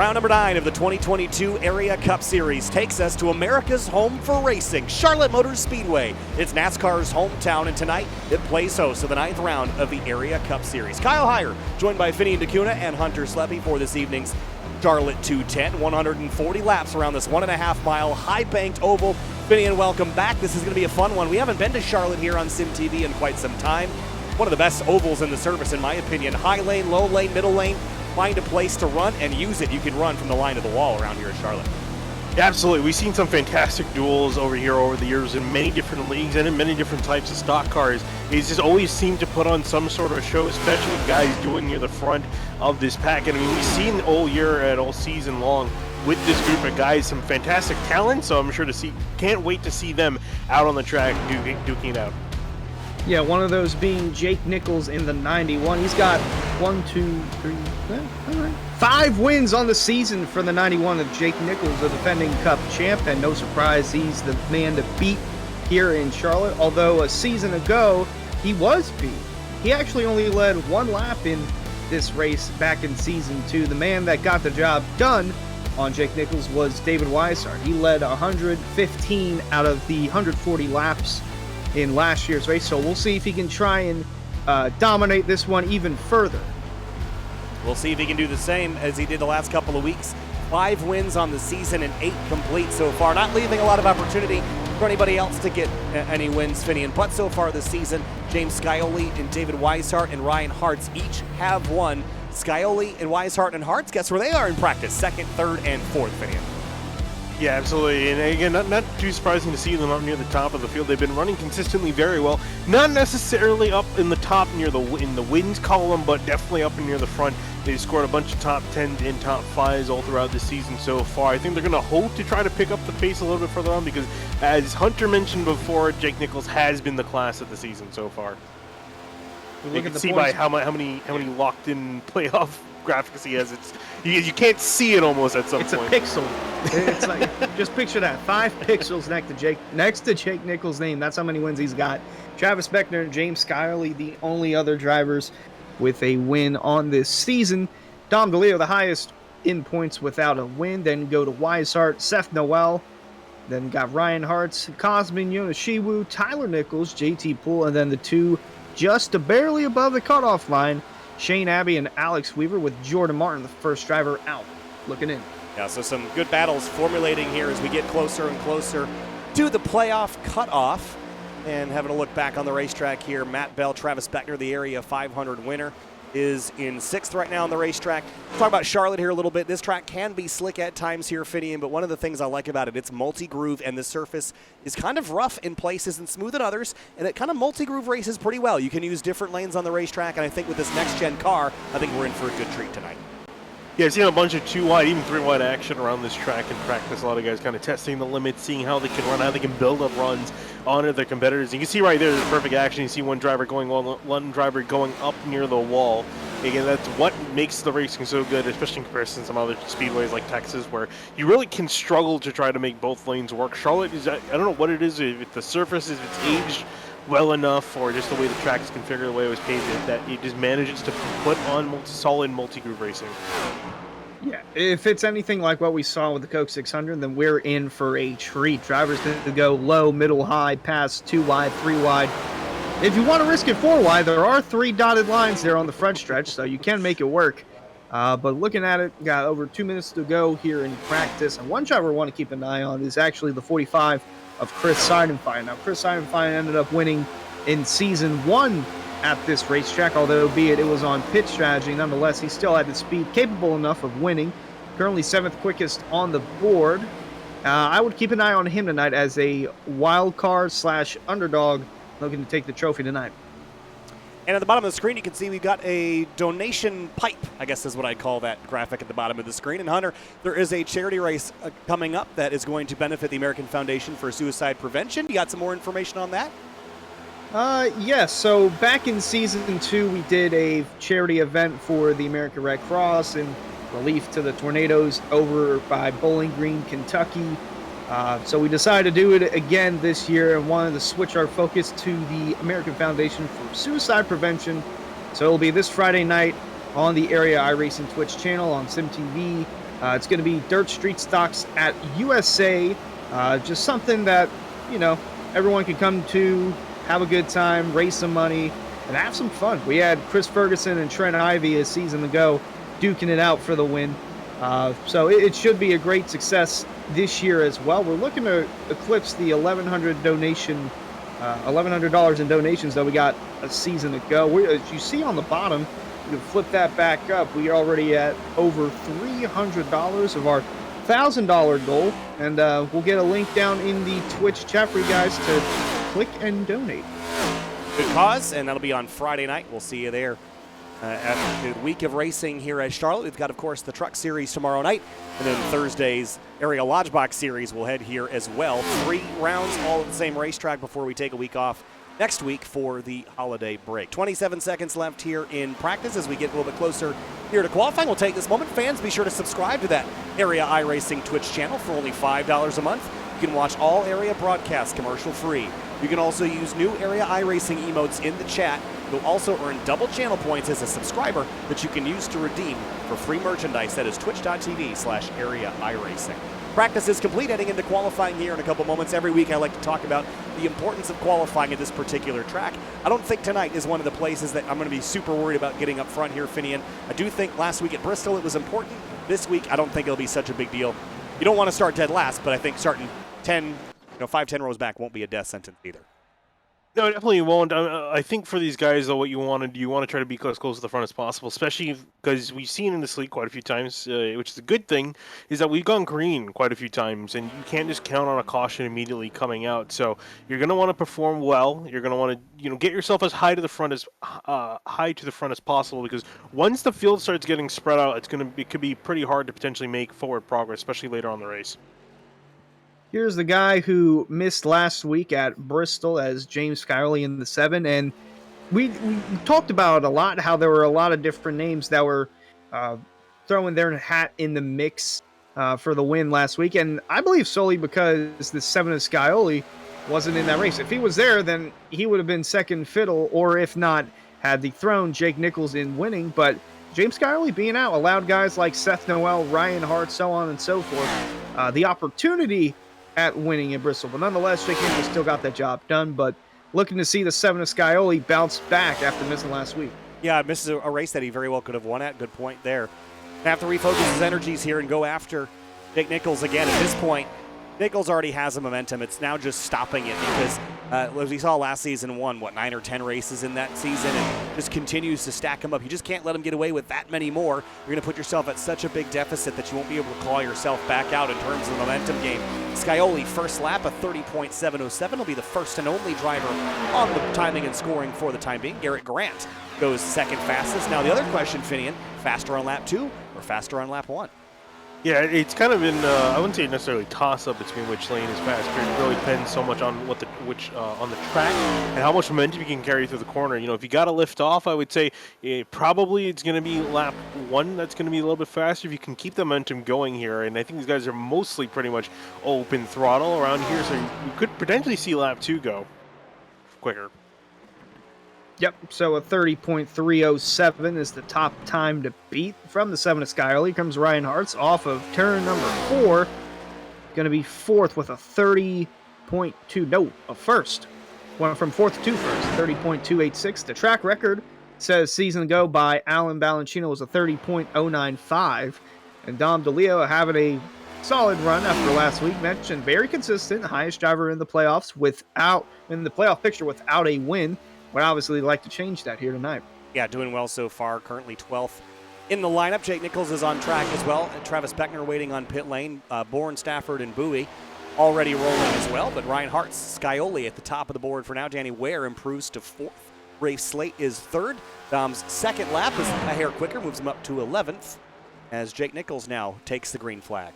Round number 9 of the 2022 Area Cup Series takes us to America's home for racing, Charlotte Motor Speedway. It's NASCAR's hometown, and tonight it plays host to the 9th round of the Area Cup Series. Kyle Heyer, joined by Finian DeCuna and Hunter Sleppy for this evening's Charlotte 210. 140 laps around this 1.5-mile high-banked oval. Finian, welcome back. This is going to be a fun one. We haven't been to Charlotte here on SimTV in quite some time. One of the best ovals in the service, in my opinion. High lane, low lane, middle lane. Find a place to run and use it. You can run from the line to the wall around here in Charlotte. Yeah, absolutely. We've seen some fantastic duels over here over the years in many different leagues and in many different types of stock cars. It's just always seemed to put on some sort of show, especially with guys doing near the front of this pack. And I mean, we've seen all year and all season long with this group of guys some fantastic talent, so I'm sure can't wait to see them out on the track duking it out. Yeah, one of those being Jake Nichols in the 91. He's got 5 wins on the season for the 91 of Jake Nichols, the defending Cup champ, and no surprise, he's the man to beat here in Charlotte. Although a season ago, he was beat. He actually only led 1 lap in this race back in season 2. The man that got the job done on Jake Nichols was David Weishart. He led 115 out of the 140 laps in last year's race, so we'll see if he can try and dominate this one even further. We'll see if he can do the same as he did the last couple of weeks. 5 wins on the season and 8 complete so far, not leaving a lot of opportunity for anybody else to get any wins, Finian. But so far this season, James Scioli and David Weishart and Ryan Hartz each have won. Scioli and Weishart and Hartz, guess where they are in practice? 2nd, 3rd, and 4th, Finian. Yeah, absolutely. And again, not too surprising to see them up near the top of the field. They've been running consistently very well. Not necessarily up in the top in the wins column, but definitely up and near the front. They've scored a bunch of top 10s and top 5s all throughout the season so far. I think they're going to hope to try to pick up the pace a little bit further on because, as Hunter mentioned before, Jake Nichols has been the class of the season so far. You can see by how many locked-in playoff graphics he has. You can't see it almost at some point. It's a pixel. It's like, just picture that, 5 pixels next to Jake Nichols' name. That's how many wins he's got. Travis Beckner and James Scioli, the only other drivers with a win on this season. Dom DeLeo, the highest in points without a win. Then go to Weishart, Seth Noel. Then got Ryan Hartz, Cosmin Yonoshiwu, Tyler Nichols, JT Poole, and then the 2 just barely above the cutoff line, Shane Abbey and Alex Weaver, with Jordan Martin, the first driver, out, looking in. Yeah, so some good battles formulating here as we get closer and closer to the playoff cutoff. And having a look back on the racetrack here, Matt Bell, Travis Beckner, the Area 500 winner, is in 6th right now on the racetrack. Talk about Charlotte here a little bit. This track can be slick at times here, Finian, but one of the things I like about it, it's multi-groove, and the surface is kind of rough in places and smooth in others, and it kind of multi-groove races pretty well. You can use different lanes on the racetrack, and I think with this next-gen car, I think we're in for a good treat tonight. Yeah, I've seen a bunch of 2-wide, even 3-wide action around this track in practice. A lot of guys kind of testing the limits, seeing how they can run, how they can build up runs onto their competitors. You can see right there, there's perfect action. You see one driver going up near the wall. Again, that's what makes the racing so good, especially in comparison to some other speedways like Texas, where you really can struggle to try to make both lanes work. Charlotte is, I don't know what it is, if the surface, if it's aged well enough, or just the way the track is configured, the way it was paved, that it just manages to put on solid multi-groove racing. Yeah, if it's anything like what we saw with the Coke 600, then we're in for a treat. Drivers tend to go low, middle, high, pass 2-wide, 3-wide. If you want to risk it 4-wide, there are 3 dotted lines there on the front stretch, so you can make it work. But looking at it, got over 2 minutes to go here in practice, and one driver I want to keep an eye on is actually the 45 of Chris Seidenfein. Now, Chris Seidenfein ended up winning in Season 1 at this racetrack, although be it was on pit strategy. Nonetheless, he still had the speed capable enough of winning. Currently 7th quickest on the board. I would keep an eye on him tonight as a wild card / underdog looking to take the trophy tonight. And at the bottom of the screen, you can see we've got a donation pipe, I guess is what I'd call that graphic at the bottom of the screen. And Hunter, there is a charity race coming up that is going to benefit the American Foundation for Suicide Prevention. You got some more information on that? Yes. So back in Season 2, we did a charity event for the American Red Cross in relief to the tornadoes over by Bowling Green, Kentucky. So we decided to do it again this year and wanted to switch our focus to the American Foundation for Suicide Prevention. So it'll be this Friday night on the Area iRacing Twitch channel on SimTV. It's going to be dirt street stocks at USA. Just something that, everyone can come to, have a good time, raise some money, and have some fun. We had Chris Ferguson and Trent Ivy a season ago duking it out for the win. So it should be a great success this year as well. We're looking to eclipse the $1,100 in donations that we got a season ago. As you see on the bottom, you can flip that back up. We are already at over $300 of our $1,000 goal, and we'll get a link down in the Twitch chat for you guys to click and donate. Good cause, and that'll be on Friday night. We'll see you there. After the week of racing here at Charlotte, we've got, of course, the Truck Series tomorrow night, and then Thursday's Area Lodge Box Series will head here as well. 3 rounds, all at the same racetrack before we take a week off next week for the holiday break. 27 seconds left here in practice as we get a little bit closer here to qualifying. We'll take this moment. Fans, be sure to subscribe to that Area iRacing Twitch channel for only $5 a month. You can watch all Area broadcasts commercial-free. You can also use new Area iRacing emotes in the chat. You'll also earn double channel points as a subscriber that you can use to redeem for free merchandise. That is twitch.tv/Area iRacing. Practice is complete, heading into qualifying here in a couple moments. Every week I like to talk about the importance of qualifying at this particular track. I don't think tonight is one of the places that I'm going to be super worried about getting up front here, Finian. I do think last week at Bristol it was important. This week I don't think it'll be such a big deal. You don't want to start dead last, but I think starting 5-10 rows back won't be a death sentence either. No, it definitely won't. I think for these guys, though, what you want to try to be as close to the front as possible, especially because we've seen in this league quite a few times, which is a good thing, is that we've gone green quite a few times, and you can't just count on a caution immediately coming out. So you're going to want to perform well. You're going to want to, get yourself as high to the front as possible, because once the field starts getting spread out, it could be pretty hard to potentially make forward progress, especially later on in the race. Here's the guy who missed last week at Bristol as James Scioli in the 7, and we talked about a lot how there were a lot of different names that were throwing their hat in the mix for the win last week, and I believe solely because the 7 of Scioli wasn't in that race. If he was there, then he would have been second fiddle, or if not, had the throne Jake Nichols in winning, but James Scioli being out allowed guys like Seth Noel, Ryan Hart, so on and so forth, the opportunity at winning in Bristol. But nonetheless, Jake Nichols still got that job done, but looking to see the 7 of Scioli bounce back after missing last week. Yeah, misses a race that he very well could have won at. Good point there. Have to refocus his energies here and go after Jake Nichols again. At this point, Nichols already has a momentum. It's now just stopping it because, as we saw last season, won, 9 or 10 races in that season and just continues to stack them up. You just can't let him get away with that many more. You're going to put yourself at such a big deficit that you won't be able to claw yourself back out in terms of the momentum game. Scioli, first lap, a 30.707, will be the first and only driver on the timing and scoring for the time being. Garrett Grant goes second fastest. Now the other question, Finian, faster on lap 2 or faster on lap 1? Yeah, it's kind of been, I wouldn't say necessarily toss-up between which lane is faster. It really depends so much on on the track and how much momentum you can carry through the corner. If you got to lift off, I would say probably it's going to be lap 1 that's going to be a little bit faster if you can keep the momentum going here. And I think these guys are mostly pretty much open throttle around here, so you could potentially see lap 2 go quicker. Yep, so a 30.307 is the top time to beat from the 7 of Scioli. Comes Ryan Hartz off of turn number 4. Going to be fourth with a 30.2, a first. Went from fourth to first, 30.286. The track record says season ago by Alan Balancino was a 30.095. And Dom DeLeo having a solid run after last week. Mentioned very consistent, highest driver in the playoffs in the playoff picture without a win. Would obviously like to change that here tonight. Yeah, doing well so far. Currently 12th in the lineup. Jake Nichols is on track as well. And Travis Beckner waiting on pit lane. Bourne, Stafford, and Bowie already rolling as well. But Ryan Hart, Scioli at the top of the board for now. Danny Ware improves to 4th. Rafe Slate is 3rd. Dom's second lap is a hair quicker, moves him up to 11th as Jake Nichols now takes the green flag.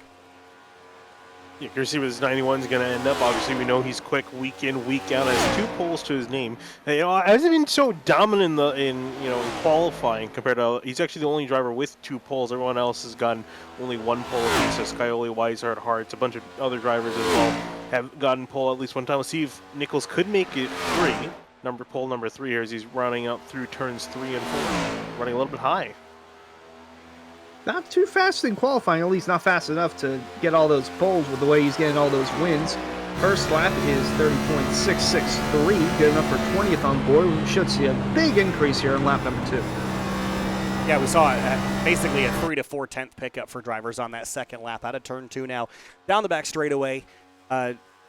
Yeah, you're see where this 91 is going to end up. Obviously, we know he's quick week in, week out. Has 2 poles to his name. Hasn't been so dominant in qualifying compared to. He's actually the only driver with 2 poles. Everyone else has gotten only 1 pole apiece. So Scioli, Weishart, Hartz, a bunch of other drivers as well have gotten pole at least one time. Let's see if Nichols could make it 3. Pole number 3 here as he's running up through turns 3 and 4, running a little bit high. Not too fast in qualifying, at least not fast enough to get all those poles with the way he's getting all those wins. First lap is 30.663, good enough for 20th on board. We should see a big increase here in lap number 2. Yeah, we saw basically a 3 to 4/10 pickup for drivers on that second lap out of turn 2 now. Down the back straightaway.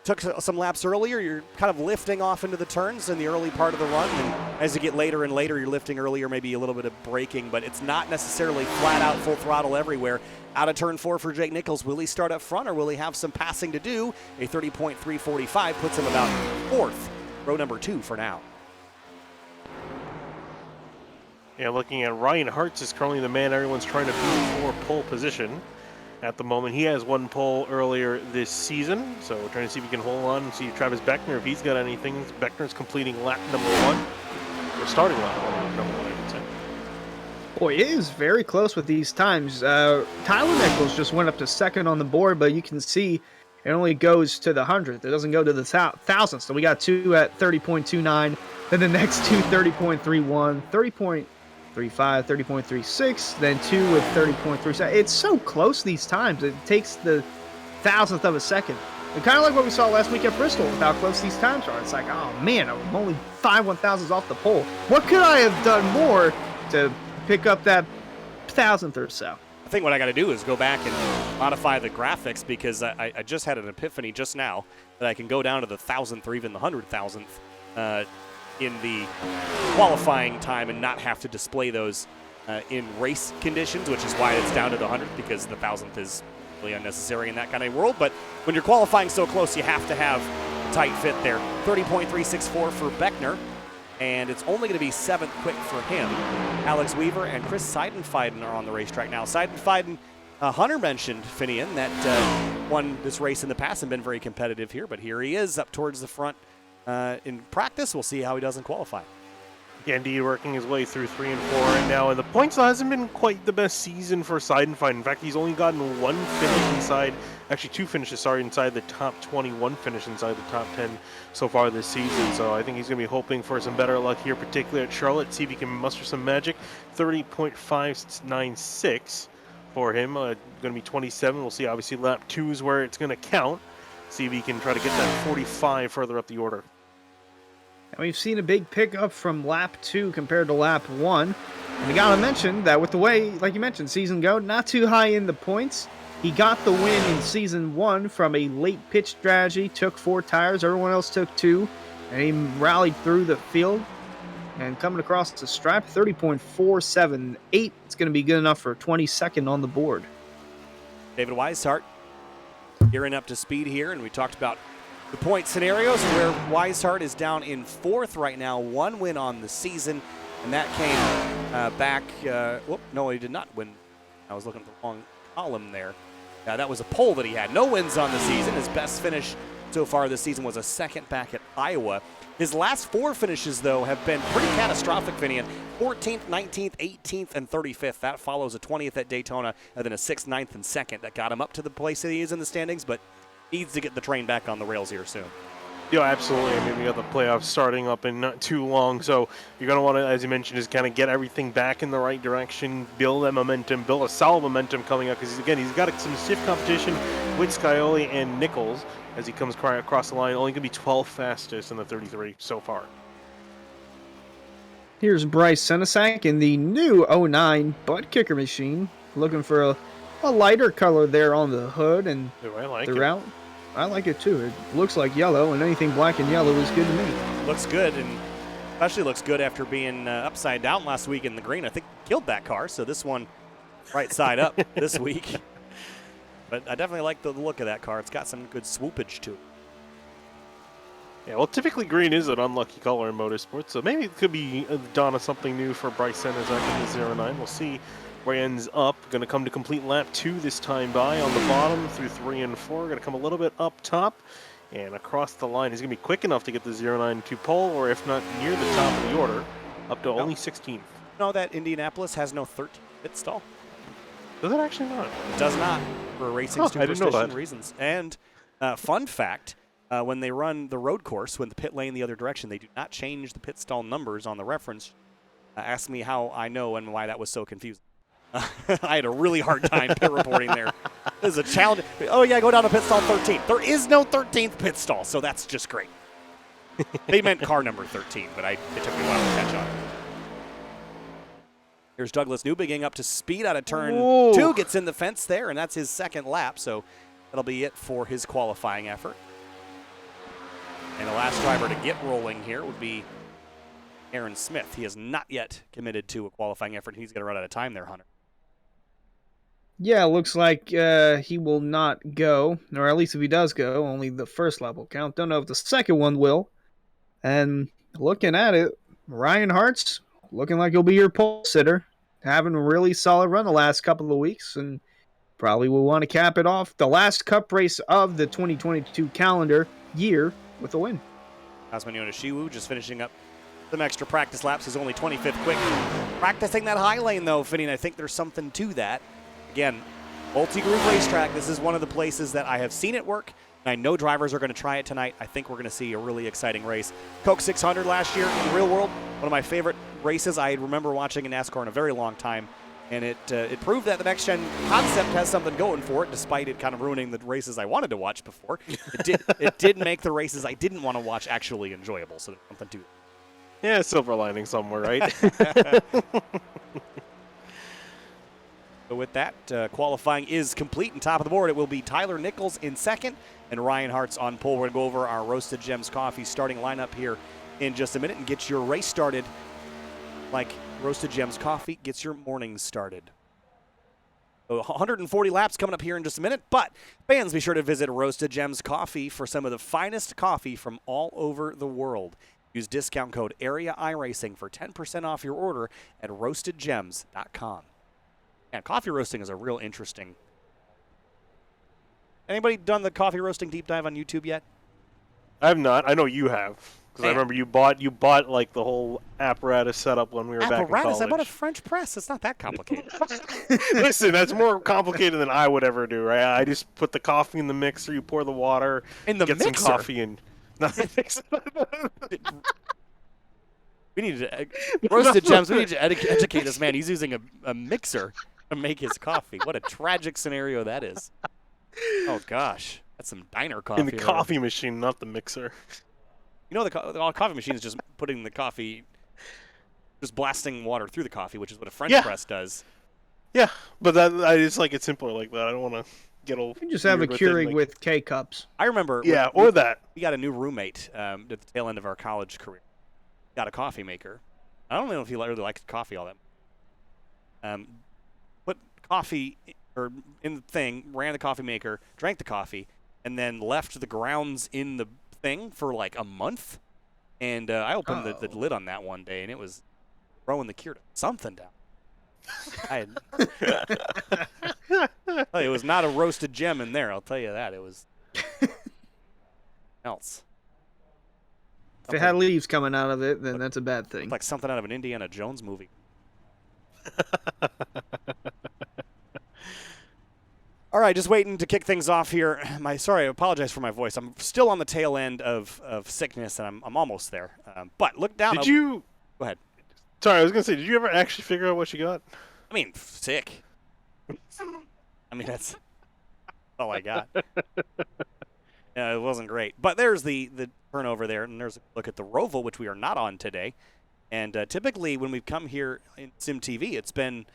Took some laps earlier. You're kind of lifting off into the turns in the early part of the run. And as you get later and later, you're lifting earlier, maybe a little bit of braking, but it's not necessarily flat out full throttle everywhere. Out of turn 4 for Jake Nichols. Will he start up front or will he have some passing to do? A 30.345 puts him about 4th, row number 2 for now. Yeah, looking at Ryan Hartz is currently the man everyone's trying to beat for pole position. At the moment, he has 1 pole earlier this season, so we're trying to see if he can hold on and see Travis Beckner, if he's got anything. Beckner's completing lap number 1, or starting lap number 1, I would say. Boy, it is very close with these times. Tyler Nichols just went up to 2nd on the board, but you can see it only goes to the 100th. It doesn't go to the 1,000th. So we got 2 at 30.29, then the next 2 30.31, 30.35, 30.36, then 2 with 30.37. It's so close these times. It takes the 1,000th of a second. And kind of like what we saw last week at Bristol with how close these times are. It's like, oh man, I'm only 5 1,000ths off the pole. What could I have done more to pick up that 1,000th or so? I think what I got to do is go back and modify the graphics because I just had an epiphany just now that I can go down to the 1,000th or even the 100,000th in the qualifying time and not have to display those in race conditions, which is why it's down to the 100th because the 1,000th is really unnecessary in that kind of world. But when you're qualifying so close, you have to have a tight fit there. 30.364 for Beckner, and it's only going to be 7th quick for him. Alex Weaver and Chris Seidenfeiden are on the racetrack now. Seidenfeiden, Hunter mentioned Finian that won this race in the past and been very competitive here, but here he is up towards the front in practice. We'll see how he does in qualifying. Yeah, indeed, working his way through 3 and 4 right now, and the points hasn't been quite the best season for Seidenfeiden. In fact, he's only gotten 1 finish inside, actually 2 finishes, sorry, inside the top 20, 1 finish inside the top 10 so far this season. So I think he's going to be hoping for some better luck here, particularly at Charlotte, see if he can muster some magic. 30.596 for him, going to be 27. We'll see, obviously, lap 2 is where it's going to count. See if he can try to get that 45 further up the order. And we've seen a big pickup from lap 2 compared to lap 1. And we gotta mention that with the way, like you mentioned, season go, not too high in the points. He got the win in season 1 from a late pitch strategy, took 4 tires, everyone else took 2, and he rallied through the field. And coming across the stripe, 30.478. It's gonna be good enough for 22nd on the board. David Weishart gearing up to speed here, and we talked about the point scenarios where Weishart is down in 4th right now, 1 win on the season, and that came back. No, he did not win. I was looking at the wrong column there. That was a pole that he had. No wins on the season. His best finish so far this season was a 2nd back at Iowa. His last 4 finishes, though, have been pretty catastrophic, Finian. 14th, 19th, 18th, and 35th. That follows a 20th at Daytona, and then a 6th, 9th, and 2nd. That got him up to the place that he is in the standings, but needs to get the train back on the rails here soon. Yeah, absolutely. I mean, we got the playoffs starting up in not too long, so you're going to want to, as you mentioned, is kind of get everything back in the right direction, build that momentum, build a solid momentum coming up, because, again, he's got some stiff competition with Scioli and Nichols as he comes across the line. Only going to be 12th fastest in the 33 so far. Here's Bryce Senesac in the new 09 butt kicker machine, looking for a lighter color there on the hood and I like throughout. I like it too. It looks like yellow, and anything black and yellow is good to me. Looks good, and especially looks good after being upside down last week in the green. I think killed that car, so this one right side up this week. But I definitely like the look of that car. It's got some good swoopage to it. Yeah, well, typically green is an unlucky color in motorsports, so maybe it could be the dawn of something new for Bryce Senesac in the 09. We'll see where he ends up. Going to come to complete lap 2 this time by on the bottom through 3 and 4. Going to come a little bit up top and across the line. He's going to be quick enough to get the 09 to pole, or if not near the top of the order, up to only 16th. No, that Indianapolis has no 13th pit stall. Does it actually not? It does not, for racing superstition reasons. And fun fact, when they run the road course, when the pit lane the other direction, they do not change the pit stall numbers on the reference. Ask me how I know and why that was so confusing. I had a really hard time pit reporting there. This is a challenge. Oh, yeah, go down to pit stall 13. There is no 13th pit stall, so that's just great. They meant car number 13, but it took me a while to catch on. Here's Douglas Newbegin up to speed out of turn 2, gets in the fence there, and that's his second lap, so that'll be it for his qualifying effort. And the last driver to get rolling here would be Aaron Smith. He has not yet committed to a qualifying effort. He's going to run out of time there, Hunter. Yeah, looks like he will not go, or at least if he does go, only the first lap will count. Don't know if the second one will. And looking at it, Ryan Hart's looking like he'll be your pole sitter, having a really solid run the last couple of weeks, and probably will want to cap it off the last Cup race of the 2022 calendar year with a win. Asmaniona Shiwu just finishing up some extra practice laps, is only 25th quick. Practicing that high lane, though, Finney, and I think there's something to that. Again, multi-groove racetrack, this is one of the places that I have seen it work. And I know drivers are going to try it tonight. I think we're going to see a really exciting race. Coke 600 last year in the real world, one of my favorite races I remember watching in NASCAR in a very long time. And it proved that the next-gen concept has something going for it, despite it kind of ruining the races I wanted to watch before. It did make the races I didn't want to watch actually enjoyable, so there's something to it. Yeah, silver lining somewhere, right? So with that, qualifying is complete, and top of the board it will be Tyler Nichols in second and Ryan Hart's on pole. We're going to go over our Roasted Gems Coffee starting lineup here in just a minute and get your race started like Roasted Gems Coffee gets your morning started. So 140 laps coming up here in just a minute, but fans, be sure to visit Roasted Gems Coffee for some of the finest coffee from all over the world. Use discount code Area iRacing for 10% off your order at roastedgems.com. And coffee roasting is a real interesting. Anybody done the coffee roasting deep dive on YouTube yet? I have not. I know you have. Because I remember you bought like the whole apparatus setup when we were back in college. I bought a French press. It's not that complicated. Listen, that's more complicated than I would ever do, right? I just put the coffee in the mixer, you pour the water, in the get mixer? some coffee, and nothing. We need to Roasted Gems. We need to educate this man. He's using a mixer to make his coffee. What a tragic scenario that is. Oh gosh, that's some diner coffee. In the coffee machine, not the mixer. You know, the coffee machine is just putting the coffee, just blasting water through the coffee, which is what a French press does. Yeah, but I just like it simpler like that. I don't want to get old. You just have a Keurig with K-cups. I remember. Yeah, We got a new roommate at the tail end of our college career. Got a coffee maker. I don't know if he really likes coffee all that. Put coffee in the thing, ran the coffee maker, drank the coffee, and then left the grounds in the thing for like a month. And I opened the lid on that one day, and it was throwing the cure to something down. It was not a roasted gem in there, I'll tell you that. It was else. If it had leaves coming out of it, then that's a bad thing. Like something out of an Indiana Jones movie. All right, just waiting to kick things off here. I apologize for my voice. I'm still on the tail end of sickness, and I'm almost there. But look down. Go ahead. Sorry, I was going to say, did you ever actually figure out what you got? I mean, sick. I mean, that's all I got. It wasn't great. But there's the turnover there, and there's a look at the Roval, which we are not on today. And typically when we've come here in Sim TV, it's been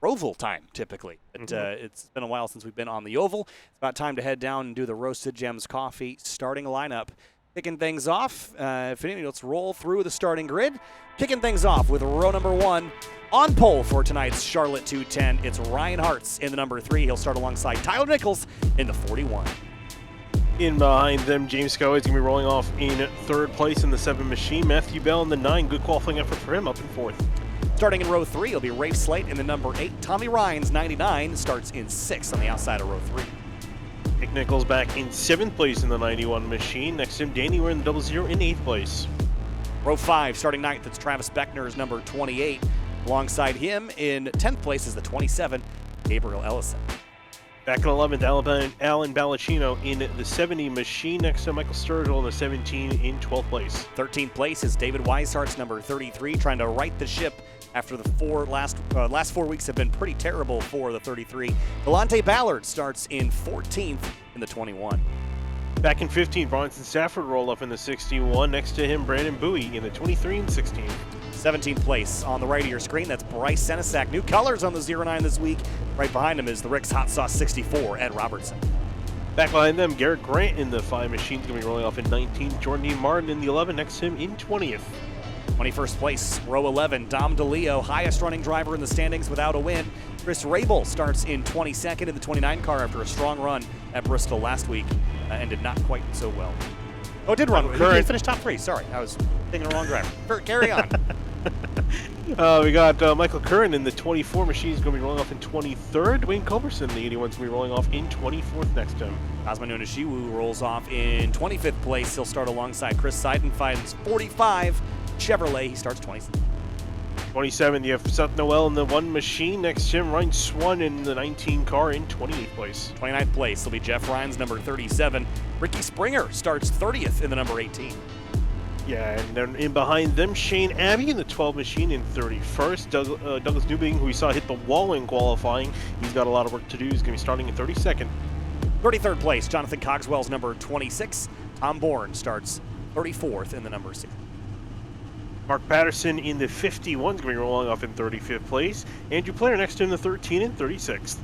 Roval time, typically. It's been a while since we've been on the Oval. It's about time to head down and do the Roasted Gems Coffee starting lineup. Kicking things off, let's roll through the starting grid. Kicking things off with row number 1. On pole for tonight's Charlotte 210, it's Ryan Hart's in the number 3. He'll start alongside Tyler Nichols in the 41. In behind them, James Scow is going to be rolling off in third place in the 7 machine. Matthew Bell in the 9. Good qualifying effort for him up in 4th. Starting in row 3, it'll be Rafe Slate in the number 8. Tommy Ryan's 99 starts in 6th on the outside of row 3. Nick Nichols back in 7th place in the 91 machine. Next to him, Danny Ware in the 00 in 8th place. Row 5, starting 9th, it's Travis Beckner's number 28. Alongside him in 10th place is the 27, Gabriel Ellison. Back in 11th, Alan Balacino in the 70 machine next to Michael Sturgill in the 17 in 12th place. 13th place is David Weishart's number 33, trying to right the ship after the last 4 weeks have been pretty terrible for the 33. Delonte Ballard starts in 14th in the 21. Back in 15th, Bronson Stafford roll up in the 61. Next to him, Brandon Bowie in the 23 and 16. 17th place on the right of your screen, that's Bryce Senesac. New colors on the 09 this week. Right behind him is the Rick's Hot Sauce 64, Ed Robertson. Back behind them, Garrett Grant in the 5 machine is going to be rolling off in 19th. Jordan E. Martin in the 11 next to him in 20th. 21st place, row 11, Dom DeLeo, highest running driver in the standings without a win. Chris Rabel starts in 22nd in the 29 car after a strong run at Bristol last week and did not quite so well. Oh, it did run. He didn't finish top 3. Sorry, I was thinking the wrong driver. Carry on. We got Michael Curran in the 24 machine is going to be rolling off in 23rd. Dwayne Culberson in the 81 is going to be rolling off in 24th next to him. Cosmo Nunishiwu rolls off in 25th place. He'll start alongside Chris Seiden, finds 45. Chevrolet, he starts 20th. 27th, you have Seth Noel in the 1 machine. Next to him, Ryan Swan in the 19 car in 28th place. 29th place will be Jeff Ryan's number 37. Ricky Springer starts 30th in the number 18. Yeah, and then in behind them, Shane Abbey in the 12 machine in 31st. Douglas Newbing, who we saw hit the wall in qualifying, he's got a lot of work to do. He's going to be starting in 32nd. 33rd place, Jonathan Cogswell's number 26. Tom Bourne starts 34th in the number 6. Mark Patterson in the 51 is going to be rolling off in 35th place. Andrew Player next to him in the 13 and 36th.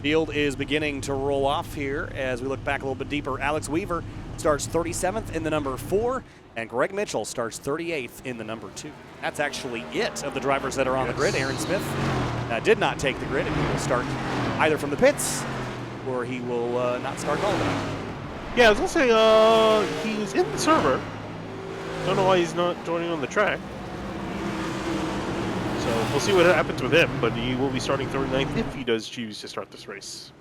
Field is beginning to roll off here as we look back a little bit deeper. Alex Weaver starts 37th in the number 4, and Greg Mitchell starts 38th in the number 2. That's actually it of the drivers that are on the grid. Aaron Smith did not take the grid, and he will start either from the pits or he will not start at all tonight. Yeah, I was going to say he's in the server. Don't know why he's not joining on the track. So we'll see what happens with him, but he will be starting 39th if he does choose to start this race.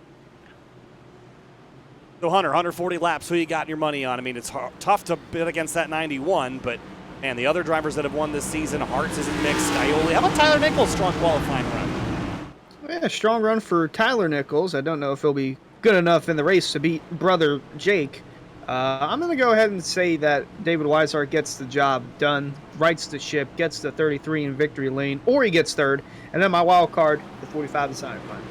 So Hunter, 140 laps, who you got your money on? I mean, it's tough to bid against that 91, but man, the other drivers that have won this season, Hartz isn't mixed, Scioli. How about Tyler Nichols' strong qualifying run? Yeah, strong run for Tyler Nichols. I don't know if he'll be good enough in the race to beat brother Jake. I'm going to go ahead and say that David Weishart gets the job done, rights the ship, gets the 33 in victory lane, or he gets third, and then my wild card, the 45 deciding line.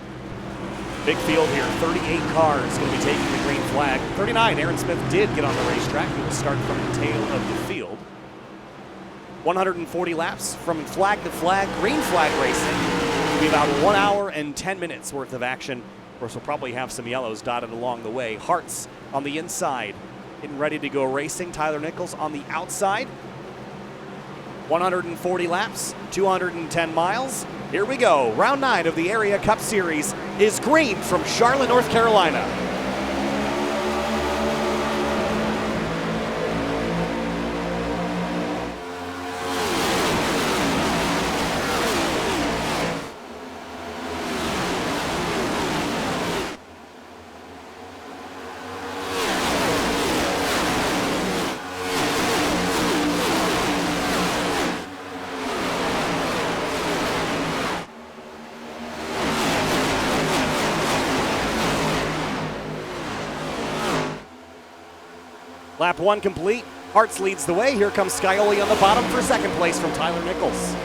Big field here, 38 cars going to be taking the green flag. 39, Aaron Smith did get on the racetrack. He will start from the tail of the field. 140 laps from flag to flag, green flag racing. It'll be about 1 hour and 10 minutes worth of action. Of course, we'll probably have some yellows dotted along the way. Hartz on the inside, getting ready to go racing. Tyler Nichols on the outside. 140 laps, 210 miles. Here we go. Round 9 of the Area Cup Series is green from Charlotte, North Carolina. Lap 1 complete. Hartz leads the way. Here comes Scioli on the bottom for second place from Tyler Nichols.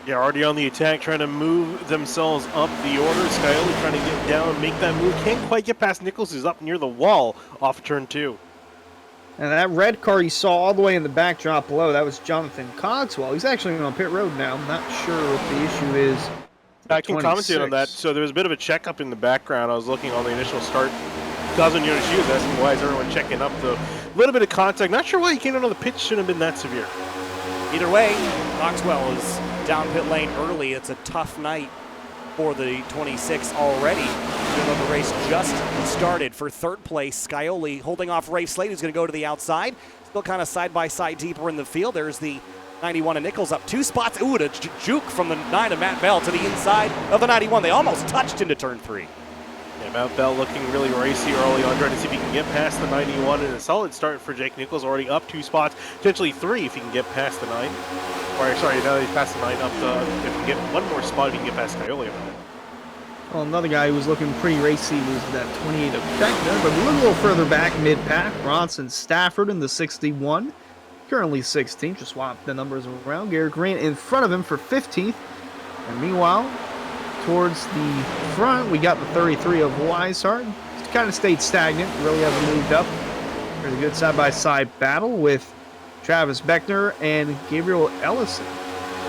Yeah, already on the attack, trying to move themselves up the order. Scioli trying to get down, make that move. Can't quite get past Nichols, who's up near the wall off turn 2. And that red car you saw all the way in the backdrop below, that was Jonathan Cogswell. He's actually on pit road now. I'm not sure what the issue is. I can commentate on that. So there was a bit of a checkup in the background. I was looking on the initial start. Cosmo Nunishiwu was asking why is everyone checking up. The little bit of contact. Not sure why he came out on the pitch. Shouldn't have been that severe. Either way, Cogswell is down pit lane early. It's a tough night for the 26 already, even though the race just started. For third place, Scioli holding off Rafe Slade, who's going to go to the outside. Still kind of side-by-side deeper in the field. There's the 91 of Nichols up 2 spots. Ooh, a juke from the 9 of Matt Bell to the inside of the 91. They almost touched into turn 3. Yeah, Matt Bell looking really racy early on, trying to see if he can get past the 91, and a solid start for Jake Nichols, already up 2 spots, potentially 3 if he can get past the 9. Or, sorry, now that he's past the 9, up the, if he can get 1 more spot, if he can get past Scioli. Well, another guy who was looking pretty racy was that 28 of Beckner, but we look a little further back mid-pack. Bronson Stafford in the 61, currently 16th. Just swap the numbers around. Garrett Grant in front of him for 15th. And meanwhile, towards the front, we got the 33 of Weishart. It's kind of stayed stagnant, really hasn't moved up. Pretty good side-by-side battle with Travis Beckner and Gabriel Ellison.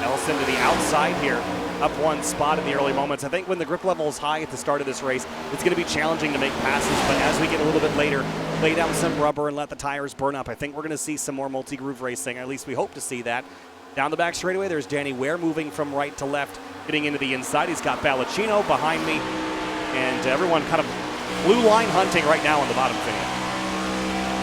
Ellison to the outside here, up one spot in the early moments. I think when the grip level is high at the start of this race, it's going to be challenging to make passes, but as we get a little bit later, lay down some rubber and let the tires burn up, I think we're going to see some more multi-groove racing. At least we hope to see that. Down the back straightaway, there's Danny Ware moving from right to left, getting into the inside. He's got Balacino behind me, and everyone kind of blue line hunting right now on the bottom finish.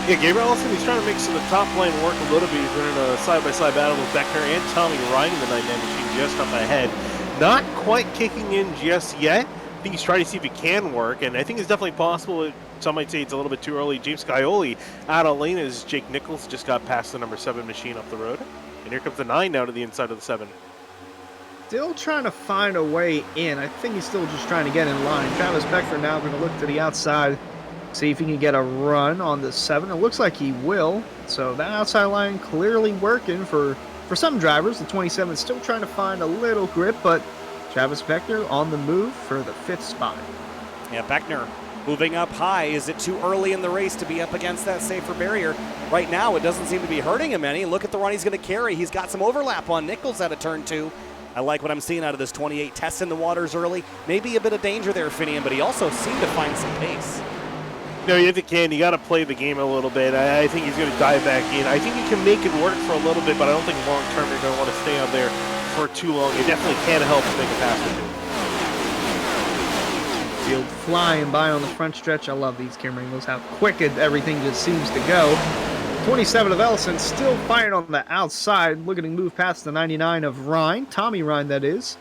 Yeah, Gabriel Ellison, he's trying to make some of the top lane work a little bit. He's been in a side-by-side battle with Beckner and Tommy Ryan in the 99 machine just up ahead. Not quite kicking in just yet. I think he's trying to see if it can work, and I think it's definitely possible. Some might say it's a little bit too early. James Scioli out of lane as Jake Nichols just got past the number 7 machine up the road. And here comes the 9 now to the inside of the 7. Still trying to find a way in. I think he's still just trying to get in line. Travis Beckner now going to look to the outside, see if he can get a run on the 7. It looks like he will. So that outside line clearly working for some drivers. The 27 is still trying to find a little grip, but Travis Beckner on the move for the 5th spot. Yeah, Beckner moving up high. Is it too early in the race to be up against that safer barrier? Right now, it doesn't seem to be hurting him any. Look at the run he's going to carry. He's got some overlap on Nichols out of turn 2. I like what I'm seeing out of this 28. Testing the waters early. Maybe a bit of danger there, Finian, but he also seemed to find some pace. No, if you can, you got to play the game a little bit. I think he's going to dive back in. I think he can make it work for a little bit, but I don't think long term you're going to want to stay on there for too long. It definitely can help to make a pass or two. Field flying by on the front stretch. I love these camera angles, how quick everything just seems to go. 27 of Ellison still firing on the outside, looking to move past the 99 of Ryan, Tommy Ryan that is,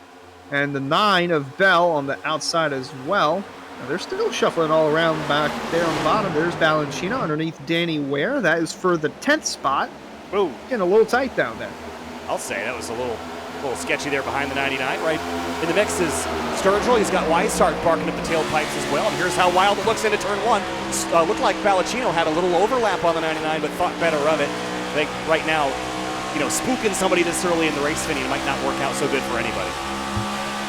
and the 9 of Bell on the outside as well. Now they're still shuffling all around back there on the bottom. There's Balancino underneath Danny Ware. That is for the 10th spot. Whoa. Getting a little tight down there. I'll say that was a little sketchy there behind the 99. Right in the mix is Sturgill. He's got Weishart barking up the tailpipes as well. And here's how wild it looks into turn 1. Looked like Balacino had a little overlap on the 99, but thought better of it. I think right now, spooking somebody this early in the race, Finian, might not work out so good for anybody.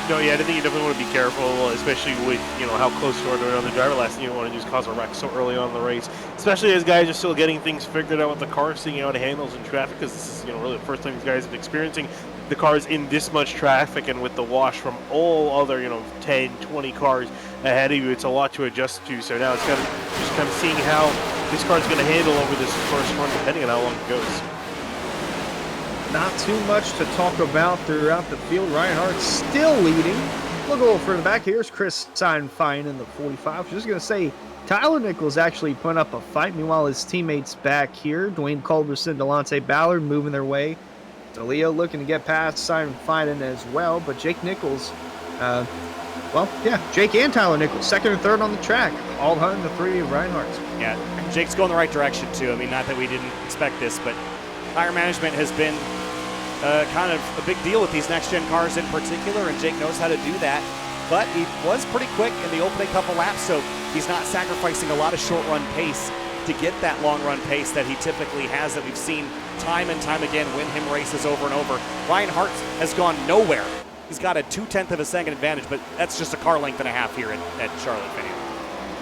No, yeah, I think you definitely want to be careful, especially with, how close you are to another driver. Last thing you don't want to just cause a wreck so early on in the race, especially as guys are still getting things figured out with the car, seeing how it handles in traffic, because this is, really the first time these guys have been experiencing the cars in this much traffic, and with the wash from all other, 10, 20 cars ahead of you, it's a lot to adjust to. So now it's just kind of seeing how this car's going to handle over this first run, depending on how long it goes. Not too much to talk about throughout the field. Ryan Hart's still leading. Look a little further back. Here's Chris Seinfein in the 45. Just going to say, Tyler Nichols actually put up a fight. Meanwhile, his teammates back here, Dwayne Culberson, Delonte Ballard, moving their way. DeLeo looking to get past Seinfein as well. But Jake Nichols, Jake and Tyler Nichols, 2nd and 3rd on the track. All hunting the 3 of Ryan Hart's. Yeah, Jake's going the right direction, too. I mean, not that we didn't expect this, but tire management has been kind of a big deal with these next-gen cars in particular, and Jake knows how to do that. But he was pretty quick in the opening couple laps, so he's not sacrificing a lot of short-run pace to get that long-run pace that he typically has, that we've seen time and time again win him races over and over. Ryan Hart has gone nowhere. He's got a 0.2 of a second advantage, but that's just a car length and a half here at Charlotte Finian.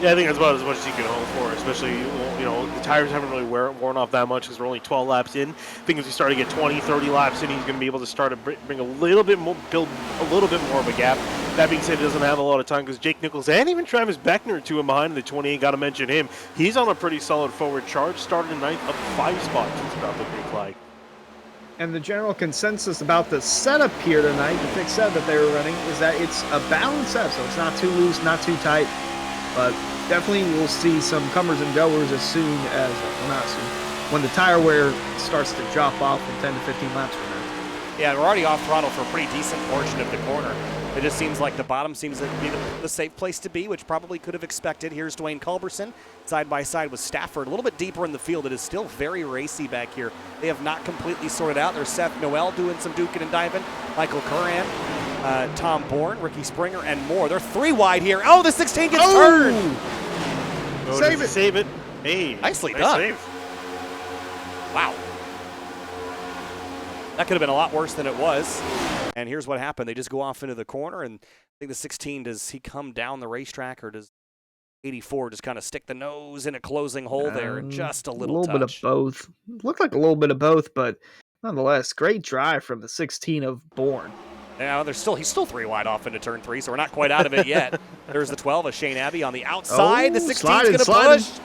Yeah, I think that's about as much as you can hope for, especially, the tires haven't really worn off that much because we're only 12 laps in. I think as we start to get 20, 30 laps in, he's going to be able to start to bring a little bit more, build a little bit more of a gap. That being said, he doesn't have a lot of time because Jake Nichols and even Travis Beckner, 2 behind in the 28, got to mention him. He's on a pretty solid forward charge, started in 9th, up 5 spots since about the green flag. And the general consensus about the setup here tonight, the fixed setup that they were running, is that it's a balanced setup, so it's not too loose, not too tight. But definitely we'll see some comers and goers as soon as, when the tire wear starts to drop off in 10 to 15 laps from now. Yeah, we're already off throttle for a pretty decent portion of the corner. It just seems like the bottom seems to be the safe place to be, which probably could have expected. Here's Dwayne Culberson, side by side with Stafford. A little bit deeper in the field. It is still very racy back here. They have not completely sorted out. There's Seth Noel doing some duking and diving. Michael Curran Tom Bourne, Ricky Springer, and more. They're 3 wide here. Oh, the 16 gets turned. Save it. Save it. Hey, Nicely nice done. save. Wow. That could have been a lot worse than it was. And here's what happened. They just go off into the corner, and I think the 16, does he come down the racetrack, or does 84 just kind of stick the nose in a closing hole there? Just a little bit of touch. both. Looked like a little bit of both, but nonetheless, great drive from the 16 of Bourne. Now he's still 3 wide off into turn 3, so we're not quite out of it yet. There's the 12 of Shane Abbey on the outside. The 16's going to push.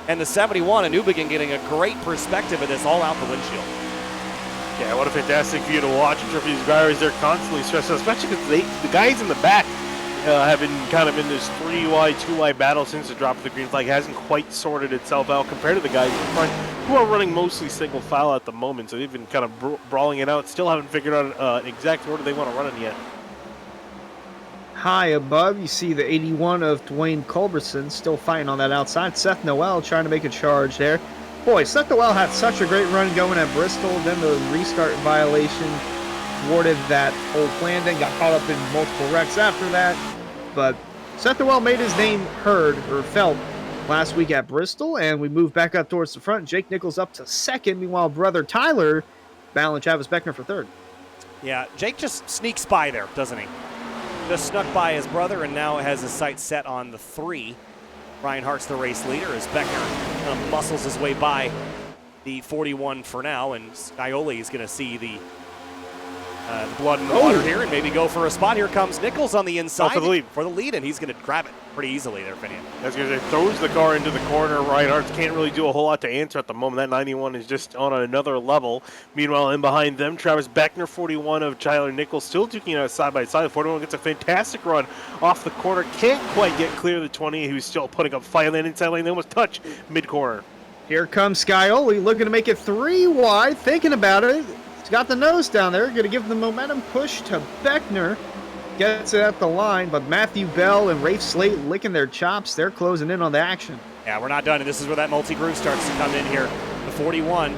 And the 71 of Newbegin getting a great perspective of this all out the windshield. Yeah, what a fantastic view to watch for these drivers. They're constantly stressed out, especially because the guys in the back have been kind of in this 3 wide, 2 wide battle since the drop of the green flag. It hasn't quite sorted itself out compared to the guys in front who are running mostly single file at the moment. So they've been kind of brawling it out. Still haven't figured out an exact order they want to run in yet. High above, you see the 81 of Dwayne Culberson still fighting on that outside. Seth Noel trying to make a charge there. Boy, Seth Noel had such a great run going at Bristol. Then the restart violation thwarted that whole plan. Then got caught up in multiple wrecks after that. But Seth Noel made his name heard or felt last week at Bristol, and we moved back up towards the front. Jake Nichols up to second. Meanwhile, brother Tyler battling Travis Beckner for third. Yeah, Jake just sneaks by there, doesn't he? Just snuck by his brother and now has his sights set on the 3. Ryan Hart's the race leader as Beckner kind of muscles his way by the 41 for now, and Scioli is going to see the blood in the water here and maybe go for a spot. Here comes Nichols on the inside for the lead, and he's going to grab it pretty easily there, Finian. As he throws the car into the corner. Ryan Hart can't really do a whole lot to answer at the moment. That 91 is just on another level. Meanwhile, in behind them, Travis Beckner, 41 of Tyler Nichols, still duking out side by side. 41 gets a fantastic run off the corner. Can't quite get clear of the 20, who's still putting up fight on that inside lane. They almost touch mid-corner. Here comes Scioli looking to make it 3 wide, thinking about it. He's got the nose down there, going to give the momentum push to Beckner. Gets it at the line, but Matthew Bell and Rafe Slate licking their chops. They're closing in on the action. Yeah, we're not done, and this is where that multi-groove starts to come in here. The 41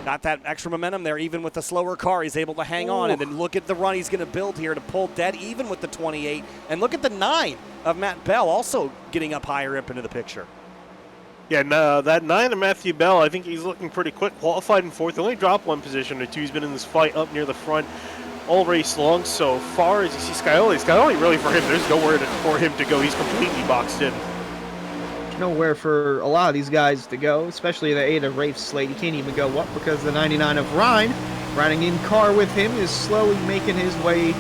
got that extra momentum there, even with the slower car. He's able to hang on, and then look at the run he's going to build here to pull dead even with the 28. And look at the 9 of Matt Bell also getting up higher up into the picture. Yeah, that 9 of Matthew Bell, I think he's looking pretty quick. Qualified in 4th. Only dropped 1 position or 2. He's been in this fight up near the front all race long so far. As you see Scioli really for him, there's nowhere for him to go. He's completely boxed in. Nowhere for a lot of these guys to go, especially the 8 of Rafe Slade. He can't even go up because the 99 of Ryan, riding in car with him, is slowly making his way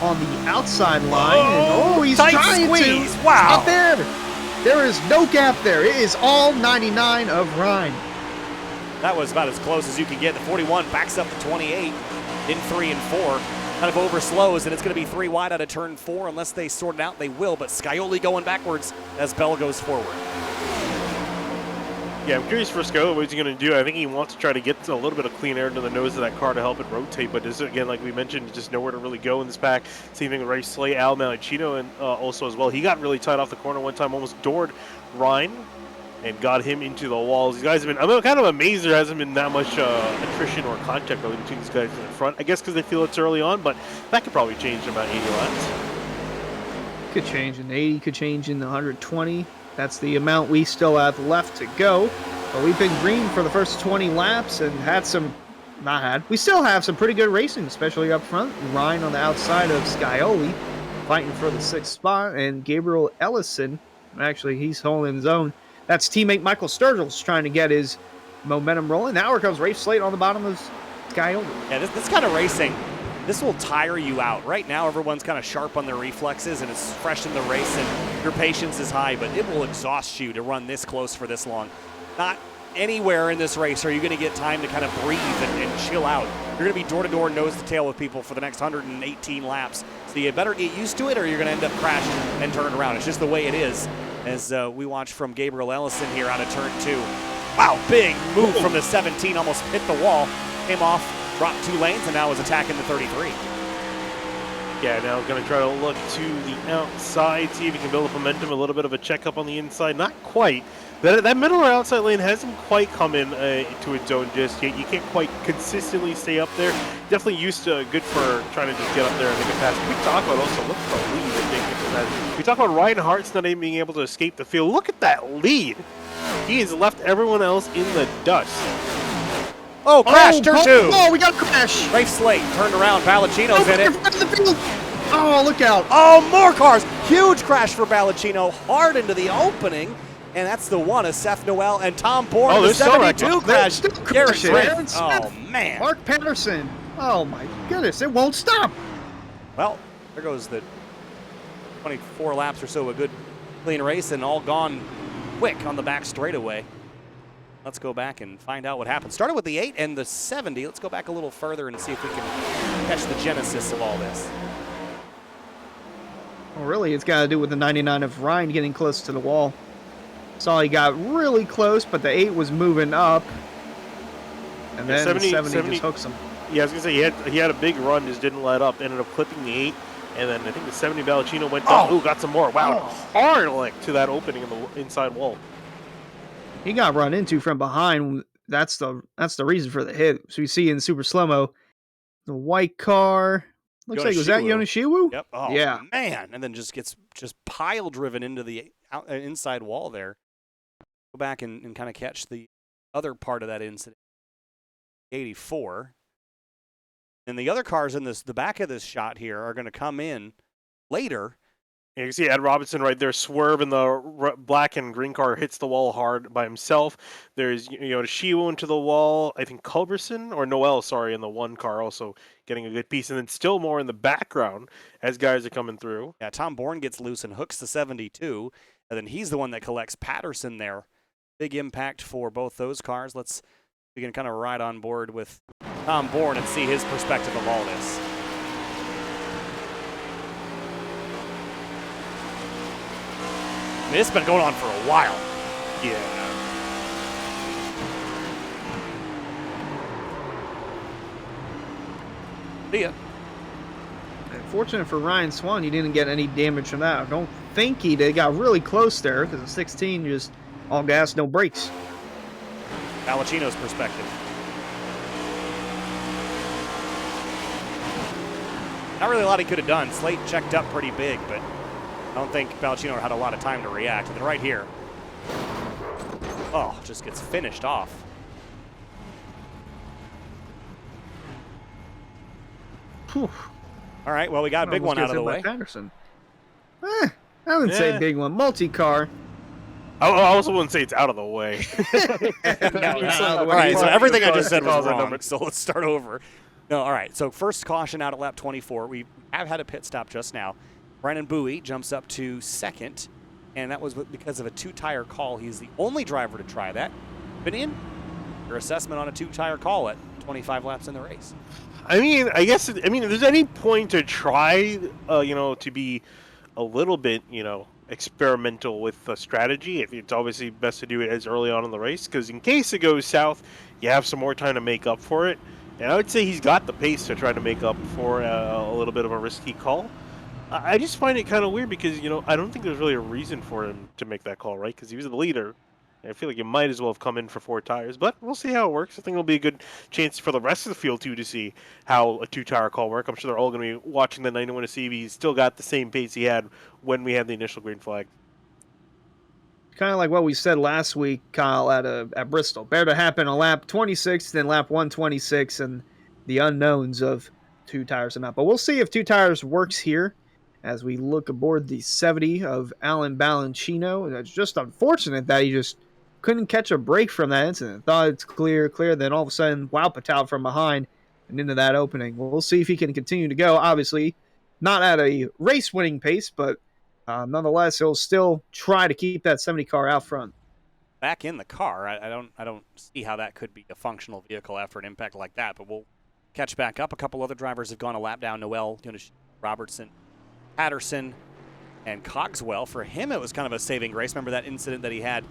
on the outside line. And, he's trying squeeze. to. Wow. Up there. There is no gap there. It is all 99 of Ryan. That was about as close as you can get. The 41 backs up the 28 in 3 and 4. Kind of overslows, and it's going to be 3 wide out of turn 4 unless they sort it out. They will, but Scioli going backwards as Bell goes forward. Yeah, I'm curious for Scioli what he's going to do. I think he wants to try to get a little bit of clean air into the nose of that car to help it rotate, but this, again, like we mentioned, just nowhere to really go in this pack. Same thing with Ray Slay, Al Malachino, and also as well. He got really tight off the corner one time, almost doored Ryan and got him into the walls. These guys have been, I'm kind of amazed there hasn't been that much attrition or contact really between these guys in the front. I guess because they feel it's early on, but that could probably change in about 80 laps. Could change in 80, could change in 120. That's the amount we still have left to go. But we've been green for the first 20 laps and we still have some pretty good racing, especially up front. Ryan on the outside of Scioli, fighting for the 6th spot, and Gabriel Ellison, actually he's holding his own. That's teammate Michael Sturgill's trying to get his momentum rolling. Now here comes Rafe Slate on the bottom of Scioli. Yeah, this kind of racing, this will tire you out. Right now, everyone's kind of sharp on their reflexes, and it's fresh in the race, and your patience is high, but it will exhaust you to run this close for this long. Not anywhere in this race are you going to get time to kind of breathe and chill out. You're going to be door-to-door, nose-to-tail with people for the next 118 laps. So you better get used to it, or you're going to end up crashing and turning around. It's just the way it is, as we watch from Gabriel Ellison here out of turn 2. Wow, big move from the 17, almost hit the wall, came off, dropped 2 lanes, and now is attacking the 33. Yeah, now going to try to look to the outside, see if he can build up momentum, a little bit of a checkup on the inside. Not quite. That middle or outside lane hasn't quite come in to its own just yet. You can't quite consistently stay up there. Definitely used to good for trying to just get up there and make a pass. We talk about also, look at the lead that Jenkins has. We talk about Ryan Hart's not even being able to escape the field. Look at that lead. He has left everyone else in the dust. Oh, crash, turn 2. Oh, we got a crash. Rafe Slate turned around. Ballacino's in it. Oh, look out. Oh, more cars. Huge crash for Ballacino. Hard into the opening. And that's the one of Seth Noel and Tom Bourne. Oh, the 72 crash. Garrett Smith. Smith. Oh, man. Mark Patterson. Oh, my goodness. It won't stop. Well, there goes the 24 laps or so of a good, clean race, and all gone quick on the back straightaway. Let's go back and find out what happened. Started with the 8 and the 70. Let's go back a little further and see if we can catch the genesis of all this. Well, really, it's got to do with the 99 of Ryan getting close to the wall. Saw he got really close, but the 8 was moving up. And then 70 just hooks him. Yeah, I was going to say, he had a big run, just didn't let up. Ended up clipping the 8, and then I think the 70 Ballacino went down. Ooh, got some more. Wow, hard lick to that opening in the inside wall. He got run into from behind. That's the reason for the hit. So you see in super slow-mo, the white car. Looks like, was that Yonishiwu? Yep. Oh, yeah. Man. And then just gets pile driven into the inside wall there. Go back and kind of catch the other part of that incident. 84. And the other cars in the back of this shot here are going to come in later. You can see Ed Robinson right there swerve, and the black and green car hits the wall hard by himself. There's Shiwo into the wall. I think Culberson or Noel, sorry, in the one car also getting a good piece, and then still more in the background as guys are coming through. Yeah, Tom Bourne gets loose and hooks the 72, and then he's the one that collects Patterson there. Big impact for both those cars. We can kind of ride on board with Tom Bourne and see his perspective of all this. I mean, it's been going on for a while. Yeah. See ya. Fortunate for Ryan Swan, he didn't get any damage from that. I don't think he did. Got really close there because the 16 just all gas, no brakes. Ballacino's perspective. Not really a lot he could have done. Slate checked up pretty big, but I don't think Ballacino had a lot of time to react. And then right here, just gets finished off. Whew. All right, well, we got a big one out of the way. Patterson. I wouldn't say big one. Multi-car. I also wouldn't say it's out of the way. All right, so everything I just said was wrong, so let's start over. No, all right, so first caution out at lap 24. We have had a pit stop just now. Brennan Bowie jumps up to second, and that was because of a two-tire call. He's the only driver to try that. Opinion? Your assessment on a two-tire call at 25 laps in the race? I mean, if there's any point to try, to be a little bit, experimental with the strategy, it's obviously best to do it as early on in the race, because in case it goes south, you have some more time to make up for it. And I would say he's got the pace to try to make up for a little bit of a risky call. I just find it kind of weird because, I don't think there's really a reason for him to make that call, right? Because he was the leader. I feel like he might as well have come in for 4 tires, but we'll see how it works. I think it'll be a good chance for the rest of the field, too, to see how a 2-tire call works. I'm sure they're all going to be watching the 91 to see if he's still got the same pace he had when we had the initial green flag. Kind of like what we said last week, Kyle, at Bristol. Better to happen on lap 26 than lap 126 and the unknowns of 2 tires and not. But we'll see if 2 tires works here as we look aboard the 70 of Alan Ballacino. And it's just unfortunate that he just couldn't catch a break from that incident. Thought it's clear, then all of a sudden, wow, Patel from behind and into that opening. We'll see if he can continue to go. Obviously, not at a race-winning pace, but nonetheless, he'll still try to keep that 70 car out front. Back in the car, I don't see how that could be a functional vehicle after an impact like that, but we'll catch back up. A couple other drivers have gone a lap down. Noel, Robertson, Patterson, and Cogswell. For him, it was kind of a saving grace. Remember that incident that he had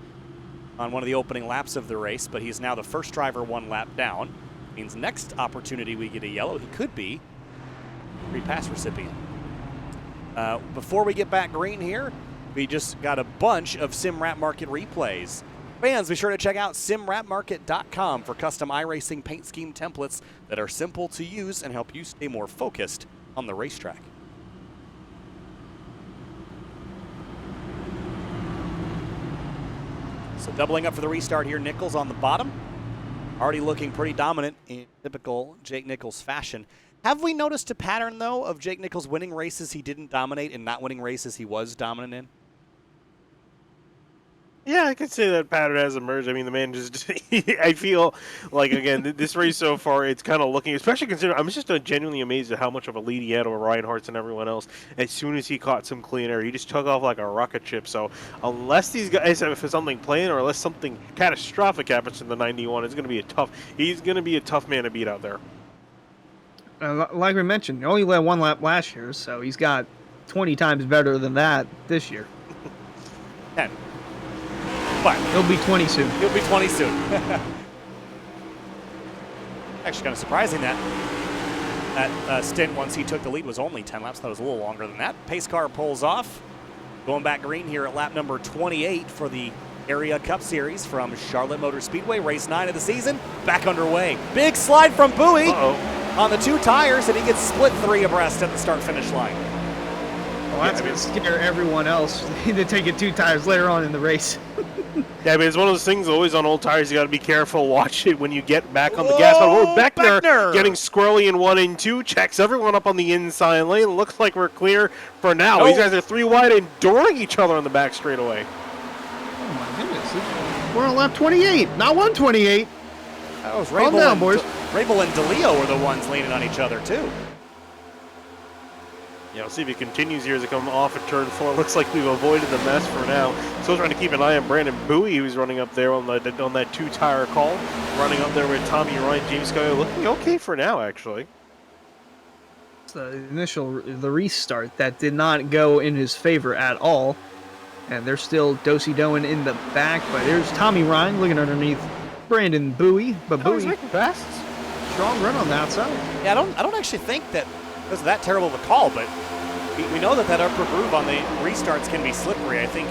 on one of the opening laps of the race, but he's now the first driver 1 lap down. Means next opportunity we get a yellow, he could be free pass recipient. Before we get back green here, we just got a bunch of SimRap Market replays. Fans, be sure to check out simwrapmarket.com for custom iRacing paint scheme templates that are simple to use and help you stay more focused on the racetrack. So doubling up for the restart here, Nichols on the bottom. Already looking pretty dominant in typical Jake Nichols fashion. Have we noticed a pattern, though, of Jake Nichols winning races he didn't dominate and not winning races he was dominant in? Yeah, I could say that pattern has emerged. I mean, the man just, I feel like, again, this race so far, it's kind of looking, especially considering, I'm just genuinely amazed at how much of a lead he had over Ryan Hartz and everyone else. As soon as he caught some clean air, he just took off like a rocket ship. So unless these guys have something playing or unless something catastrophic happens in the 91, he's going to be a tough man to beat out there. Like we mentioned, he only led one lap last year, so he's got 20 times better than that this year. 10. But He'll be 20 soon. He'll be 20 soon. Actually, kind of surprising that stint once he took the lead was only 10 laps. That was a little longer than that. Pace car pulls off. Going back green here at lap number 28 for the Area Cup Series from Charlotte Motor Speedway. Race 9 of the season. Back underway. Big slide from Bowie on the 2 tires, and he gets split 3 abreast at the start-finish line. Well, that's going to scare everyone else to take it 2 tires later on in the race. Yeah, I mean, it's one of those things always on old tires. You got to be careful. Watch it when you get back on the gas pedal. Oh, Beckner getting squirrely in 1 and 2. Checks everyone up on the inside lane. Looks like we're clear for now. These guys are 3 wide, enduring each other on the back straightaway. Oh my goodness! We're on lap 28, not 128. That was Calm down, boys. Rabel and DeLeo were the ones leaning on each other too. Yeah, we'll see if he continues here as they come off at turn 4. Looks like we've avoided the mess for now. Still trying to keep an eye on Brandon Bowie, who's running up there on that 2-tire call. Running up there with Tommy Ryan, James Scully, looking okay for now, actually. The restart that did not go in his favor at all. And there's still Dosey Doan in the back, but there's Tommy Ryan looking underneath Brandon Bowie. But Bowie's making passes. Strong run on the outside. Yeah, I don't actually think that it was that terrible of a call, but we know that upper groove on the restarts can be slippery. I think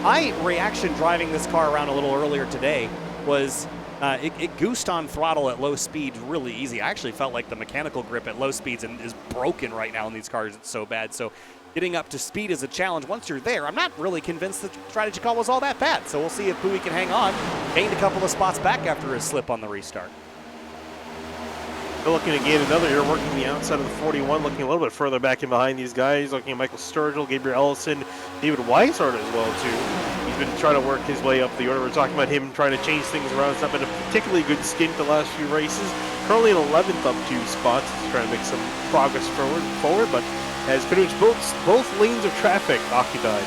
my reaction driving this car around a little earlier today was it goosed on throttle at low speed really easy. I actually felt like the mechanical grip at low speeds is broken right now in these cars. It's so bad. So getting up to speed is a challenge. Once you're there, I'm not really convinced the strategy call was all that bad. So we'll see if Bowie can hang on. Gained a couple of spots back after his slip on the restart. They're looking to gain another here, working the outside of the 41, looking a little bit further back in behind these guys. Looking at Michael Sturgill, Gabriel Ellison, David Weishart as well, too. He's been trying to work his way up the order. We're talking about him trying to change things around. It's not been a particularly good stint the last few races. Currently in 11th up 2 spots. He's trying to make some progress forward, but has pretty much both lanes of traffic occupied.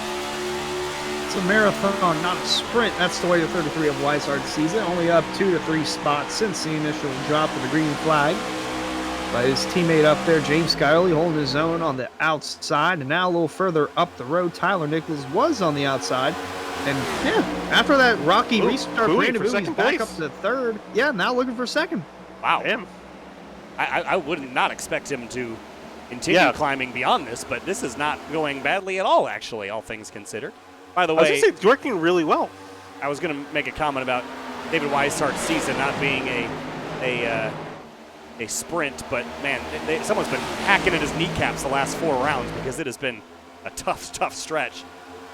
It's a marathon, not a sprint. That's the way the 33 of Weishart sees it. Only up 2 to 3 spots since the initial drop of the green flag. But his teammate up there, James Scully, holding his own on the outside. And now a little further up the road, Tyler Nichols was on the outside. And yeah, after that rocky restart, Brandon Bowie's back up to 3rd. Yeah, now looking for 2nd. Wow. Damn. I would not expect him to continue climbing beyond this, but this is not going badly at all, actually, all things considered. By the way, I was going to say, it's working really well. I was going to make a comment about David Weishart's season not being a sprint, but man, someone's been hacking at his kneecaps the last 4 rounds because it has been a tough stretch,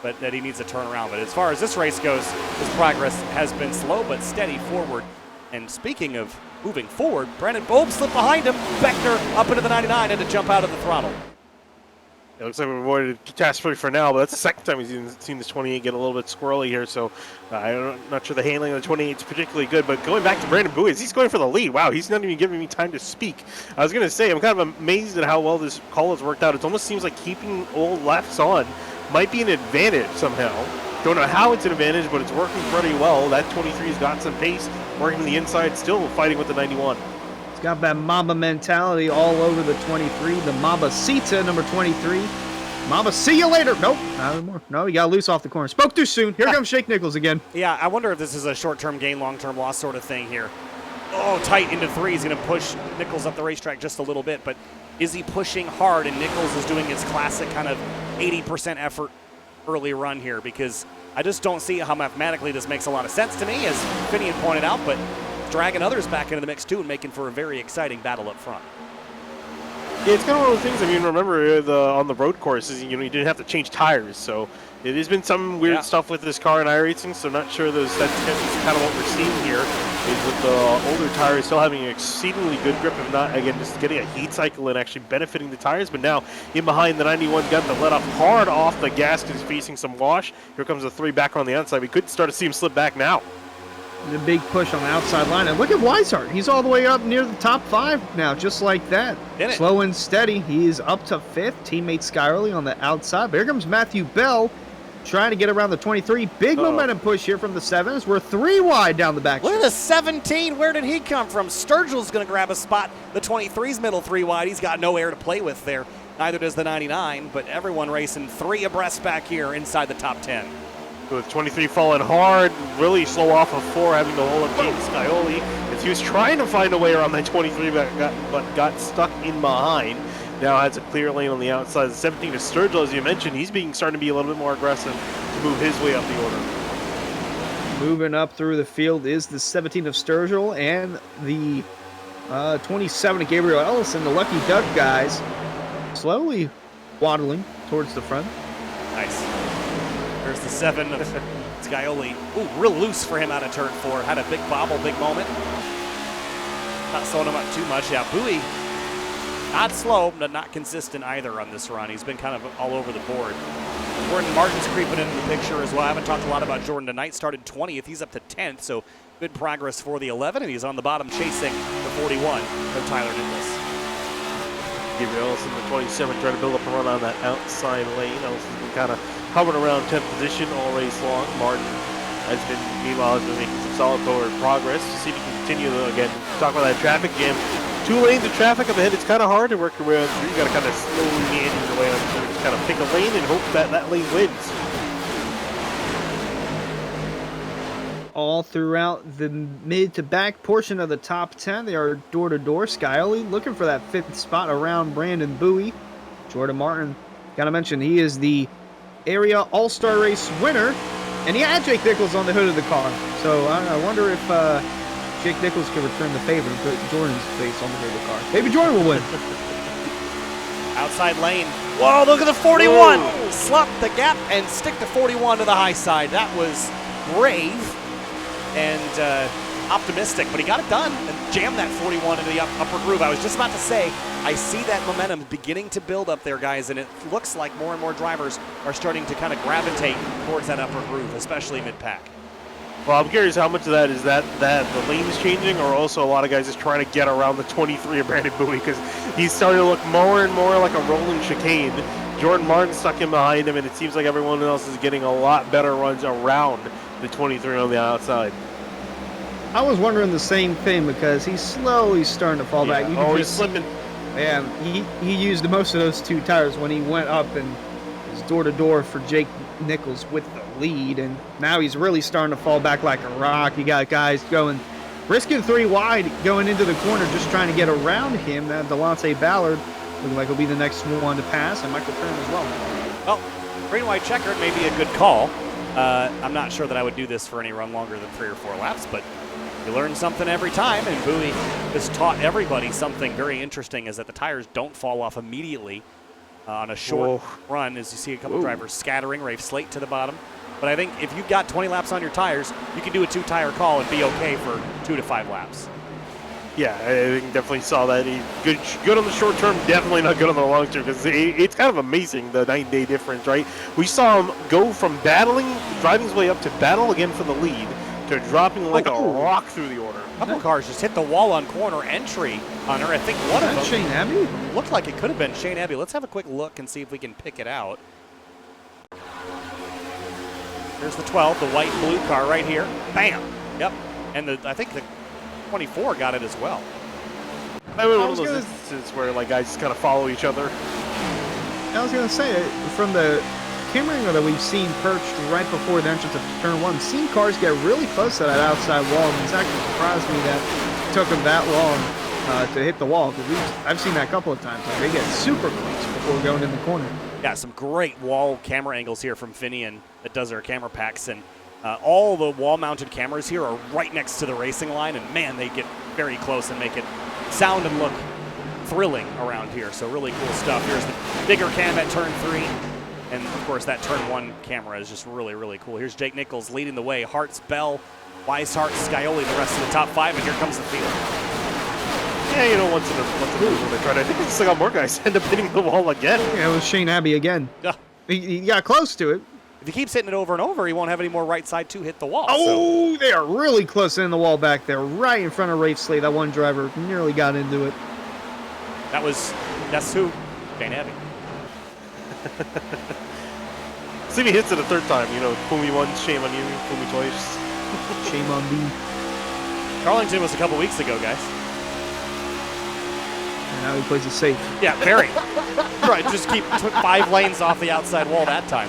but that he needs to turn around. But as far as this race goes, his progress has been slow but steady forward. And speaking of moving forward, Brandon Bobe slipped behind him. Beckner up into the 99 and to jump out of the throttle. It looks like we've avoided catastrophe for now, but that's the second time we've seen this 28 get a little bit squirrely here, so I'm not sure the handling of the 28 is particularly good. But going back to Brandon Bowie, he's going for the lead. Wow, he's not even giving me time to speak. I was going to say, I'm kind of amazed at how well this call has worked out. It almost seems like keeping all lefts on might be an advantage somehow. Don't know how it's an advantage, but it's working pretty well. That 23's got some pace, working from the inside, still fighting with the 91. Got that Mamba mentality all over the 23. The Mamba Sita, number 23. Mamba, see you later. Nope, not anymore. No, he got loose off the corner. Spoke too soon. Here comes Jake Nichols again. Yeah, I wonder if this is a short-term gain, long-term loss sort of thing here. Oh, tight into 3. He's going to push Nichols up the racetrack just a little bit, but is he pushing hard? And Nichols is doing his classic kind of 80% effort early run here because I just don't see how mathematically this makes a lot of sense to me, as Finian pointed out, but dragging others back into the mix too and making for a very exciting battle up front. Yeah, it's kind of one of those things. I mean, remember on the road courses, you didn't have to change tires, so it has been some weird stuff with this car in iRacing. So not sure that's kind of what we're seeing here. Is with the older tires still having an exceedingly good grip, if not again just getting a heat cycle and actually benefiting the tires. But now in behind the 91 gun to let off hard off the gas because he's facing some wash. Here comes the 3 back on the outside. We could start to see him slip back now. The big push on the outside line. And look at Weishart. He's all the way up near the top 5 now, just like that. Slow and steady. He is up to 5th. Teammate Skyerly on the outside. But here comes Matthew Bell trying to get around the 23. Big momentum push here from the 7s. We're 3 wide down the back. Look at the 17. Where did he come from? Sturgill's going to grab a spot. The 23's middle 3 wide. He's got no air to play with there. Neither does the 99, but everyone racing 3 abreast back here inside the top 10. With 23 falling hard, really slow off of 4, having to hold up James Scioli as he was trying to find a way around that 23, but got stuck in behind. Now has a clear lane on the outside. The 17 to Sturgill, as you mentioned, he's starting to be a little bit more aggressive to move his way up the order. Moving up through the field is the 17 of Sturgill and the 27 of Gabriel Ellison, the Lucky Duck guys, slowly waddling towards the front. Nice. There's the 7 of Scioli. Ooh, real loose for him out of turn 4. Had a big bobble, big moment. Not slowing him up too much. Yeah, Bowie, not slow, but not consistent either on this run. He's been kind of all over the board. Jordan Martin's creeping into the picture as well. I haven't talked a lot about Jordan tonight. Started 20th. He's up to 10th, so good progress for the 11, and he's on the bottom chasing the 41 of Tyler Nichols. Gabriel Ellison, the 27, trying to build up a run on that outside lane. Ellison's been kind of hovering around 10th position all race long. Martin meanwhile, has been making some solid forward progress. To see if he can continue to, again, talk about that traffic jam. 2 lanes of traffic up ahead. It's kind of hard to work your way on through. You got to kind of slowly meander your way on through. Just kind of pick a lane and hope that lane wins. All throughout the mid to back portion of the top 10, they are door to door. Scioli looking for that 5th spot around Brandon Bowie. Jordan Martin, gotta mention, he is the area all-star race winner, and he had Jake Nichols on the hood of the car. So I wonder if Jake Nichols can return the favor and put Jordan's face on the hood of the car. Maybe Jordan will win. Outside lane. Whoa, look at the 41. Whoa. Slump the gap and stick the 41 to the high side. That was brave and optimistic, but he got it done and jammed that 41 into the upper groove. I was just about to say, I see that momentum beginning to build up there, guys, and it looks like more and more drivers are starting to kind of gravitate towards that upper groove, especially mid-pack. Well, I'm curious how much of that is that the lane is changing, or also a lot of guys just trying to get around the 23 of Brandon Bowie, because he's starting to look more and more like a rolling chicane. Jordan Martin stuck in behind him, and it seems like everyone else is getting a lot better runs around the 23 on the outside. I was wondering the same thing, because he's slowly starting to fall back. He's slipping. Yeah, he used most of those 2 tires when he went up and was door-to-door for Jake Nichols with the lead, and now he's really starting to fall back like a rock. You got guys risking 3 wide, going into the corner, just trying to get around him. Delonte Ballard looking like he'll be the next one to pass, and Michael Turner as well. Well, green-white checkered may be a good call. I'm not sure that I would do this for any run longer than 3 or 4 laps, but you learn something every time, and Bowie has taught everybody something very interesting, is that the tires don't fall off immediately on a short run, as you see a couple drivers scattering. Rafe Slate to the bottom. But I think if you've got 20 laps on your tires, you can do a 2-tire call and be okay for 2 to 5 laps. Yeah, I definitely saw that. Good on the short term, definitely not good on the long term, because it's kind of amazing, the 9-day difference, right? We saw him go from driving his way up to battle again for the lead, to dropping like a rock through the order. A couple cars just hit the wall on corner entry on her. I think one of them. Shane Abbey? Looked like it could have been Shane Abbey. Let's have a quick look and see if we can pick it out. There's the 12, the white and blue car right here. Bam! Yep. And I think the 24 got it as well. I mean, one of those instances where like guys just kind of follow each other. I was going to say, from the camera angle that we've seen perched right before the entrance of turn 1, seen cars get really close to that outside wall, and it's actually surprised me that it took them that long to hit the wall. Because I've seen that a couple of times. Like, they get super close before going in the corner. Yeah, some great wall camera angles here from Finian that does our camera packs. And all the wall-mounted cameras here are right next to the racing line. And, man, they get very close and make it sound and look thrilling around here. So really cool stuff. Here's the bigger cam at turn 3. And, of course, that turn 1 camera is just really, really cool. Here's Jake Nichols leading the way. Hart's, Bell, Weishart, Scioli, the rest of the top 5. And here comes the field. Yeah, you know, once in a blue when they tried. I think they still got more guys end up hitting the wall again. Yeah, it was Shane Abbey again. Yeah. He got close to it. If he keeps hitting it over and over, he won't have any more right side to hit the wall. Oh, they are really close in the wall back there, right in front of Rafe Slade. That one driver nearly got into it. That's who? Shane Abbey. See if he hits it a third time. You know, Kumi once, shame on you. Kumi twice. Shame on me. Darlington was a couple weeks ago, guys. And now he plays it safe. Yeah, very. Right, just took 5 lanes off the outside wall that time.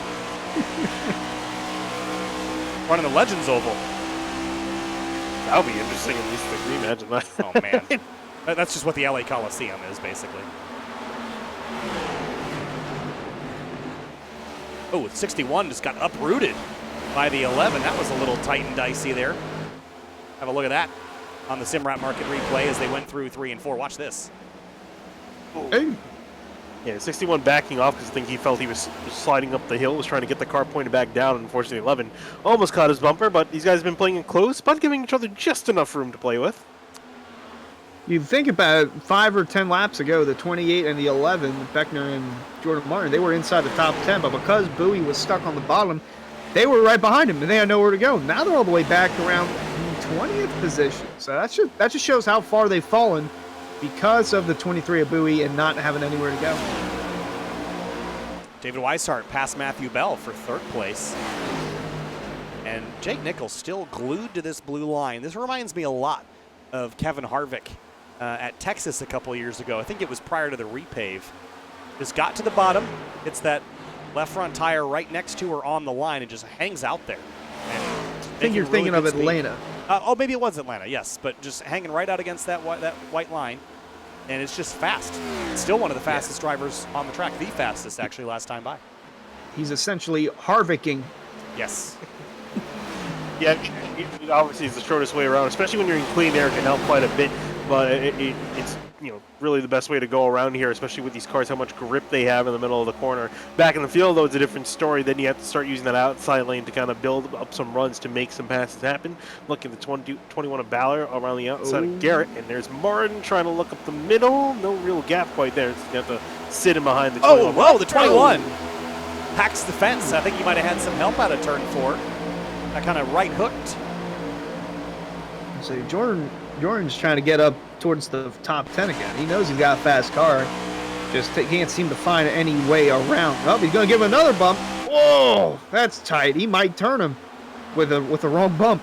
Running the Legends Oval. That would be interesting at least to reimagine that. Oh, man. That's just what the LA Coliseum is, basically. Oh, 61 just got uprooted by the 11. That was a little tight and dicey there. Have a look at that on the Simrat Market replay as they went through 3 and 4. Watch this. Hey. Yeah, 61 backing off because I think he felt he was sliding up the hill, was trying to get the car pointed back down. Unfortunately, 11 almost caught his bumper, but these guys have been playing it close, but giving each other just enough room to play with. You think about 5 or 10 laps ago, the 28 and the 11, Beckner and Jordan Martin, they were inside the top 10, but because Bowie was stuck on the bottom, they were right behind him, and they had nowhere to go. Now they're all the way back around the 20th position. So that just shows how far they've fallen because of the 23 of Bowie and not having anywhere to go. David Weishart passed Matthew Bell for 3rd place. And Jake Nichols still glued to this blue line. This reminds me a lot of Kevin Harvick at Texas a couple years ago. I think it was prior to the repave. Just got to the bottom. It's that left front tire right next to or on the line and just hangs out there. And I think you're thinking of Atlanta. Maybe it was Atlanta, yes. But just hanging right out against that white line. And it's just fast. It's still one of the fastest drivers on the track. The fastest, actually, last time by. He's essentially Harvicking. Yes. Yeah, obviously it's the shortest way around, especially when you're in clean air. It can help quite a bit, but it's really the best way to go around here, especially with these cars, how much grip they have in the middle of the corner. Back in the field, though, it's a different story. Then you have to start using that outside lane to kind of build up some runs to make some passes happen. Look at the 21 of Ballard around the outside of Garrett, and there's Martin trying to look up the middle. No real gap quite there. So you have to sit in behind the 21. Oh, whoa, the 21 hacks the fence. I think he might have had some help out of turn 4. That kind of right hooked. So Jordan's trying to get up towards the top 10 again. He knows he's got a fast car. Just can't seem to find any way around. Oh, he's going to give him another bump. Whoa, that's tight. He might turn him with a wrong bump.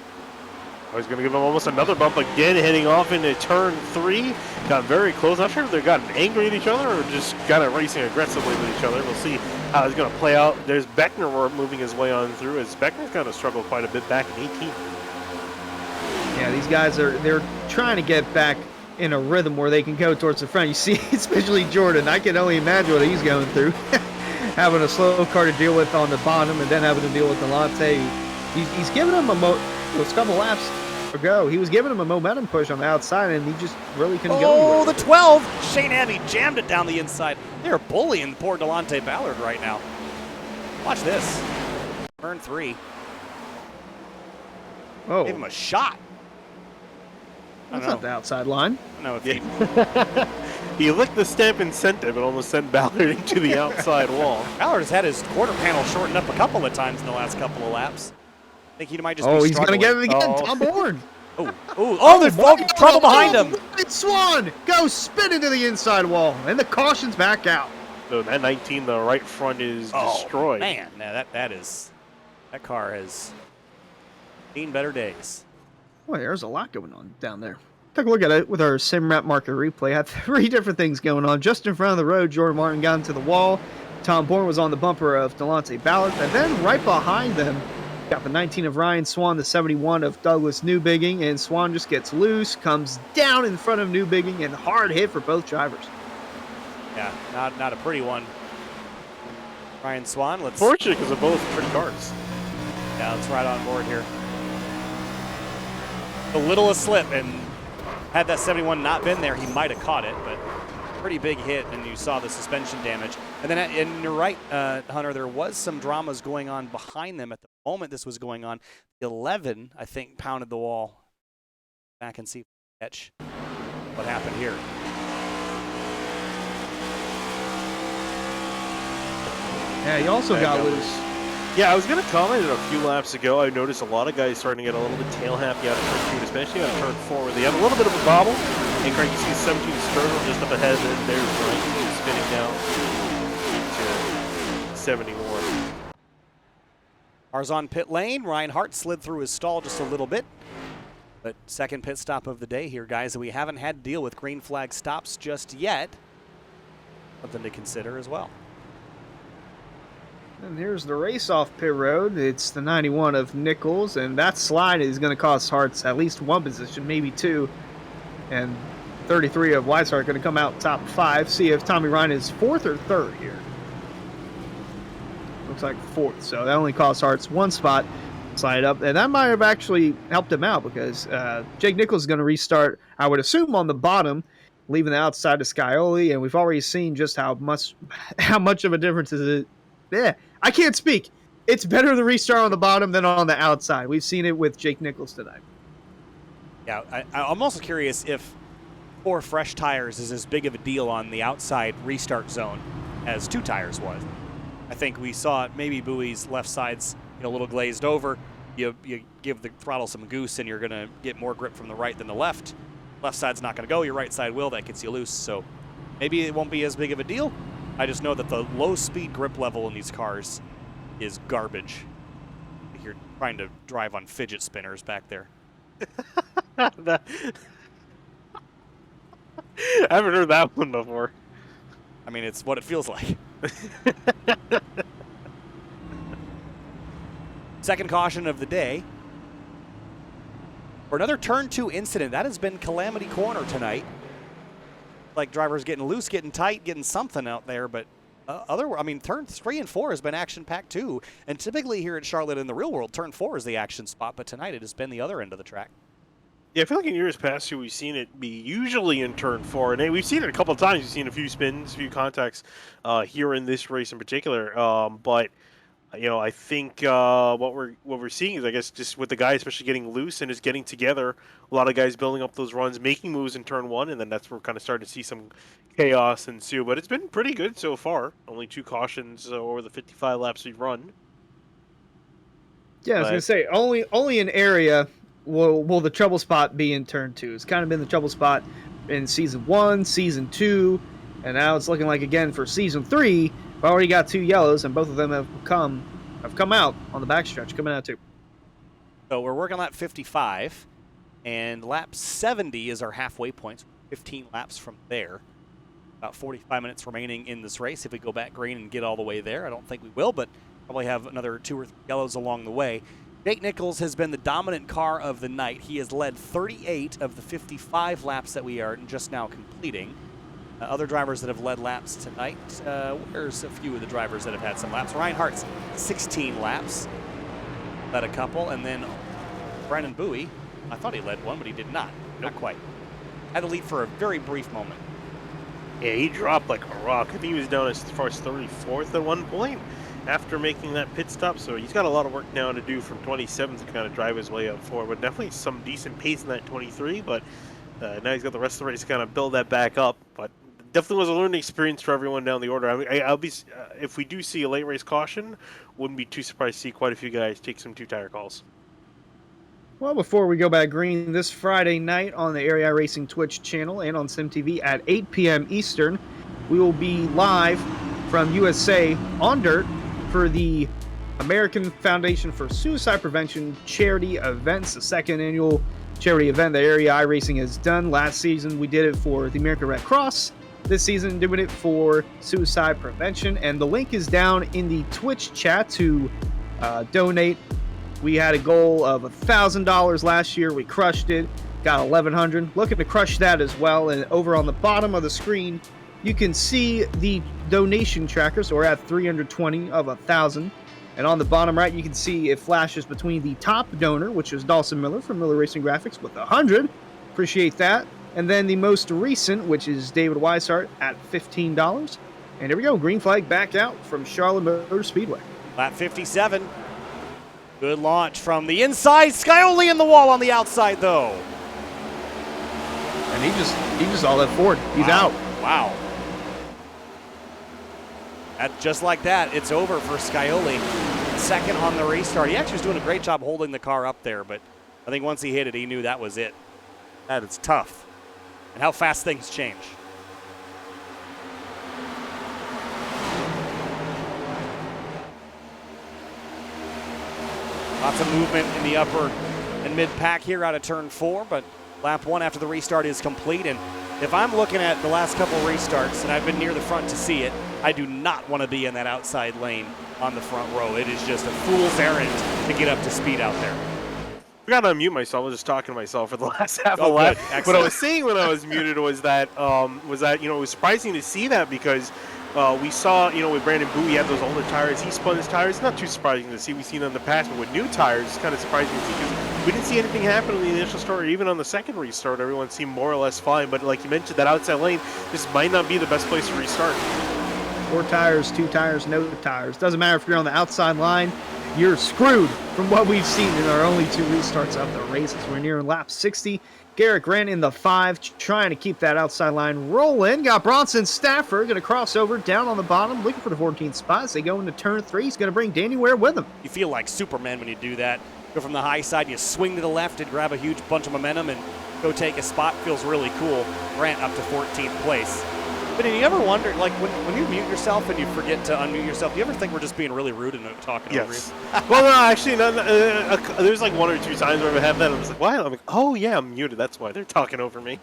Oh, he's going to give him almost another bump again, heading off into turn 3. Got very close. Not sure if they've gotten angry at each other or just kind of racing aggressively with each other. We'll see how it's going to play out. There's Beckner moving his way on through, as Beckner's kind of struggled quite a bit back in 18. Yeah, these guys they're trying to get back in a rhythm where they can go towards the front. You see, especially Jordan. I can only imagine what he's going through. Having a slow car to deal with on the bottom and then having to deal with Delonte. He's giving him those couple laps ago. He was giving him a momentum push on the outside, and he just really couldn't go anywhere. Oh, the 12. Shane Abbey jammed it down the inside. They're bullying poor Delonte Ballard right now. Watch this. Turn 3. Oh, Gave him a shot. that's not the outside line. I don't know if He licked the stamp incentive and almost sent Ballard into the outside wall. Ballard has had his quarter panel shortened up a couple of times in the last couple of laps. I think he might just be he's going to get it again. Oh. Tom Bourne. There's trouble behind him. Swan goes spin into the inside wall, and the caution's back out. So that 19, the right front is destroyed. Man, now that car has seen better days. Boy, there's a lot going on down there. Take a look at it with our Simrat Market replay. Had 3 different things going on. Just in front of the road, Jordan Martin got into the wall. Tom Bourne was on the bumper of Delonte Ballard, and then right behind them, Got the 19 of Ryan Swan, the 71 of Douglas Newbigging, and Swan just gets loose, comes down in front of Newbigging, and hard hit for both drivers. Yeah, not a pretty one. Ryan Swan, let's... Fortunate because they're both pretty cars. Yeah, let's ride on board here. The littlest slip, and had that 71 not been there, he might have caught it, but pretty big hit, and you saw the suspension damage. And then, and you're right, Hunter, there was some dramas going on behind them at the moment this was going on. 11, I think, pounded the wall. Back and see what happened here. Yeah, he also got loose. Yeah, I was going to comment a few laps ago. I noticed a lot of guys starting to get a little bit tail happy out of turn 2, especially out of turn 4, where they have a little bit of a bobble. And Craig, you see 17 Sturgill just up ahead, and there's Ryan spinning down to 71. Cars on pit lane. Ryan Hart slid through his stall just a little bit. But second pit stop of the day here, guys. We haven't had to deal with green flag stops just yet. Something to consider as well. And here's the race off pit road. It's the 91 of Nichols, and that slide is going to cost Hart's at least one position, maybe two. And 33 of Weishart going to come out top 5. See if Tommy Ryan is 4th or 3rd here. Looks like 4th, so that only costs Hart's one spot. Slide up, and that might have actually helped him out because Jake Nichols is going to restart, I would assume, on the bottom, leaving the outside to Scioli, and we've already seen just how much of a difference is it. Yeah, I can't speak. It's better to restart on the bottom than on the outside. We've seen it with Jake Nichols tonight. Yeah, I'm also curious if 4 fresh tires is as big of a deal on the outside restart zone as 2 tires was. I think we saw maybe Bowie's left side's a little glazed over. You give the throttle some goose, and you're going to get more grip from the right than the left. Left side's not going to go. Your right side will. That gets you loose. So maybe it won't be as big of a deal. I just know that the low-speed grip level in these cars is garbage. You're trying to drive on fidget spinners back there. I haven't heard that one before. I mean, it's what it feels like. Second caution of the day. For another turn 2 incident, that has been Calamity Corner tonight. Like drivers getting loose, getting tight, getting something out there, but turn 3 and 4 has been action-packed too. And typically here at Charlotte in the real world, turn 4 is the action spot, but tonight it has been the other end of the track. Yeah, I feel like in years past we've seen it be usually in turn 4, and we've seen it a couple of times. We've seen a few spins, a few contacts here in this race in particular. But I think what we're seeing is, I guess, just with the guys especially getting loose and just getting together, a lot of guys building up those runs, making moves in turn 1, and then that's where we're kind of starting to see some chaos ensue. But it's been pretty good so far. Only 2 cautions over the 55 laps we've run. Yeah, I was going to say, only an area will the trouble spot be in turn 2. It's kind of been the trouble spot in season 1, season 2, and now it's looking like again for season 3. We've already got 2 yellows, and both of them have come out on the backstretch, coming out too. So we're working lap 55, and lap 70 is our halfway point. 15 laps from there. About 45 minutes remaining in this race. If we go back green and get all the way there, I don't think we will, but probably have another 2 or 3 yellows along the way. Jake Nichols has been the dominant car of the night. He has led 38 of the 55 laps that we are just now completing. Other drivers that have led laps tonight, where's a few of the drivers that have had some laps? Ryan Hart's 16 laps, led a couple, and then Brandon Bowie, I thought he led one, but he did not. Not quite. Had the lead for a very brief moment. Yeah, he dropped like a rock. I think he was down as far as 34th at one point after making that pit stop, so he's got a lot of work now to do from 27th to kind of drive his way up forward. But definitely some decent pace in that 23, but now he's got the rest of the race to kind of build that back up. But definitely was a learning experience for everyone down the order. I mean, I'll be if we do see a late race caution, wouldn't be too surprised to see quite a few guys take some 2-tire calls. Well, before we go back green, this Friday night on the Area Racing Twitch channel and on SimTV at 8 p.m. Eastern, we will be live from USA on dirt for the American Foundation for Suicide Prevention charity events, the 2nd annual charity event that Area iRacing has done. Last season, we did it for the American Red Cross. This season, doing it for suicide prevention. And the link is down in the Twitch chat to donate We had a goal of $1,000 last year. We crushed it. Got 1,100. Looking to crush that as well. And over on the bottom of the screen, you can see the donation tracker. So we're at 320 of 1,000. And on the bottom right, you can see it flashes between the top donor, which is Dawson Miller from Miller Racing Graphics with 100. Appreciate that. And then the most recent, which is David Weishart at $15. And here we go. Green flag back out from Charlotte Motor Speedway. Lap 57. Good launch from the inside. Scioli in the wall on the outside, though. And he just all that forward. He's out. Wow. Just like that, it's over for Scioli. Second on the restart. He actually was doing a great job holding the car up there, but I think once he hit it, he knew that was it. That is tough. And how fast things change. Lots of movement in the upper and mid pack here out of turn 4, but lap 1 after the restart is complete. And if I'm looking at the last couple restarts, and I've been near the front to see it, I do not want to be in that outside lane on the front row. It is just a fool's errand to get up to speed out there. I forgot to unmute myself. I was just talking to myself for the last half a lap. What I was saying when I was muted was that it was surprising to see that because we saw, with Brandon Boo, he had those older tires. He spun his tires. Not too surprising to see. We've seen it in the past, but with new tires, it's kind of surprising to see because we didn't see anything happen in the initial start or even on the second restart. Everyone seemed more or less fine, but like you mentioned, that outside lane, this might not be the best place to restart. 4 tires, 2 tires, no tires. Doesn't matter if you're on the outside line, you're screwed from what we've seen in our only 2 restarts of the races. We're nearing lap 60. Garrett Grant in the 5, trying to keep that outside line rolling. Got Bronson Stafford going to cross over down on the bottom, looking for the 14th spot as they go into turn 3. He's going to bring Danny Ware with him. You feel like Superman when you do that. Go from the high side, you swing to the left and grab a huge bunch of momentum and go take a spot. Feels really cool. Grant up to 14th place. But do you ever wonder, like when you mute yourself and you forget to unmute yourself, do you ever think we're just being really rude and talking over you? Well, no, actually, there's like 1 or 2 times where I have that. And I was like, why? I'm like, oh yeah, I'm muted. That's why they're talking over me.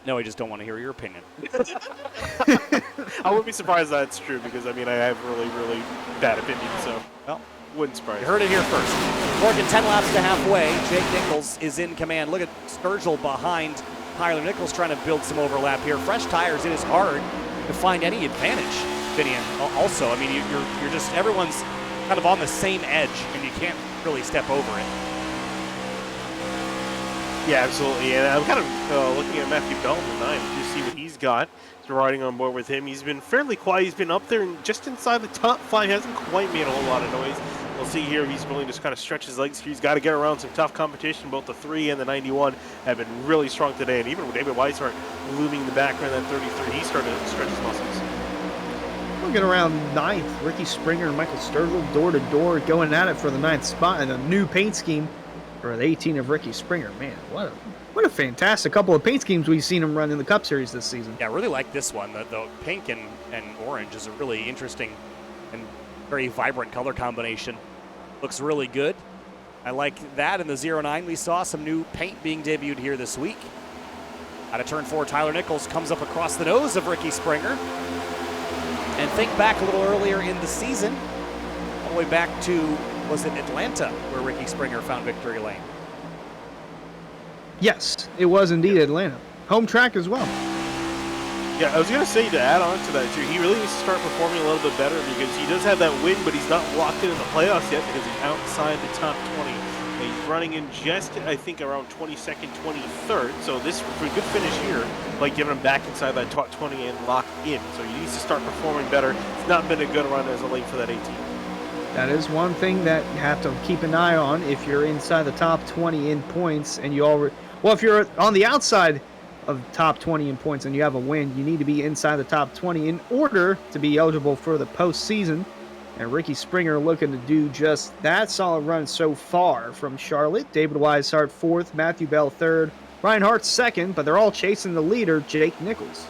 No, I just don't want to hear your opinion. I wouldn't be surprised that that's true because I have really, really bad opinion. So, well, wouldn't surprise. You heard it here first. Working 10 laps to halfway. Jake Nichols is in command. Look at Sturgill behind Tyler Nichols trying to build some overlap here. Fresh tires, it is hard to find any advantage, Finian. Also, I mean, you're just, everyone's kind of on the same edge, and you can't really step over it. Yeah, absolutely. And I'm kind of looking at Matthew Bell in the 9 to see what he's got. So riding on board with him. He's been fairly quiet. He's been up there and just inside the top 5. He hasn't quite made a whole lot of noise. We'll see here if he's willing to just kind of stretch his legs. He's got to get around some tough competition. Both the 3 and the 91 have been really strong today. And even with David Weishart looming in the background, that 33, he started to stretch his muscles. Looking around 9th, Ricky Springer and Michael Sturgill door to door going at it for the 9th spot and a new paint scheme for the 18 of Ricky Springer. Man, what a fantastic couple of paint schemes we've seen him run in the Cup Series this season. Yeah, I really like this one. The pink and orange is a really interesting and very vibrant color combination. Looks really good. I like that. In the 09, we saw some new paint being debuted here this week. Out of turn 4, Tyler Nichols comes up across the nose of Ricky Springer. And think back a little earlier in the season, all the way back to, was it Atlanta, where Ricky Springer found victory lane? Yes, it was indeed Atlanta. Home track as well. Yeah, I was going to say, to add on to that, too, he really needs to start performing a little bit better because he does have that win, but he's not locked in the playoffs yet because he's outside the top 20. And he's running in just, I think, around 22nd, 23rd. So this, for a good finish here, like getting him back inside that top 20 and locked in. So he needs to start performing better. It's not been a good run as a late for that 18. That is one thing that you have to keep an eye on if you're inside the top 20 in points and you already, well, if you're on the outside of top 20 in points and you have a win, you need to be inside the top 20 in order to be eligible for the postseason. And Ricky Springer looking to do just that. Solid run so far from Charlotte. David Weishart 4th, Matthew Bell 3rd, Ryan Hart 2nd, but they're all chasing the leader, Jake Nichols.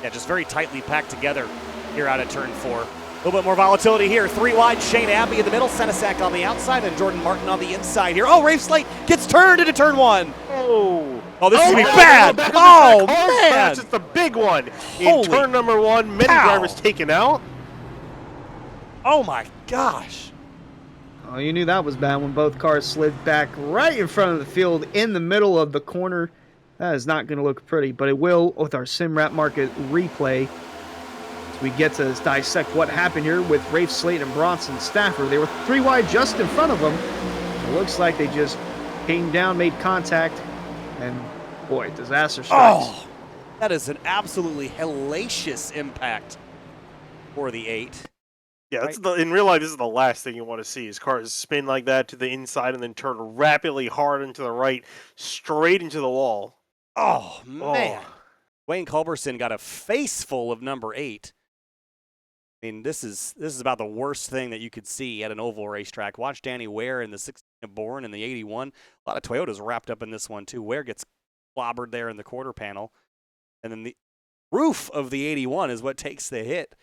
Yeah, just very tightly packed together here out of turn 4. A little bit more volatility here. 3 wide, Shane Abbey in the middle, Senesac on the outside, and Jordan Martin on the inside here. Oh, Rafe Slate gets turned into turn 1. Oh, this is going to be bad. Oh, man. That's just a big one. In turn number 1, many drivers taken out. Oh, my gosh. Oh, you knew that was bad when both cars slid back right in front of the field in the middle of the corner. That is not going to look pretty, but it will with our Simrat Market replay. As we get to dissect what happened here with Rafe Slate and Bronson Stafford. They were 3 wide just in front of them. It looks like they just came down, made contact, and boy, disaster strikes. Oh, that is an absolutely hellacious impact for the 8. Yeah, that's in real life, this is the last thing you want to see, is cars spin like that to the inside and then turn rapidly hard into the right, straight into the wall. Oh, man. Wayne Culberson got a face full of number 8. I mean, this is about the worst thing that you could see at an oval racetrack. Watch Danny Ware in the 16 of Bourne and the 81. A lot of Toyotas wrapped up in this one, too. Ware gets clobbered there in the quarter panel. And then the roof of the 81 is what takes the hit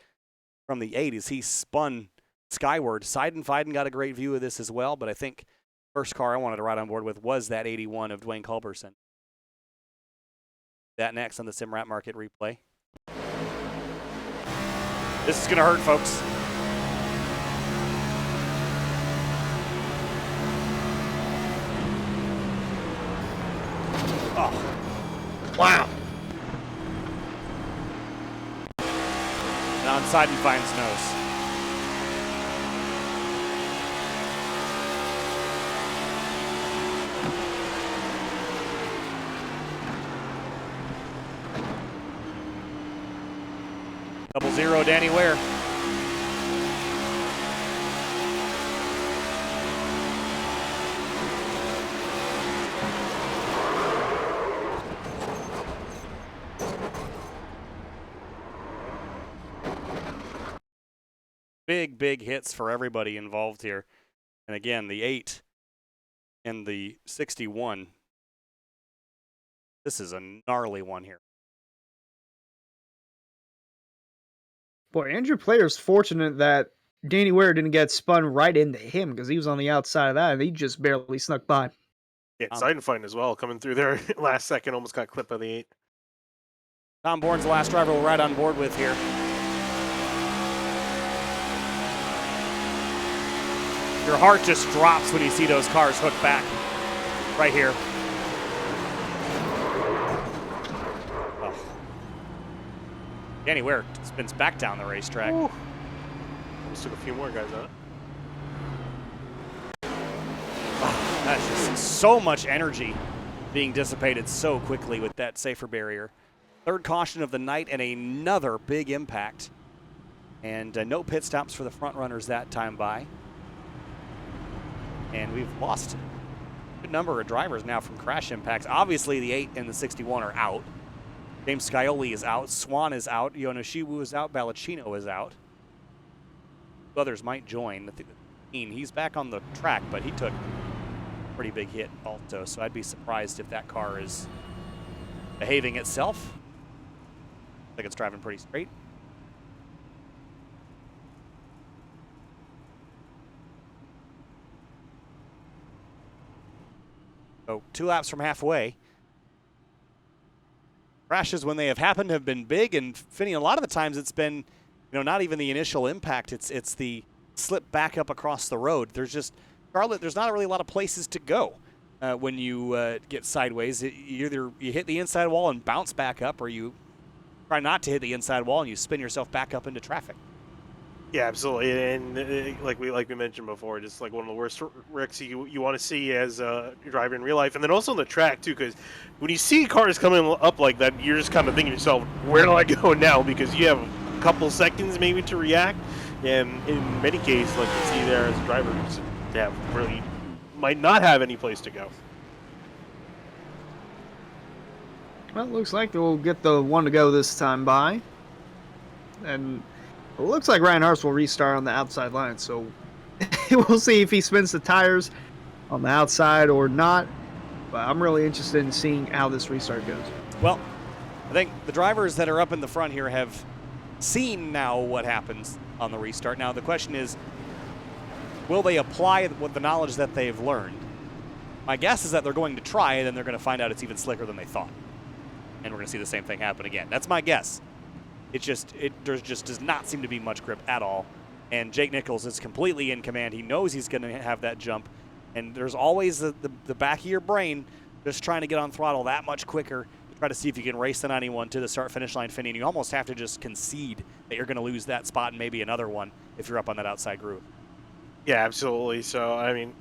from the 8 as he spun skyward. Seidenfeiden got a great view of this as well, but I think first car I wanted to ride on board with was that 81 of Dwayne Culberson. That next on the Simrat Market replay. This is going to hurt, folks. Oh. Wow. On Seidenfeiden's nose. Double zero, Danny Ware. Big hits for everybody involved here. And again, the 8 and the 61. This is a gnarly one here. Boy, Andrew Player's fortunate that Danny Ware didn't get spun right into him because he was on the outside of that and he just barely snuck by. Yeah, Seidenfeiden as well, coming through there last second, almost got clipped by the 8. Tom Bourne's the last driver we'll ride on board with here. Your heart just drops when you see those cars hook back right here. Oh. Danny Ware spins back down the racetrack. Ooh. Almost took a few more guys out. Oh, that's just so much energy being dissipated so quickly with that safer barrier. Third caution of the night and another big impact. And no pit stops for the front runners that time by. And we've lost a good number of drivers now from crash impacts. Obviously, the 8 and the 61 are out. James Scioli is out. Swan is out. Yonoshibu is out. Balacchino is out. Others might join. I think he's back on the track, but he took a pretty big hit also. So I'd be surprised if that car is behaving itself. I think it's driving pretty straight. So 2 laps from halfway. Crashes, when they have happened, have been big, and Finney, a lot of the times it's been, not even the initial impact. It's the slip back up across the road. Charlotte, there's not really a lot of places to go when you get sideways. Either you hit the inside wall and bounce back up, or you try not to hit the inside wall and you spin yourself back up into traffic. Yeah, absolutely, and like we mentioned before, just like one of the worst wrecks you want to see as a driver in real life, and then also on the track too, because when you see cars coming up like that, you're just kind of thinking to yourself, where do I go now? Because you have a couple seconds maybe to react, and in many cases, like you see there as a driver, they really might not have any place to go. Well, it looks like they'll get the one to go this time by, and it looks like Ryan Hartz will restart on the outside line, so we'll see if he spins the tires on the outside or not. But I'm really interested in seeing how this restart goes. Well, I think the drivers that are up in the front here have seen now what happens on the restart. Now the question is, will they apply the knowledge that they've learned? My guess is that they're going to try, and then they're going to find out it's even slicker than they thought. And we're going to see the same thing happen again. That's my guess. There just does not seem to be much grip at all and Jake Nichols is completely in command. He knows he's going to have that jump, and there's always the back of your brain just trying to get on throttle that much quicker to try to see if you can race the 91 to the start-finish line, Finney. And you almost have to just concede that you're going to lose that spot and maybe another one if you're up on that outside groove. Yeah, absolutely. So, I mean,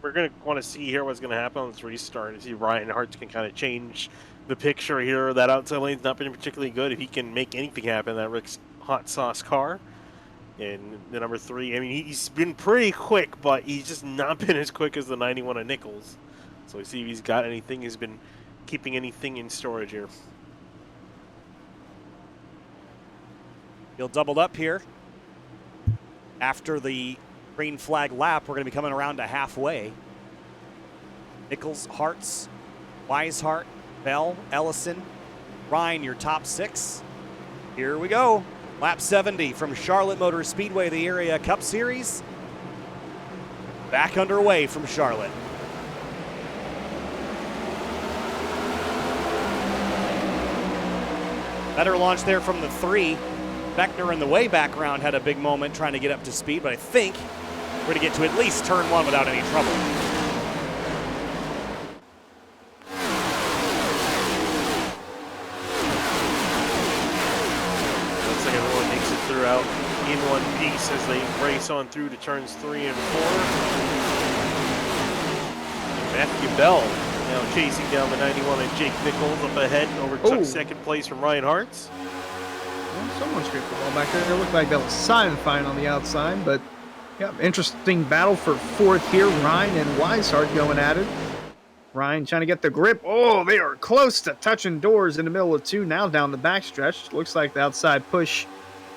we're going to want to see here what's going to happen on this restart and see if Ryan Hartz can kind of change the picture here. That outside lane's not been particularly good. If he can make anything happen, that Rick's hot sauce car. And the number 3, I mean, he's been pretty quick, but he's just not been as quick as the 91 of Nichols. So we see if he's got anything, he's been keeping anything in storage here. He'll doubled up here. After the green flag lap, we're going to be coming around to halfway. Nichols, Hartz, Weishart, Bell, Ellison, Ryan, your top 6. Here we go. Lap 70 from Charlotte Motor Speedway, the Area Cup Series. Back underway from Charlotte. Better launch there from the 3. Beckner in the way background had a big moment trying to get up to speed, but I think we're going to get to at least turn 1 without any trouble. Looks like everyone makes it throughout in one piece as they race on through to turns 3 and 4. Matthew Bell now chasing down the 91 and Jake Nichols up ahead, overtook second place from Ryan Hartz. Well, someone scraped the ball back there. It looked like that was Seidenfein on the outside, but yeah, interesting battle for 4th here. Ryan and Weishart going at it. Ryan trying to get the grip. Oh, they are close to touching doors in the middle of 2. Now down the backstretch. Looks like the outside push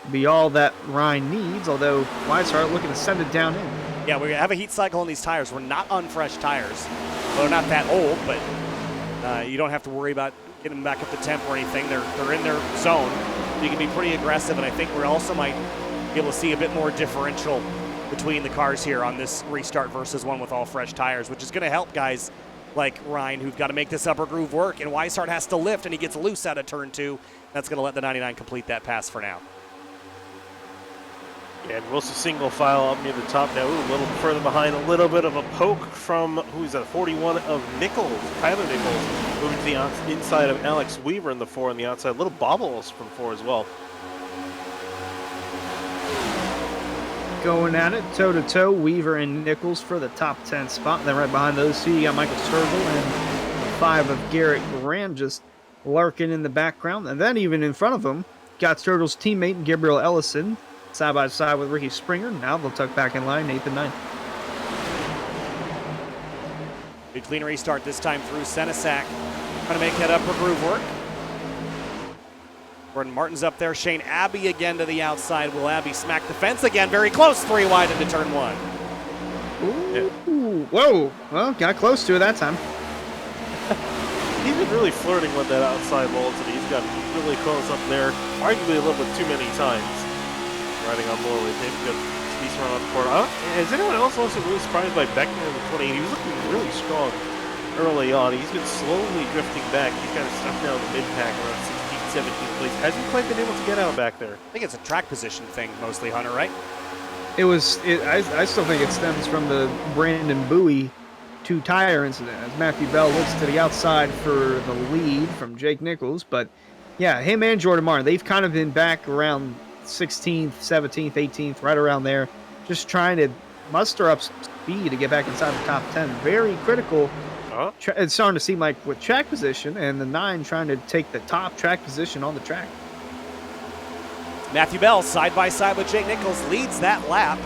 will be all that Ryan needs, although Weishart looking to send it down in. Yeah, we have a heat cycle on these tires. We're not on fresh tires. Well, they're not that old, but you don't have to worry about getting them back up to temp or anything. They're in their zone. You can be pretty aggressive, and I think we also might be able to see a bit more differential between the cars here on this restart versus one with all fresh tires, which is going to help guys like Ryan who've got to make this upper groove work, and Weishart has to lift, and he gets loose out of turn 2. That's going to let the 99 complete that pass for now. And Wilson single file up near the top now. Ooh, a little further behind, a little bit of a poke from, who's that, 41 of Nichols, Tyler Nichols, moving to the inside of Alex Weaver in the 4 on the outside. Little bobbles from 4 as well. Going at it, toe-to-toe, Weaver and Nichols for the top 10 spot. Then right behind those 2, you got Michael Sturgill and 5 of Garrett Graham just lurking in the background. And then even in front of them, got Sturgill's teammate Gabriel Ellison, side by side with Ricky Springer. Now they'll tuck back in line, 8th and 9th. Big clean restart this time through Senesac. Trying to make that upper groove work. Gordon Martin's up there. Shane Abbey again to the outside. Will Abbey smack the fence again? Very close, 3 wide into turn 1. Ooh, whoa. Well, got close to it that time. He's been really flirting with that outside wall today. He's got really close up there, arguably a little bit too many times. Riding on board with him, good piece around the corner. Is anyone else also really surprised by Beckner in the 28? He was looking really strong early on. He's been slowly drifting back. He's kind of stuck down the mid-pack around 16th, 17th place. Hasn't quite been able to get out back there. I think it's a track position thing mostly, Hunter, right? I still think it stems from the Brandon Bowie 2-tire incident as Matthew Bell looks to the outside for the lead from Jake Nichols. But yeah, him and Jordan Martin, they've kind of been back around 16th, 17th, 18th, right around there, just trying to muster up speed to get back inside the top 10. Very critical. It's starting to seem like with track position, and the 9 trying to take the top track position on the track. Matthew Bell, side by side with Jake Nichols, leads that lap.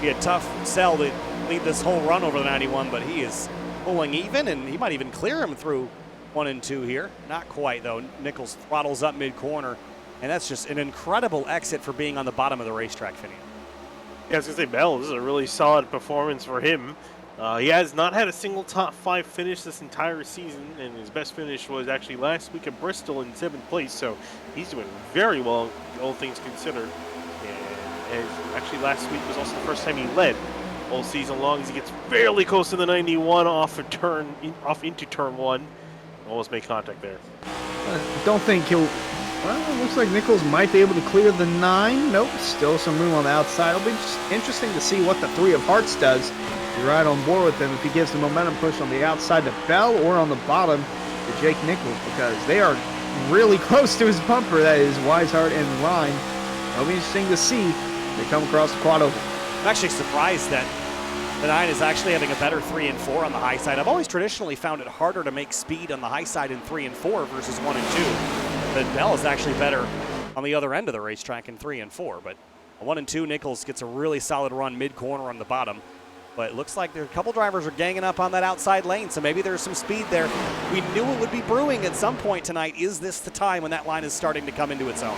Be a tough sell to lead this whole run over the 91, but he is pulling even, and he might even clear him through 1 and 2 here. Not quite, though. Nichols throttles up mid-corner, and that's just an incredible exit for being on the bottom of the racetrack, Finney. Yeah, I was going to say, Bell, this is a really solid performance for him. He has not had a single top 5 finish this entire season, and his best finish was actually last week at Bristol in 7th place, so he's doing very well, all things considered. And actually last week was also the first time he led all season long as he gets fairly close to the 91 off into turn 1. Almost made contact there. Don't think he'll Well, it looks like Nichols might be able to clear the 9. Nope, still some room on the outside. It'll be just interesting to see what the 3 of Hearts does. You're right on board with him if he gives the momentum push on the outside to Bell or on the bottom to Jake Nichols, because they are really close to his bumper. That is Weishart and Ryan. It'll be interesting to see if they come across the quad oval. I'm actually surprised that the 9 is actually having a better 3 and 4 on the high side. I've always traditionally found it harder to make speed on the high side in 3 and 4 versus 1 and 2. But Bell is actually better on the other end of the racetrack in 3 and 4. But 1 and 2, Nichols gets a really solid run mid-corner on the bottom. But it looks like there are a couple drivers are ganging up on that outside lane, so maybe there's some speed there. We knew it would be brewing at some point tonight. Is this the time when that line is starting to come into its own?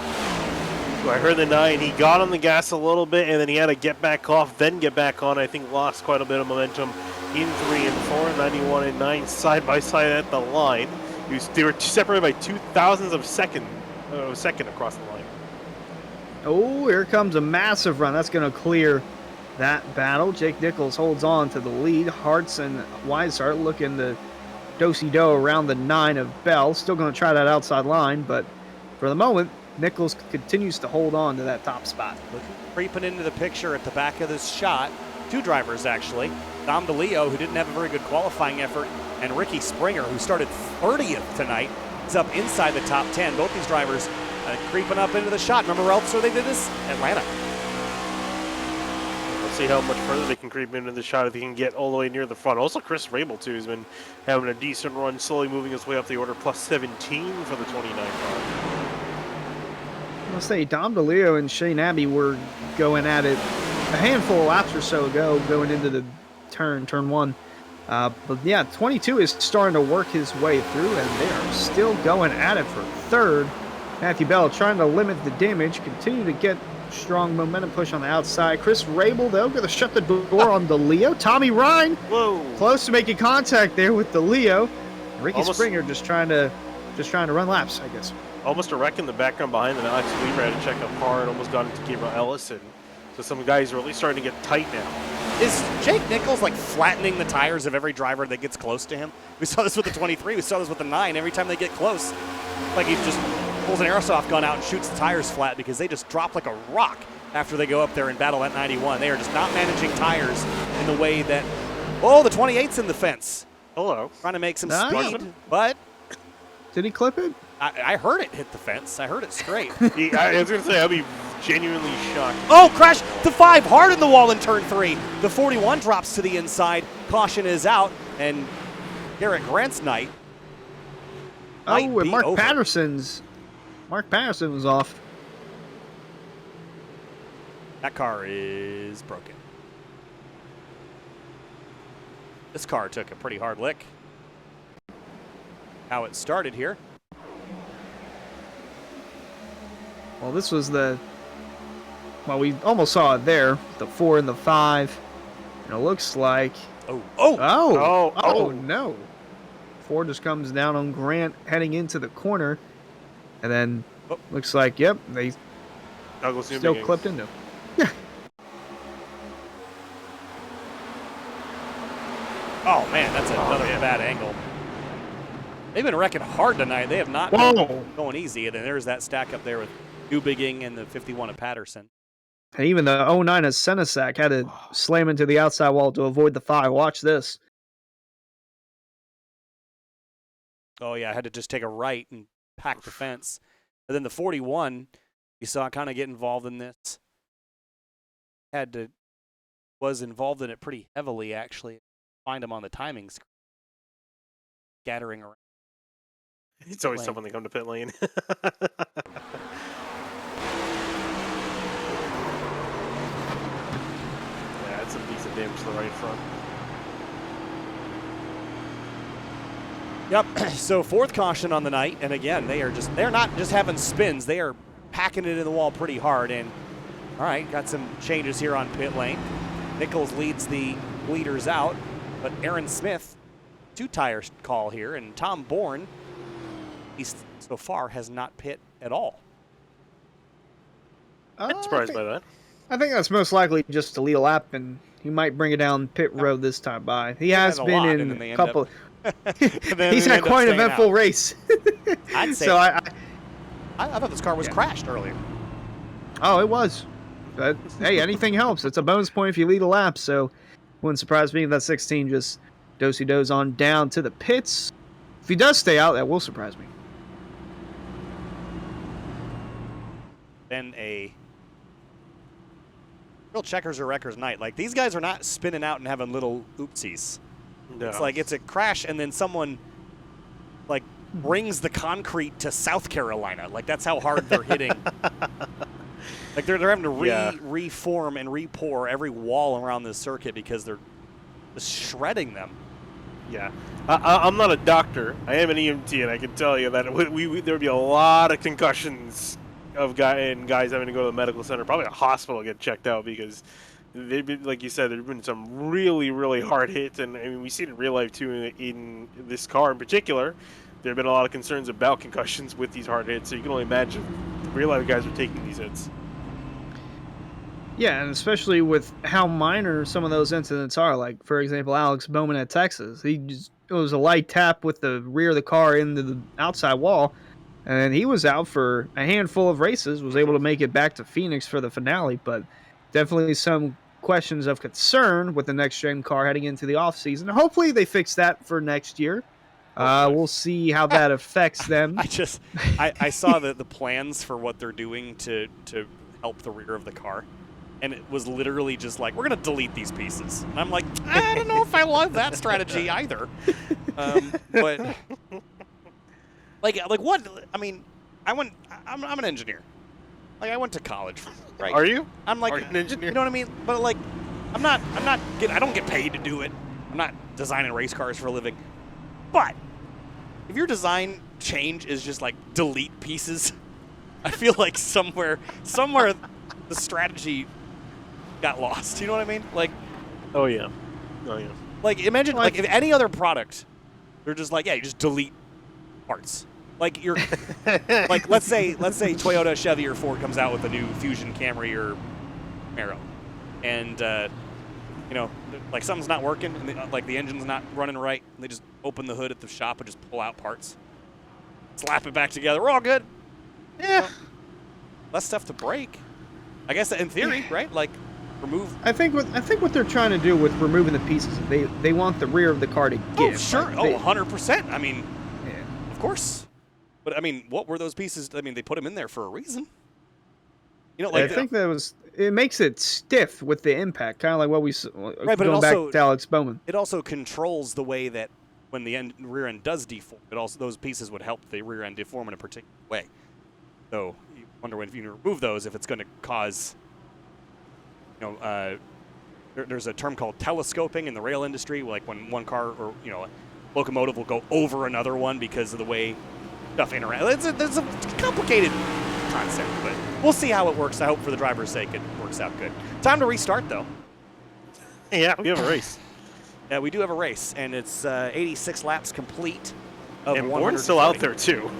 So I heard the 9. He got on the gas a little bit, and then he had to get back off, then get back on. I think lost quite a bit of momentum in 3 and 4. 91 and 9 side by side at the line. They were separated by 0.02 of a second across the line. Oh, here comes a massive run. That's going to clear that battle. Jake Nichols holds on to the lead. Hearts and Weishart looking to do-si-do around the 9 of Bell. Still going to try that outside line, but for the moment, Nichols continues to hold on to that top spot. Creeping into the picture at the back of this shot, 2 drivers actually. Dom DeLeo, who didn't have a very good qualifying effort, and Ricky Springer, who started 30th tonight, is up inside the top 10. Both these drivers creeping up into the shot. Remember where else they did this? Atlanta. We'll see how much further they can creep into the shot if they can get all the way near the front. Also, Chris Rabel, too, has been having a decent run, slowly moving his way up the order, plus 17 for the 29 car. I'll say Dom DeLeo and Shane Abbey were going at it a handful of laps or so ago, going into the turn 1. But yeah, 22 is starting to work his way through, and they are still going at it for third. Matthew Bell trying to limit the damage, continue to get strong momentum push on the outside. Chris Rabel, though, going to shut the door on DeLeo. Tommy Ryan, whoa, close to making contact there with DeLeo. Ricky Springer just trying to run laps, I guess. Almost a wreck in the background behind them. Alex Weaver had to check up hard, almost got into Gabriel Ellison. So some guys are really starting to get tight now. Is Jake Nichols like flattening the tires of every driver that gets close to him? We saw this with the 23, we saw this with the 9. Every time they get close, like he just pulls an airsoft gun out and shoots the tires flat because they just drop like a rock after they go up there and battle at 91. They are just not managing tires in the way that, oh, the 28's in the fence. Hello. Trying to make some Nice. speed, but Did he clip it? I heard it hit the fence. I heard it straight. I was going to say, I'd be genuinely shocked. Oh, crash! The 5 hard in the wall in turn 3. The 41 drops to the inside. Caution is out, and Garrett Grant's night. Oh, might and be Mark over. Patterson was off. That car is broken. This car took a pretty hard lick. How it started here. Well, this was we almost saw it there, the 4 and the 5. And it looks like, oh no. 4 just comes down on Grant heading into the corner. And then looks like, yep, they Douglas still Newbegin. clipped into. Oh, man, that's another bad angle. They've been wrecking hard tonight. They have not been going easy. And then there's that stack up there with Newbigging and the 51 of Patterson. And even the 09 of Senesac had to slam into the outside wall to avoid the 5. Watch this. Oh, yeah, I had to just take a right and pack the fence. And then the 41, you saw kind of get involved in this. Was involved in it pretty heavily, actually. Find him on the timing screen. Scattering around. It's always tough when they come to pit lane. Yeah, it's some decent damage to the right front. Yep, so 4th caution on the night, and again, they're not just having spins, they are packing it in the wall pretty hard, and all right, got some changes here on pit lane. Nichols leads the leaders out, but Aaron Smith, 2 tires call here, and Tom Bourne, he so far has not pit at all. I'm surprised by that. I think that's most likely just to lead a lap, and he might bring it down pit road this time by. He has had a been lot, and then in they a end couple. up- and then He's they had end up quite an staying eventful out. race. I'd say So I, it I thought this car was crashed earlier. Oh, it was. But hey, anything helps. It's a bonus point if you lead a lap, so wouldn't surprise me if that 16 just do-si-dos on down to the pits. If he does stay out, that will surprise me. Been a real checkers or wreckers night. Like, these guys are not spinning out and having little oopsies. No. It's like it's a crash and then someone like brings the concrete to South Carolina. Like, that's how hard they're hitting. Like they're having to reform and re-pour every wall around this circuit because they're just shredding them. Yeah, I'm not a doctor. I am an EMT, and I can tell you that there would be a lot of concussions of guys having to go to the medical center, probably a hospital, get checked out because they've been, like you said, there've been some really, really hard hits, and I mean we see it in real life too. In this car in particular, there have been a lot of concerns about concussions with these hard hits. So you can only imagine the real life guys are taking these hits. Yeah, and especially with how minor some of those incidents are. Like, for example, Alex Bowman at Texas. It was a light tap with the rear of the car into the outside wall, and he was out for a handful of races, was able to make it back to Phoenix for the finale, but definitely some questions of concern with the next-gen car heading into the offseason. Hopefully they fix that for next year. We'll see how that affects them. I saw the plans for what they're doing to help the rear of the car. And it was literally just like, we're going to delete these pieces. And I'm like, I don't know if I love that strategy either. But, like what? I mean, I'm an engineer. Like, I went to college, right? Are you? I'm like, Are you an engineer? You know what I mean? But, like, I don't get paid to do it. I'm not designing race cars for a living. But if your design change is just, like, delete pieces, I feel like somewhere the strategy got lost. You know what I mean? Like, Oh yeah. like imagine like if any other product, they're just like, yeah, you just delete parts. Like you're like let's say Toyota, Chevy, or Ford comes out with a new Fusion, Camry, or Camaro, and you know, like something's not working, and like the engine's not running right, and they just open the hood at the shop and just pull out parts, slap it back together. We're all good. Yeah. Less stuff to break. I guess in theory, right? Like remove. I think what they're trying to do with removing the pieces, they want the rear of the car to give. Oh, sure. Like, 100%. I mean, yeah. of course. But I mean, what were those pieces? I mean, they put them in there for a reason. You know, like I think it makes it stiff with the impact, kind of like what we right. But going also, back to Alex Bowman. It also controls the way that when the rear end does deform, it also those pieces would help the rear end deform in a particular way. So you wonder if you remove those, if it's going to cause, you know, there's a term called telescoping in the rail industry, like when one car or a locomotive will go over another one because of the way stuff interacts. There's a complicated concept, but we'll see how it works. I hope for the driver's sake it works out good. Time to restart though. Yeah, we have a race. Yeah, we do have a race, and it's 86 laps complete. And Bourne's still out there too.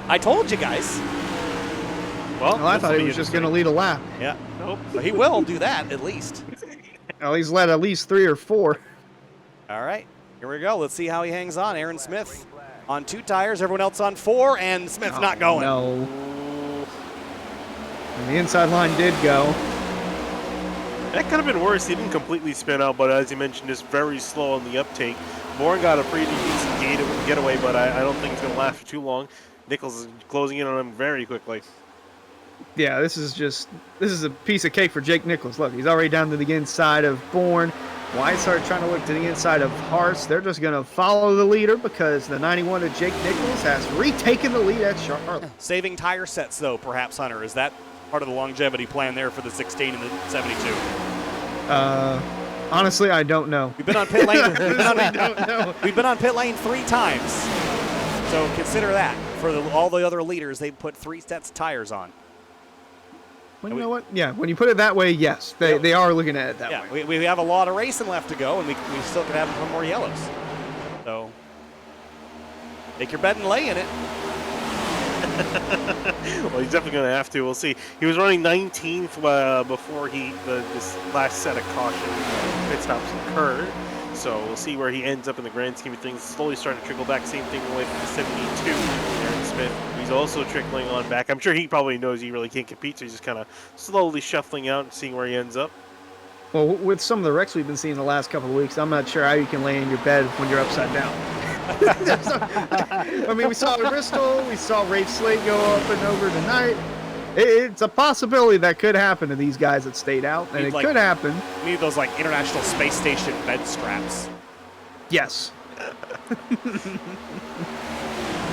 I told you guys. Well, I thought he was just going to lead a lap. Yeah. Nope. But he will do that at least. Well, he's led at least 3 or 4. All right. Here we go. Let's see how he hangs on. Aaron Smith on 2 tires. Everyone else on 4, and Smith's not going. No. And the inside line did go. That could have been worse. He didn't completely spin out, but as you mentioned, just very slow on the uptake. Bourne got a pretty decent getaway, but I don't think it's going to last for too long. Nichols is closing in on him very quickly. Yeah, this is a piece of cake for Jake Nichols. Look, he's already down to the inside of Bourne. Whiteside trying to look to the inside of Haas. They're just going to follow the leader because the 91 of Jake Nichols has retaken the lead at Charlotte. Saving tire sets, though, perhaps, Hunter. Is that part of the longevity plan there for the 16 and the 72? Honestly, I don't know. We've been on pit lane. don't know. We've been on pit lane 3 times. So consider that. For all the other leaders, they put 3 sets of tires on. Well, you know what? Yeah, when you put it that way, yes, they are looking at it that way. Yeah, we have a lot of racing left to go, and we still could have 1 more yellows. So take your bet and lay in it. Well, he's definitely going to have to. We'll see. He was running 19th before this last set of caution pit stops occurred. So we'll see where he ends up in the grand scheme of things. Slowly starting to trickle back. Same thing with the 72. Aaron Smith Smith. He's also trickling on back. I'm sure he probably knows he really can't compete, so he's just kind of slowly shuffling out and seeing where he ends up. Well, with some of the wrecks we've been seeing the last couple of weeks, I'm not sure how you can lay in your bed when you're upside down. I mean, we saw it at Bristol. We saw Rafe Slate go up and over tonight. It's a possibility that could happen to these guys that stayed out, and it could happen. We need those like International Space Station bed straps. Yes.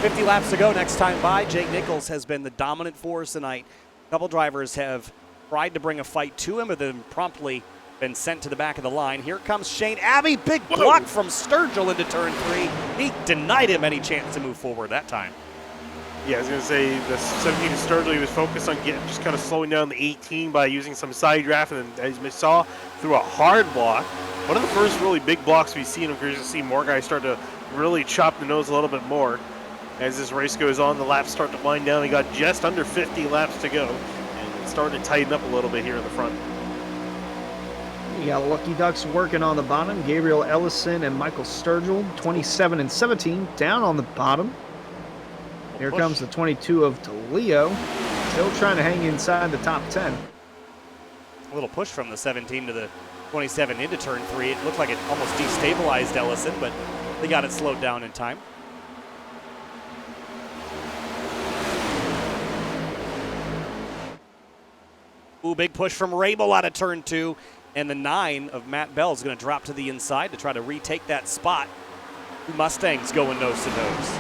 50 laps to go next time by. Jake Nichols has been the dominant force tonight. A couple drivers have tried to bring a fight to him, but then promptly been sent to the back of the line. Here comes Shane Abbey. Big block from Sturgill into turn 3. He denied him any chance to move forward that time. Yeah, I was going to say the 17 of Sturgill, he was focused on just kind of slowing down the 18 by using some side draft, and then, as you saw, through a hard block. One of the first really big blocks we've seen. We're going to see more guys start to really chop the nose a little bit more. As this race goes on, the laps start to wind down. He got just under 50 laps to go, and it's starting to tighten up a little bit here in the front. You got Lucky Ducks working on the bottom. Gabriel Ellison and Michael Sturgill, 27 and 17, down on the bottom. Here comes the 22 of DeLeo, still trying to hang inside the top 10. A little push from the 17 to the 27 into turn 3. It looked like it almost destabilized Ellison, but they got it slowed down in time. Ooh, big push from Rabel out of turn 2. And the 9 of Matt Bell is going to drop to the inside to try to retake that spot. Mustangs going nose to nose.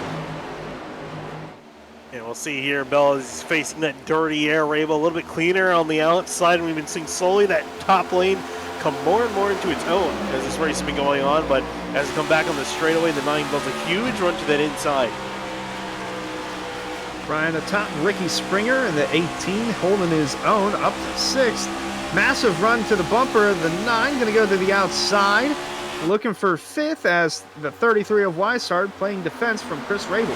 And we'll see here, Bell is facing that dirty air. Rabel a little bit cleaner on the outside. We've been seeing slowly that top lane come more and more into its own as this race has been going on. But as it come back on the straightaway, the 9 does a huge run to that inside. Ryan atop Ricky Springer in the 18, holding his own up to 6th. Massive run to the bumper. The 9 going to go to the outside. Looking for 5th as the 33 of Wysart playing defense from Chris Rabel.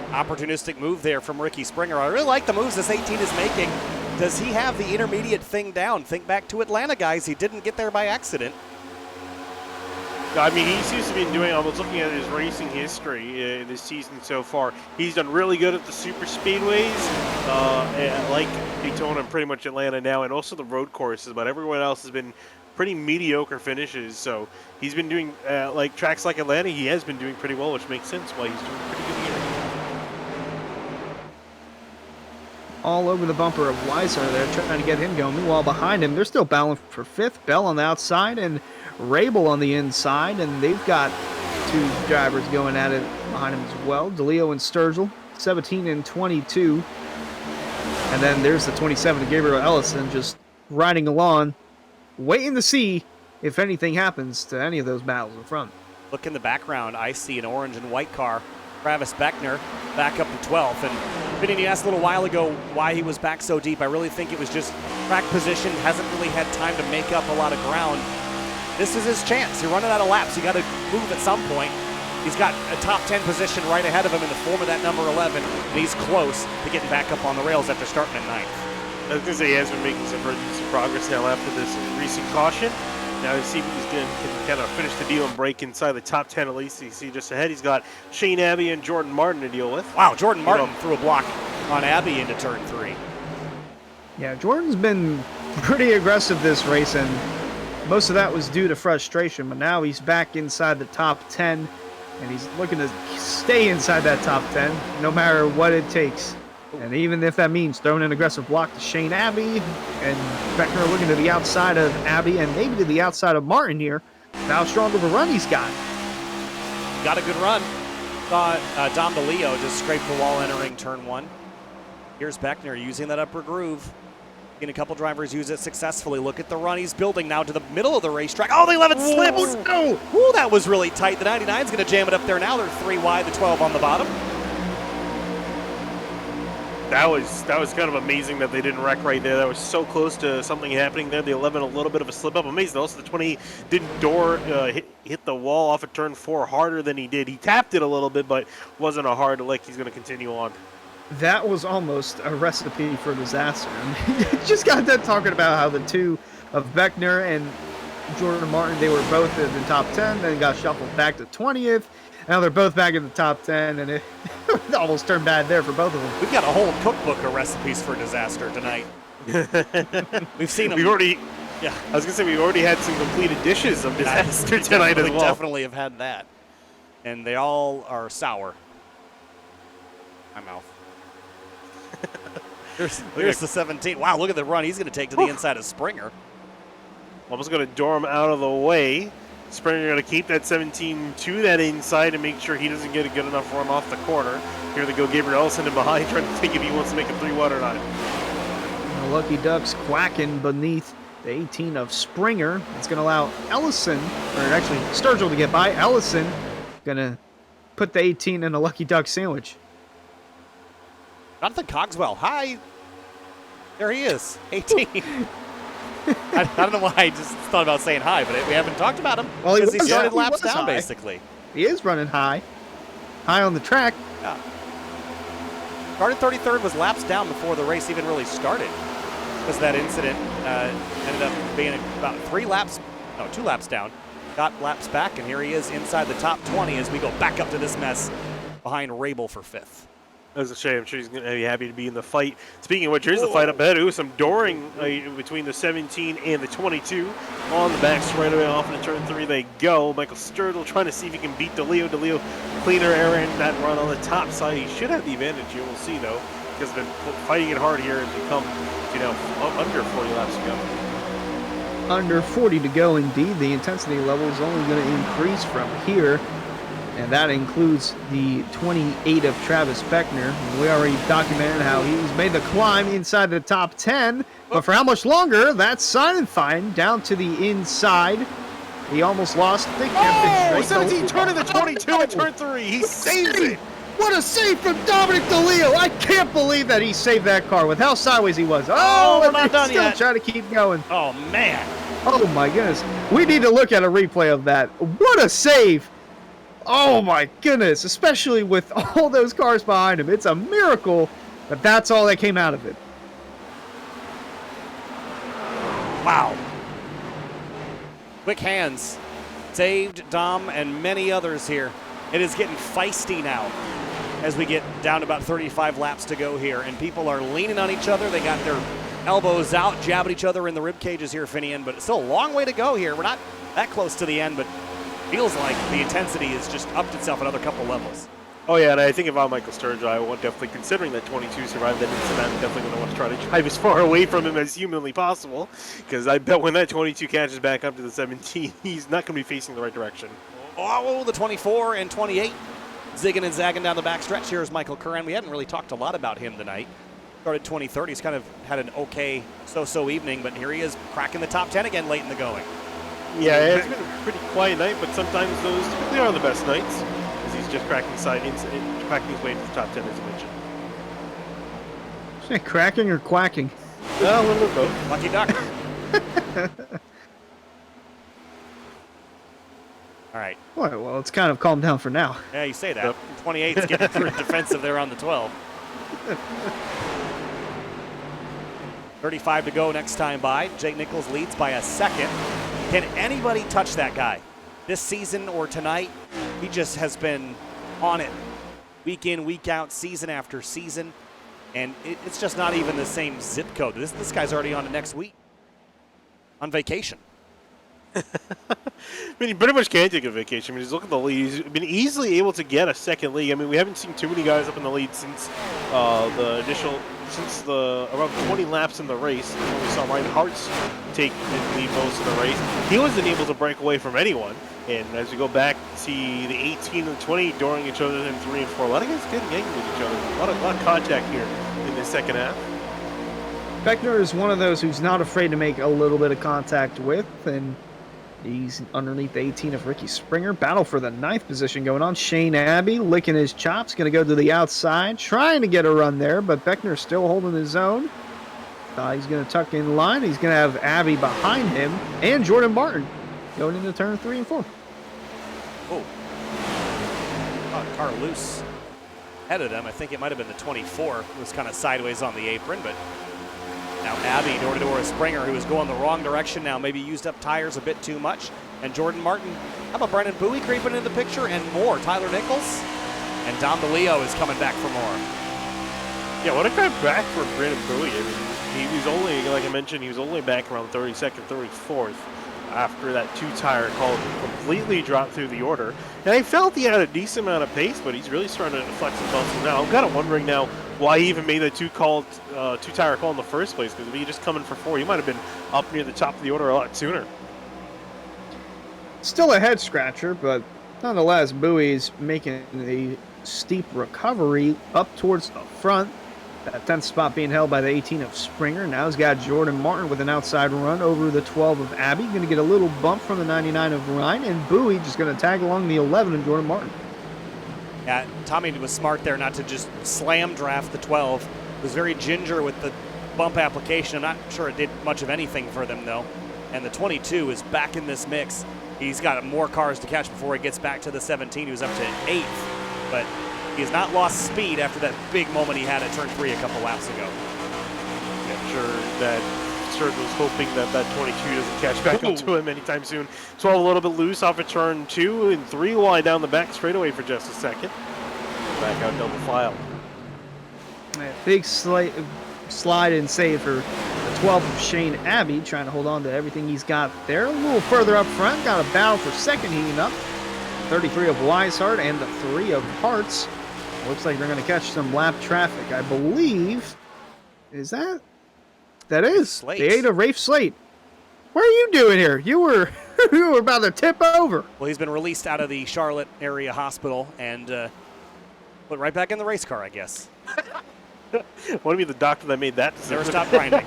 Opportunistic move there from Ricky Springer. I really like the moves this 18 is making. Does he have the intermediate thing down? Think back to Atlanta, guys. He didn't get there by accident. I mean, he seems to be doing, I was looking at his racing history this season so far. He's done really good at the super speedways, like Daytona and pretty much Atlanta now, and also the road courses, but everyone else has been pretty mediocre finishes. So he's been doing, like tracks like Atlanta, he has been doing pretty well, which makes sense why he's doing pretty good here. All over the bumper of Weiser there, trying to get him going. Meanwhile, behind him, they're still battling for 5th. Bell on the outside and Rabel on the inside, and they've got 2 drivers going at it behind him as well. DeLeo and Sturgill, 17 and 22. And then there's the 27 of Gabriel Ellison just riding along, waiting to see if anything happens to any of those battles in front. Look in the background. I see an orange and white car. Travis Beckner back up to 12th. And Vinny, you asked a little while ago why he was back so deep. I really think it was just track position. Hasn't really had time to make up a lot of ground. This is his chance. You're running out of laps. You got to move at some point. He's got a top 10 position right ahead of him in the form of that number 11, and he's close to getting back up on the rails after starting at 9th. I was going to say he has been making some progress now after this recent caution. Now to see if he's can kind of finish the deal and break inside the top 10 at least. You see just ahead, he's got Shane Abbey and Jordan Martin to deal with. Wow, Jordan Martin threw a block on Abbey into turn 3. Yeah, Jordan's been pretty aggressive this race, and most of that was due to frustration, but now he's back inside the top 10, and he's looking to stay inside that top 10 no matter what it takes. And even if that means throwing an aggressive block to Shane Abbey, and Beckner looking to the outside of Abbey and maybe to the outside of Martin here, how strong of a run he's got. Got a good run. Thought Dom DeLeo just scraped the wall entering turn 1. Here's Beckner using that upper groove. A couple drivers use it successfully. Look at the run he's building now to the middle of the racetrack. Oh, the 11 slips. Oh, no. Ooh, that was really tight. The 99 is going to jam it up there now. They're 3 wide, the 12 on the bottom. That was kind of amazing that they didn't wreck right there. That was so close to something happening there. The 11, a little bit of a slip up. Amazing. Also, the 20 didn't hit the wall off of turn 4 harder than he did. He tapped it a little bit, but wasn't a hard lick. He's going to continue on. That was almost a recipe for disaster. I mean, just got done talking about how the 2 of Beckner and Jordan Martin, they were both in the top 10, then got shuffled back to 20th. Now they're both back in the top 10, and it almost turned bad there for both of them. We've got a whole cookbook of recipes for disaster tonight. We've seen them. We've already, Yeah. I was gonna say we've already had some completed dishes of disaster tonight as We well. definitely have had that. And they all are sour. My mouth. Here's the 17. Wow, look at the run he's going to take to the inside of Springer. Almost going to door him out of the way. Springer going to keep that 17 to that inside and make sure he doesn't get a good enough run off the corner. Here they go, Gabriel Ellison in behind, trying to think if he wants to make a 3 wide or not. The Lucky Ducks quacking beneath the 18 of Springer. It's going to allow Ellison, or actually Sturgill to get by. Ellison going to put the 18 in a Lucky Duck sandwich. Jonathan Cogswell, hi. There he is, 18. I don't know why I just thought about saying hi, but we haven't talked about him Well, he because he was- started he laps was down, high. basically. He is running high on the track. Yeah. Started 33rd, was laps down before the race even really started. Because that incident ended up being about 2 laps down. Got laps back, and here he is inside the top 20 as we go back up to this mess behind Rabel for 5th. That's a shame. I'm sure he's going to be happy to be in the fight. Speaking of which, here's the fight up ahead. Ooh, some dooring between the 17 and the 22. On the back straightaway off into turn 3 they go. Michael Sturgill trying to see if he can beat DeLeo. DeLeo cleaner air in that run on the top side. He should have the advantage here. We'll see, though, because they've been fighting it hard here as we come to under 40 laps to go. Under 40 to go indeed. The intensity level is only going to increase from here. And that includes the 28 of Travis Beckner. We already documented how he's made the climb inside the top 10. But for how much longer, that's Sonnenfein down to the inside. He almost lost. They kept it straight. 17 turning the 22 at turn 3. He saves it. What a save from Dominic DeLeo. I can't believe that he saved that car with how sideways he was. Oh, we're and not they done still yet. try to keep going. Oh, man. Oh, my goodness. We need to look at a replay of that. What a save. Oh, my goodness. Especially with all those cars behind him. It's a miracle that that's all that came out of it. Wow. Quick hands. Saved Dom and many others here. It is getting feisty now as we get down to about 35 laps to go here, and people are leaning on each other. They got their elbows out, jabbing each other in the rib cages here, Finian, but it's still a long way to go here. We're not that close to the end, but feels like the intensity has just upped itself another couple levels. Oh, yeah, and I think if I'm Michael Sturgill, I would definitely, considering that 22 survived that incident, I'm definitely going to want to try to drive as far away from him as humanly possible, because I bet when that 22 catches back up to the 17, he's not going to be facing the right direction. Oh, the 24 and 28 zigging and zagging down the backstretch. Here's Michael Curran. We hadn't really talked a lot about him tonight. Started 23rd. He's kind of had an okay so-so evening, but here he is cracking the top 10 again late in the going. Yeah, it's been a pretty quiet night, but sometimes those typically are the best nights, as he's just cracking his way into the top 10, as you mentioned. Is it cracking or quacking? A little bit both. Lucky Duck. All right. Well, it's kind of calmed down for now. Yeah, you say that. Yep. 28's getting through defensive there on the 12. 35 to go next time by. Jake Nichols leads by a second. Can anybody touch that guy this season or tonight? He just has been on it week in, week out, season after season. And it's just not even the same zip code. This guy's already on to next week on vacation. I mean, he pretty much can take a vacation. I mean, just look at the lead. He's been easily able to get a second lead. I mean, we haven't seen too many guys up in the lead since around 20 laps in the race. When we saw Ryan Hartz take the lead most of the race. He wasn't able to break away from anyone. And as we go back, see the 18 and the 20 dooring each other in 3 and 4. A lot of guys getting angry with each other. A lot of contact here in the second half. Beckner is one of those who's not afraid to make a little bit of contact with, and he's underneath the 18 of Ricky Springer. Battle for the 9th position going on. Shane Abbey licking his chops, going to go to the outside, trying to get a run there, but Beckner's still holding his own. He's going to tuck in line. He's going to have Abbey behind him, and Jordan Barton going into turn 3 and 4. Oh, car loose ahead of them. I think it might have been the 24. It was kind of sideways on the apron, but now Abbey door-to-door with Springer, who is going the wrong direction now, maybe used up tires a bit too much. and Jordan Martin. How about Brandon Bowie creeping into the picture and more? Tyler Nichols and Dom DeLeo is coming back for more. Yeah, what a guy back for Brandon Bowie. I mean, he was only, like I mentioned, he was only back around 32nd, 34th after that two-tire call completely dropped through the order. And I felt he had a decent amount of pace, but he's really starting to flex his muscles now. I'm kind of wondering now why he even made the two-tire call in the first place, because if he just coming for 4, he might have been up near the top of the order a lot sooner. Still a head scratcher, but nonetheless, Bowie's making a steep recovery up towards the front. That 10th spot being held by the 18 of Springer. Now he's got Jordan Martin with an outside run over the 12 of Abbey. Going to get a little bump from the 99 of Ryan, and Bowie just going to tag along the 11 of Jordan Martin. Yeah, Tommy was smart there not to just slam draft the 12. Was very ginger with the bump application. I'm not sure it did much of anything for them, though. And the 22 is back in this mix. He's got more cars to catch before he gets back to the 17. He was up to 8th, but he has not lost speed after that big moment he had at turn 3 a couple laps ago. Yeah, I'm sure that Serge was hoping that that 22 doesn't catch back up to him anytime soon. 12 a little bit loose off of turn 2 and 3 wide down the back straightaway for just a second. Back out double file. Big slide and save for the 12 of Shane Abbey, trying to hold on to everything he's got there. A little further up front, got a battle for second heating up. 33 of Weishart and the 3 of Hearts. Looks like they're going to catch some lap traffic. I believe, is that? That is Slate. the 8 of Rafe Slate. What are you doing here? You were you were about to tip over. Well, he's been released out of the Charlotte area hospital and put right back in the race car, I guess. Want to be the doctor that made that decision? Never stop grinding.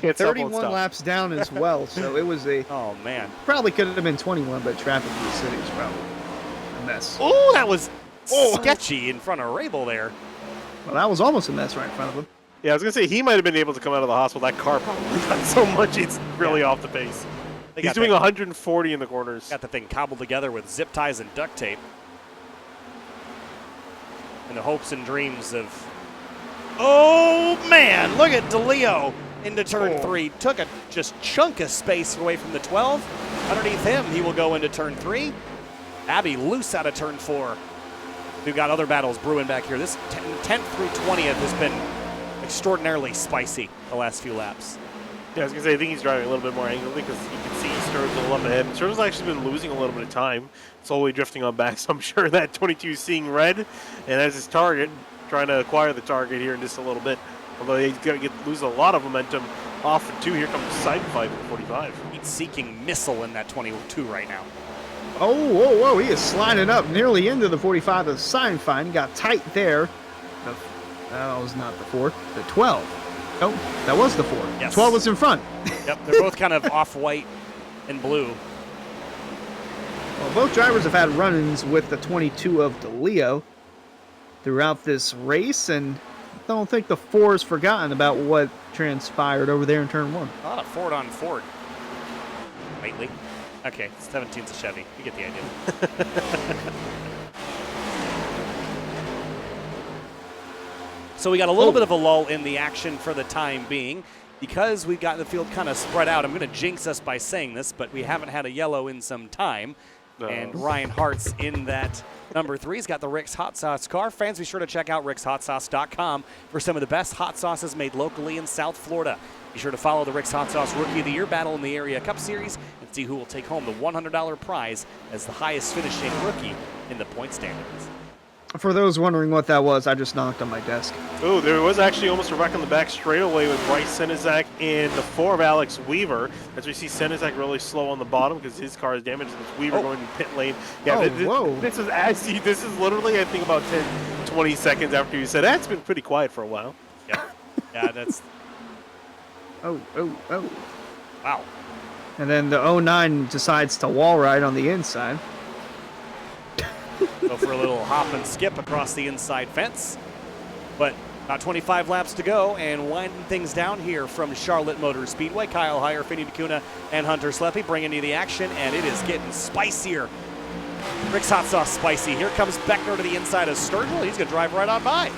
Can't stop, won't 31 stop. laps down as well, so it was a Oh, man. probably could have been 21, but traffic in the city is probably a mess. Oh, that was sketchy in front of Rabel there. Well, that was almost a mess right in front of him. Yeah, I was going to say, he might have been able to come out of the hospital. That car probably got so much, it's really off the pace. They He's got doing that- 140 in the corners. Got the thing cobbled together with zip ties and duct tape. And the hopes and dreams of... Oh, man! Look at DeLeo into turn 3. Took a just chunk of space away from the 12. Underneath him, he will go into turn 3. Abbey loose out of turn 4. We've got other battles brewing back here. This 10th through 20th has been extraordinarily spicy the last few laps. Yeah, I was going to say, I think he's driving a little bit more angrily because you can see Sturge's a little up ahead. Sturge's actually been losing a little bit of time, slowly drifting on back, so I'm sure that 22 is seeing red, and as his target, trying to acquire the target here in just a little bit. Although he's going to lose a lot of momentum off of 2. Here comes side 5 at 45. He's seeking missile in that 22 right now. Oh, whoa, whoa, he is sliding up nearly into the 45 of sign fine. He got tight there. That was not the 4, the 12. Oh, that was the 4. Yes. 12 was in front. Yep, they're both kind of off-white and blue. Well, both drivers have had run-ins with the 22 of DeLeo throughout this race, and I don't think the 4 has forgotten about what transpired over there in turn 1. A lot of Ford on Ford lately. Okay, 17's a Chevy. You get the idea. So we got a little bit of a lull in the action for the time being. Because we've got the field kind of spread out, I'm going to jinx us by saying this, but we haven't had a yellow in some time. No. And Ryan Hart's in that number 3. He's got the Rick's Hot Sauce car. Fans, be sure to check out rickshotsauce.com for some of the best hot sauces made locally in South Florida. Be sure to follow the Rick's Hot Sauce Rookie of the Year battle in the Area Cup Series and see who will take home the $100 prize as the highest finishing rookie in the point standings. For those wondering what that was, I just knocked on my desk. Oh, there was actually almost a wreck on the back straightaway with Bryce Senizak and the 4 of Alex Weaver. As we see Senizak really slow on the bottom because his car is damaged and it's Weaver going to pit lane. Yeah, whoa. This is literally, I think, about 10, 20 seconds after you said, it's been pretty quiet for a while. Yeah, yeah, that's... Oh. Wow. And then the 09 decides to wall ride on the inside. Go for a little hop and skip across the inside fence. But about 25 laps to go and winding things down here from Charlotte Motor Speedway. Kyle Heyer, Finney DeCuna, and Hunter Sleppy bringing you the action, and it is getting spicier. Rick's Hot Sauce spicy. Here comes Beckner to the inside of Sturgill. He's going to drive right on by.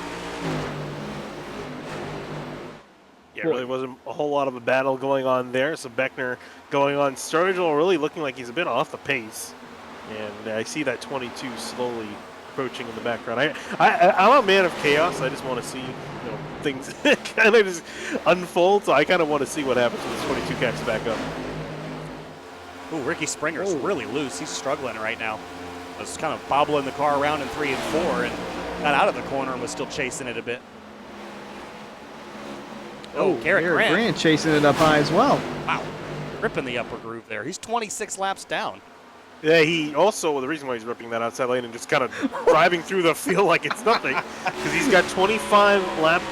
Yeah, There really wasn't a whole lot of a battle going on there. So Beckner going on Sturgill, really looking like he's a bit off the pace. And I see that 22 slowly approaching in the background. I'm a man of chaos. I just want to see things kind of just unfold. So I kind of want to see what happens when this 22 catches back up. Ooh, Ricky Springer's really loose. He's struggling right now. Was kind of bobbling the car around in 3 and 4 and got out of the corner and was still chasing it a bit. Oh, Garrett Grant chasing it up high as well. Wow, ripping the upper groove there. He's 26 laps down. Yeah, he also, the reason why he's ripping that outside lane and just kind of driving through the field like it's nothing, because he's got 25 lap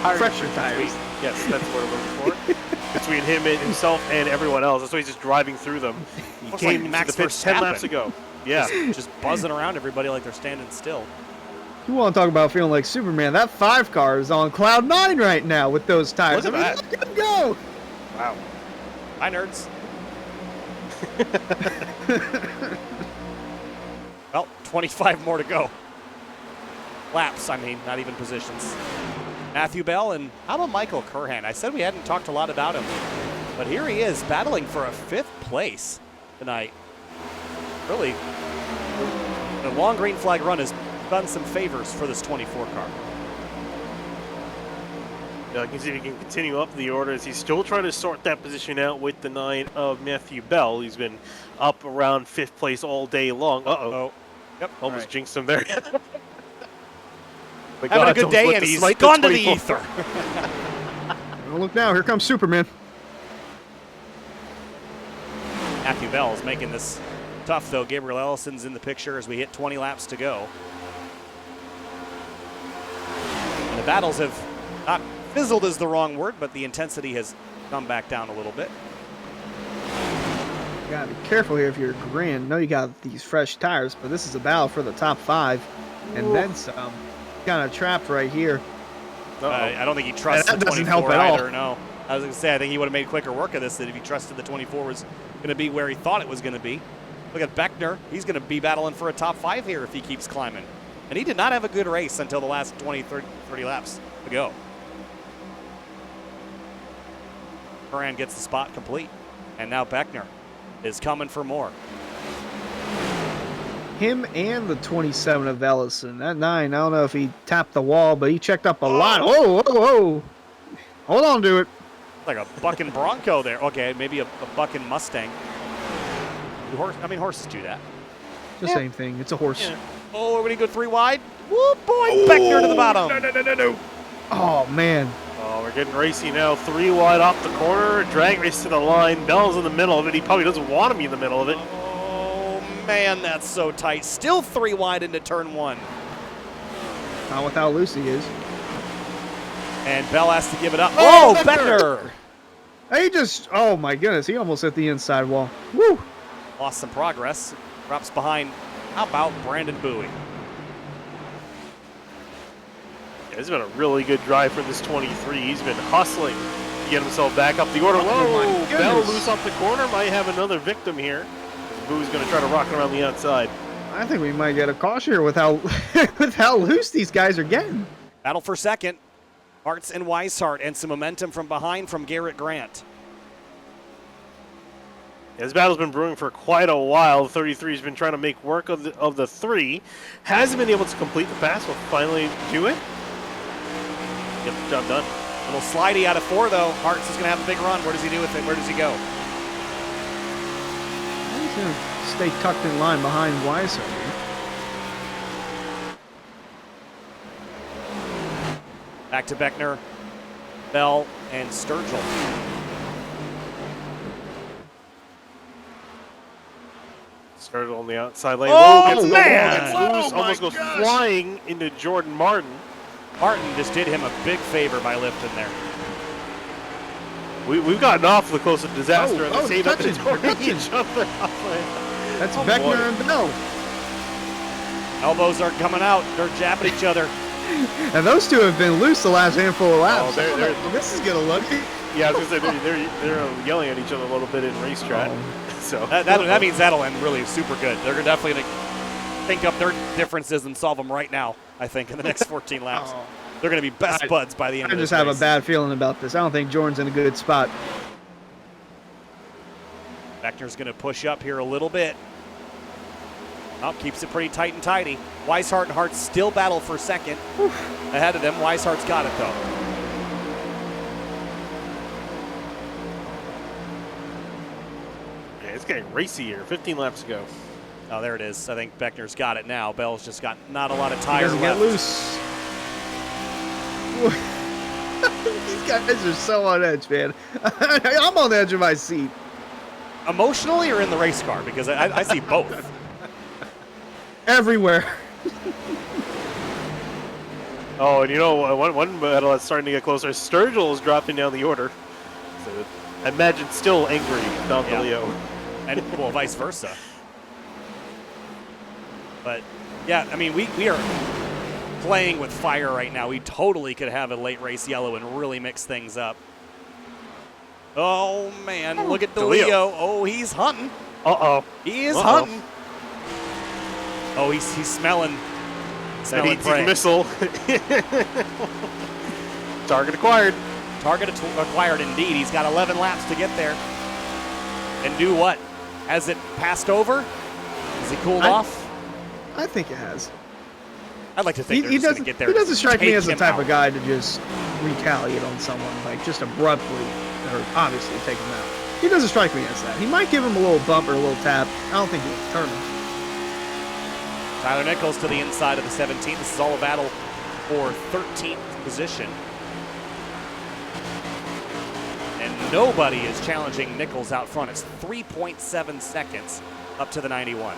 tire pressure tires. Yes, that's what I'm looking for. Between him and himself and everyone else. That's why he's just driving through them. He came like Max to the pits 10 laps ago. Yeah. Just buzzing around everybody like they're standing still. You want to talk about feeling like Superman? That 5 car is on cloud 9 right now with those tires. Look at that. Look at him go. Wow. Hi, nerds. Well, 25 more to go. Laps, I mean, not even positions. Matthew Bell and how about Michael Curhan? I said we hadn't talked a lot about him, but here he is battling for a 5th place tonight. Really, the long green flag run has done some favors for this 24 car. Yeah, I can see if he can continue up the order as he's still trying to sort that position out with the 9 of Matthew Bell. He's been up around 5th place all day long. Uh-oh. Yep. Almost jinxed him there. Having a good day, and he's gone to the ether. Look now, here comes Superman. Matthew Bell is making this tough, though. Gabriel Ellison's in the picture as we hit 20 laps to go. And the battles have not fizzled is the wrong word, but the intensity has come back down a little bit. You gotta be careful here if you're Grant. I know you got these fresh tires, but this is a battle for the top 5. And then some. Kind of trapped right here. I don't think he trusts the 24 help at either, all. no. I was going to say, I think he would have made quicker work of this if he trusted the 24 was going to be where he thought it was going to be. Look at Beckner. He's going to be battling for a top 5 here if he keeps climbing. And he did not have a good race until the last 20, 30 laps to go. Curran gets the spot complete. And now Beckner is coming for more. Him and the 27 of Ellison. That 9, I don't know if he tapped the wall, but he checked up a lot. Whoa, whoa, whoa. Hold on to it. Like a bucking Bronco there. Okay, maybe a bucking Mustang. Horses do that. The same thing. It's a horse. Yeah. Oh, we're going to go 3 wide. Woo, boy, Beckner to the bottom. No. Oh, man. Oh, we're getting racy now. 3 wide off the corner. Drag race to the line. Bell's in the middle of it. He probably doesn't want to be in the middle of it. Man, that's so tight. Still 3 wide into turn 1. Not with how loose he is. And Bell has to give it up. Oh, Beckner! He just, oh my goodness, he almost hit the inside wall. Woo! Lost some progress. Drops behind. How about Brandon Bowie? Yeah, this has been a really good drive for this 23. He's been hustling to get himself back up the order. Oh, whoa, Bell loose off the corner. Might have another victim here. Bowie's going to try to rock around the outside. I think we might get a caution here with how with how loose these guys are getting. Battle for second. Hartz and Weishart, and some momentum from behind from Garrett Grant. Yeah, this battle's been brewing for quite a while. The 33's been trying to make work of the 3. Hasn't been able to complete the pass. Will finally do it. Get the job done. Little slidey out of 4, though. Hartz is going to have a big run. Where does he do with it? Where does he go? He's going to stay tucked in line behind Weishart. Back to Beckner, Bell, and Sturgill. Sturgill on the outside lane. Oh, Whoa, gets man! loose, almost goes flying into Jordan Martin. Martin just did him a big favor by lifting there. We've gotten off the close of disaster and the same touching each other. That's Oh, Beckner boy. and Bell. Elbows are coming out. They're jabbing each other. And those two have been loose the last handful of laps. they're- This is gonna look. Yeah, I was going to say, they're yelling at each other a little bit in racetrack. So That means that'll end really super good. They're definitely going to think up their differences and solve them right now, I think, in the next 14 laps. They're going to be best buds by the end I of this just have race. a bad feeling about this. I don't think Jordan's in a good spot. Beckner's going to push up here a little bit. Oh, keeps it pretty tight and tidy. Weishart and Hart still battle for second. Ahead of them, Weishart's got it, though. Yeah, it's getting racy here. 15 laps to go. Oh, there it is. I think Beckner's got it now. Bell's just got not a lot of He tire doesn't left. get loose. These guys are so on edge, man. I'm on the edge of my seat. Emotionally or in the race car? Because I see both. Everywhere. Oh, and you know, one battle that's starting to get closer. Sturgill is dropping down the order. So I imagine still angry, Don Yeah. DeLeo. And, well, vice versa. But, yeah, I mean, we are playing with fire right now. We totally could have a late race yellow and really mix things up. Oh, man, look at DeLeo. Oh, he's hunting. Uh-oh. He is Uh-oh. hunting. Oh, he's smelling. That Smelling ET prey. missile. Target acquired. Target acquired indeed. He's got 11 laps to get there. And do what? Has it passed over? Has he cooled off? I think it has. I'd like to think they're just going to get there. He doesn't strike me take as the him type out. of guy to just retaliate on someone, like just abruptly, or obviously take him out. He doesn't strike me as that. He might give him a little bump or a little tap. I don't think he'll turn him. Tyler Nichols to the inside of the 17. This is all a battle for 13th position. And nobody is challenging Nichols out front. It's 3.7 seconds up to the 91.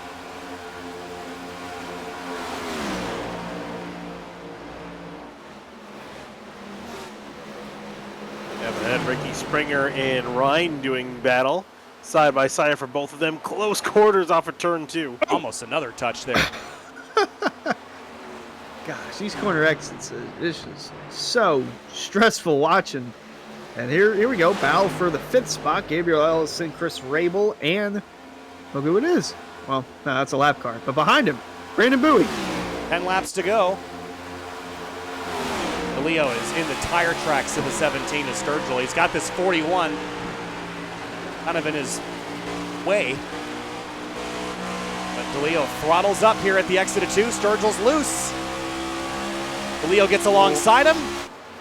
And Ricky Springer and Ryan doing battle side by side for both of them. Close quarters off of turn 2. Almost another touch there. Gosh, these corner exits, this is so stressful watching. And here we go. Battle for the 5th spot. Gabriel Ellison, Chris Rabel, and look who it is. Well, no, that's a lap car. But behind him, Brandon Bowie. 10 laps to go. DeLeo is in the tire tracks of the 17 to Sturgill. He's got this 41 kind of in his way. But DeLeo throttles up here at the exit of 2. Sturgill's loose. DeLeo gets alongside him.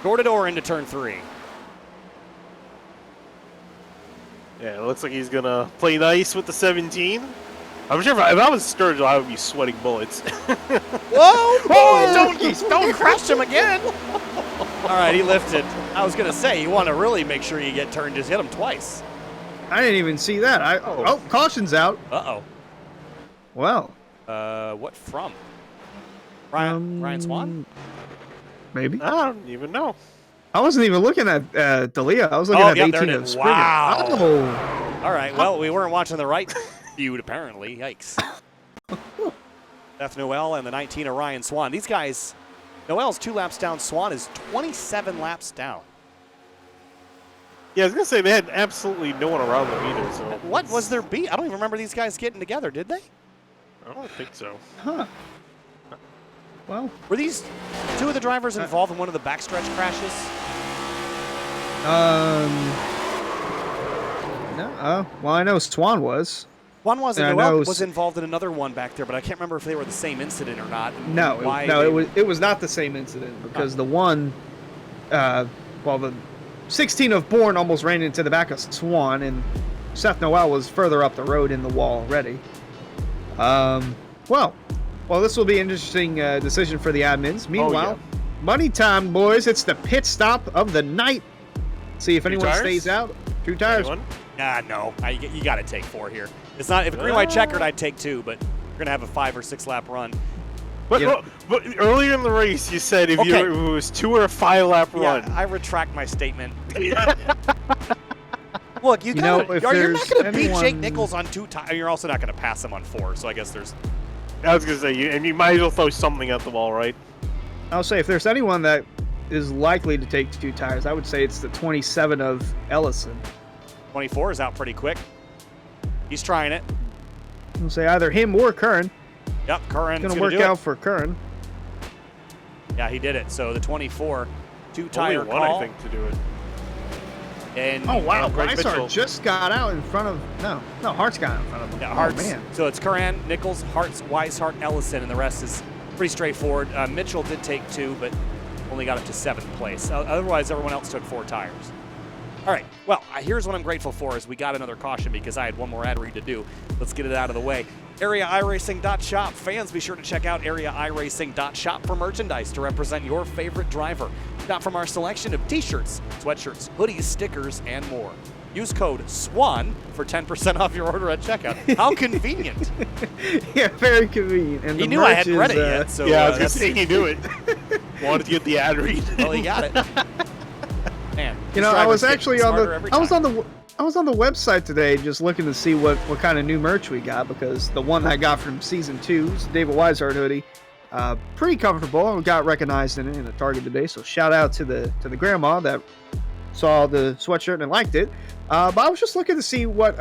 Door to door into turn 3. Yeah, it looks like he's going to play nice with the 17. I'm sure if I was Sturgill, I would be sweating bullets. Whoa! Oh, don't crash him again. All right, he lifted. I was going to say, you want to really make sure you get turned, just hit him twice. I didn't even see that. Oh, caution's out. Uh-oh. Well, What from? Ryan Swan? Maybe. I don't even know. I wasn't even looking at DeLeo. I was looking Oh, at yeah, 18 there it of is. Springer. Wow. Oh. All right, well, we weren't watching the right feud, apparently. Yikes. Seth Noel and the 19 of Ryan Swan. These guys, Noel's 2 laps down. Swan is 27 laps down. Yeah, I was going to say they had absolutely no one around them either. So What was their beat? I don't even remember these guys getting together, did they? I don't think so. Huh. Well, Were these 2 of the drivers involved in one of the backstretch crashes? no. Well, I know Swan was. One was, and Yeah, Noel no, was involved in another one back there, but I can't remember if they were the same incident or not. and No, why it was not the same incident because the one, the 16 of Bourne almost ran into the back of Swan, and Seth Noel was further up the road in the wall already. Well, this will be an interesting decision for the admins. Meanwhile, money time, boys. It's the pit stop of the night. See if anyone tires? stays out. 2 tires. Anyone? No. You got to take 4 here. It's not if green white checkered, I'd take 2, but we're gonna have a 5 or 6 lap run. But, You know- but earlier in the race, you said if Okay. it was 2 or a 5 lap run. Yeah, I retract my statement. Look, You know, if you're not there's going to beat Jake anyone- Nichols on 2 tires. You're also not going to pass him on 4. So I guess there's. I was gonna say, you might as well throw something at the wall, right? I'll say if there's anyone that is likely to take 2 tires, I would say it's the 27 of Ellison. 24 is out pretty quick. He's trying it. I'll say either him or Curran. Yep, Curran's It's going going to to do work it. out for Curran. Yeah, he did it. So the 24, two-tire Only one, call. I think, to do it. And Oh wow, Greg Mitchell. Weissart just got out in front of no, Hart's got out in front of him. yeah, Oh, Hart's. man. So it's Curran, Nichols, Hart's, Weishart, Ellison, and the rest is pretty straightforward. Mitchell did take 2, but only got up to 7th place. Otherwise, everyone else took 4 tires. All right, well, here's what I'm grateful for is we got another caution because I had one more ad read to do. Let's get it out of the way. AreaIRacing.shop. Fans, be sure to check out AreaIRacing.shop for merchandise to represent your favorite driver. Shop from our selection of t-shirts, sweatshirts, hoodies, stickers, and more. Use code SWAN for 10% off your order at checkout. How convenient. Yeah, very convenient. And He the knew I merch hadn't read is, it yet, so Yeah, I was gonna that's- say he knew it. Wanted to get the ad read. well, he got it. Man, You these know, I drivers was get actually on smarter the every I was time. on the website today just looking to see what kind of new merch we got because the one I got from season 2 is the David Weishart hoodie. Pretty comfortable. I got recognized in it in a Target today, so shout out to the grandma that saw the sweatshirt and liked it. But I was just looking to see what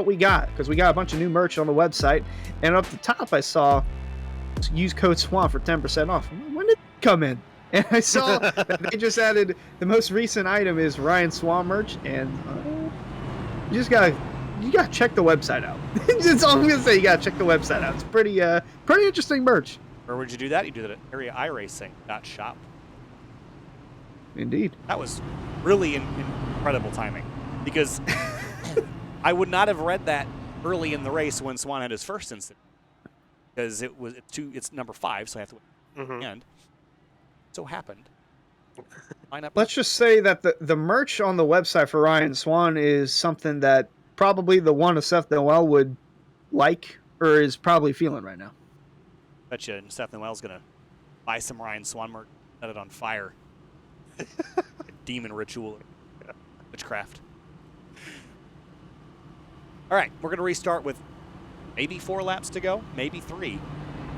we got because we got a bunch of new merch on the website, and up the top I saw use code SWAN for 10% off. When did it come in? And I saw that they just added the most recent item is Ryan Swan merch, and you gotta check the website out. That's all I'm gonna say. You gotta check the website out. It's pretty interesting merch. Where would you do that? You do that at AreaIRacing.shop. Indeed. That was really incredible timing because I would not have read that early in the race when Swan had his first incident because it's number 5, so I have to wait to the end. So happened. Line up. Let's just say that the merch on the website for Ryan Swan is something that probably the one of Seth Noel would like or is probably feeling right now. Bet you Seth Noel's gonna buy some Ryan Swan merch, set it on fire. A demon ritual, witchcraft. All right, we're gonna restart with maybe 4 laps to go, maybe 3,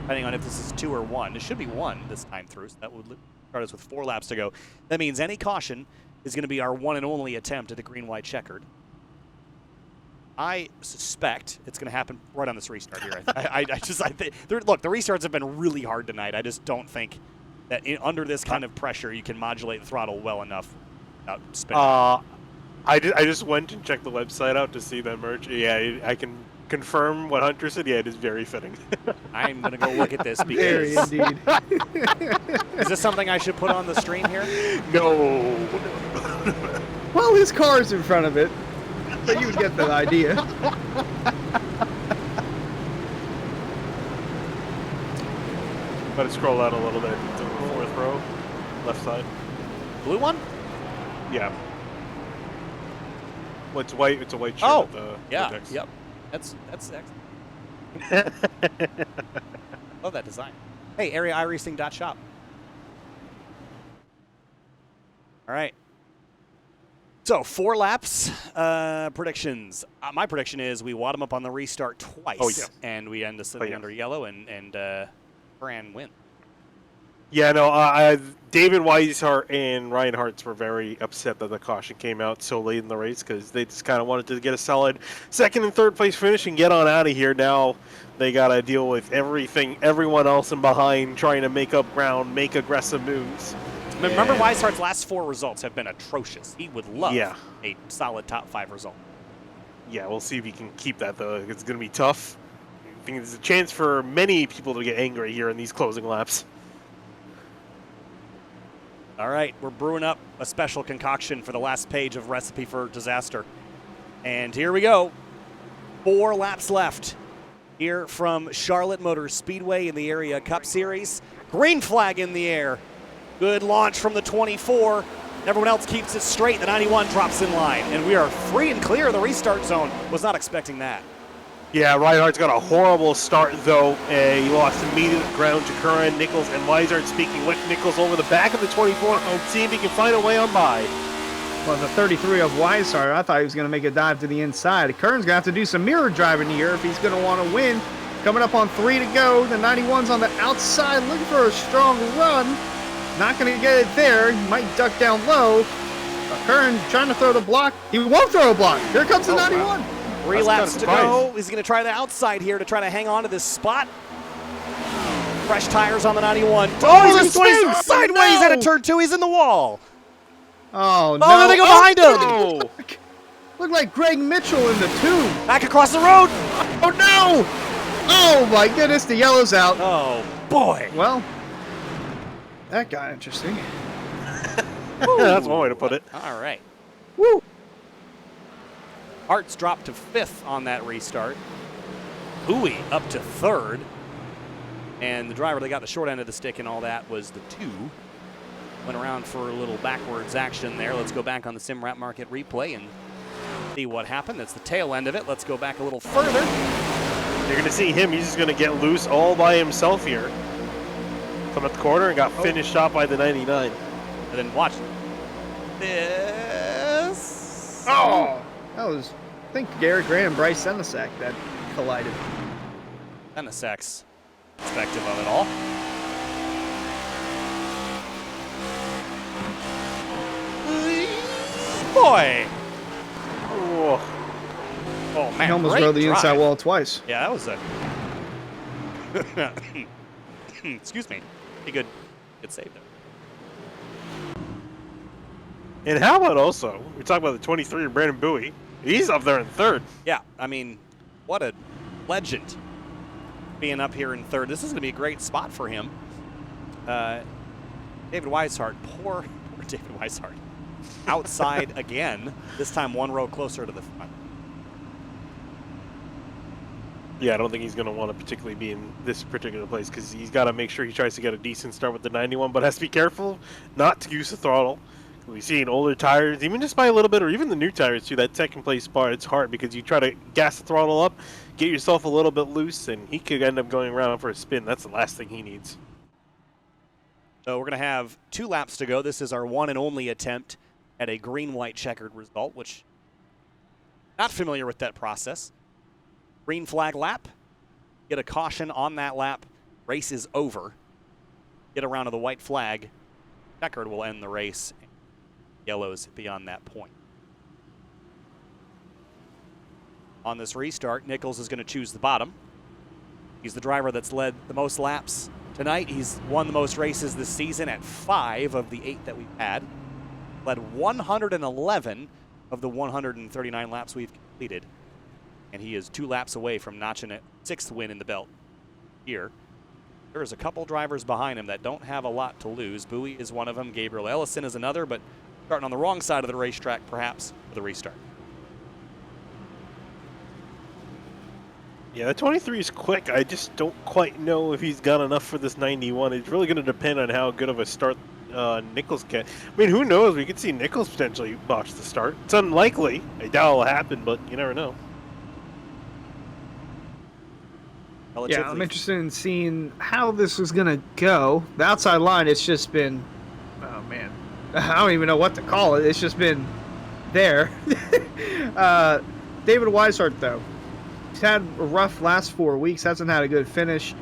depending on if this is 2 or 1. It should be 1 this time through, so that would start us with 4 laps to go. That means any caution is going to be our one and only attempt at the green-white checkered. I suspect it's going to happen right on this restart here. Look, the restarts have been really hard tonight. I just don't think that under this kind of pressure you can modulate the throttle well enough without spinning. I just went and checked the website out to see that merch. Yeah, I can confirm what Hunter said. Yeah, it is very fitting. I'm going to go look at this Very because indeed. is this something I should put on the stream here? No. Well, his car's in front of it, so you would get the idea. Gotta scroll out a little bit to the 4th row, left side. Blue one? Yeah. Well, it's white. It's a white shirt. Oh, with the yeah, text. yep. That's excellent. Love that design. Hey, AreaIRacing.shop. All right. So 4 laps. Predictions. My prediction is we wad them up on the restart twice, Oh, yeah. and we end up yeah. under yellow, and Fran win. Yeah, no, David Weishart and Ryan Hartz were very upset that the caution came out so late in the race because they just kind of wanted to get a solid 2nd and 3rd place finish and get on out of here. Now they got to deal with everyone else in behind, trying to make up ground, make aggressive moves. Remember, And- Weishart's last 4 results have been atrocious. He would love Yeah. a solid top 5 result. Yeah, we'll see if he can keep that, though. It's going to be tough. I think there's a chance for many people to get angry here in these closing laps. All right, we're brewing up a special concoction for the last page of Recipe for Disaster. And here we go. 4 laps left here from Charlotte Motor Speedway in the Area Cup Series. Green flag in the air. Good launch from the 24. Everyone else keeps it straight. The 91 drops in line. And we are free and clear of the restart zone. Was not expecting that. Yeah, Reinhardt's got a horrible start, though. He lost immediate ground to Curran, Nichols, and Weishart speaking with Nichols over the back of the 24. See if he can find a way on by. Well, the 33 of Weishart, I thought he was going to make a dive to the inside. Kern's going to have to do some mirror driving here if he's going to want to win. Coming up on 3 to go. The 91's on the outside, looking for a strong run. Not going to get it there. He might duck down low. Kern trying to throw the block. He won't throw a block. Here comes the 91. Wow. 3 That's laps kinda to go. surprising. He's going to try the outside here to try to hang on to this spot. Fresh tires on the 91. Oh, he's the in 20 spin! sideways No! at a turn 2. He's in the wall. Oh, no. Oh, there they go behind him. Oh, Look like Greg Mitchell in the tube. Back across the road. Oh, no. Oh, my goodness. The yellow's out. Oh, boy. Well, that got interesting. that's one way to put it. All right. Woo. Hart's dropped to 5th on that restart. Bowie up to 3rd. And the driver that got the short end of the stick and all that was the 2. Went around for a little backwards action there. Let's go back on the SimRap Market replay and see what happened. That's the tail end of it. Let's go back a little further. You're going to see him. He's just going to get loose all by himself here. Come up the corner and got finished off by the 99. And then watch this. Oh. That was, I think, Garrett Grant and Bryce Senesac that collided. Senesac's perspective of it all. Boy. Oh, Oh, man. He almost great rode the drive. inside wall twice. Yeah, that was a. Excuse me. Pretty good save there. and how about also, we talk about the 23 of Brandon Bowie. He's up there in 3rd. Yeah, I mean, what a legend being up here in 3rd. This is going to be a great spot for him. David Weishart, poor David Weishart. Outside again, this time 1 row closer to the front. Yeah, I don't think he's going to want to particularly be in this particular place because he's got to make sure he tries to get a decent start with the 91, but has to be careful not to use the throttle. We see in older tires, even just by a little bit, or even the new tires too, that second place spot, it's hard because you try to gas the throttle up, get yourself a little bit loose, and he could end up going around for a spin. That's the last thing he needs. So we're going to have 2 laps to go. This is our one and only attempt at a green-white checkered result, which not familiar with that process. Green flag lap, get a caution on that lap, race is over. Get around to the white flag, checkered will end the race. Yellows beyond that point. On this restart, Nichols is going to choose the bottom. He's the driver that's led the most laps tonight. He's won the most races this season at 5 of the 8 that we've had. Led 111 of the 139 laps we've completed. And he is 2 laps away from notching a 6th win in the belt here. There's a couple drivers behind him that don't have a lot to lose. Bowie is one of them. Gabriel Ellison is another, but starting on the wrong side of the racetrack, perhaps, for the restart. Yeah, the 23 is quick. I just don't quite know if he's got enough for this 91. It's really going to depend on how good of a start Nichols can. I mean, who knows? We could see Nichols potentially botch the start. It's unlikely. I doubt it'll happen, but you never know. Yeah, I'm interested in seeing how this is going to go. The outside line, it's just been, oh man, I don't even know what to call it. It's just been there. David Weishart, though, he's had a rough last 4 weeks, hasn't had a good finish.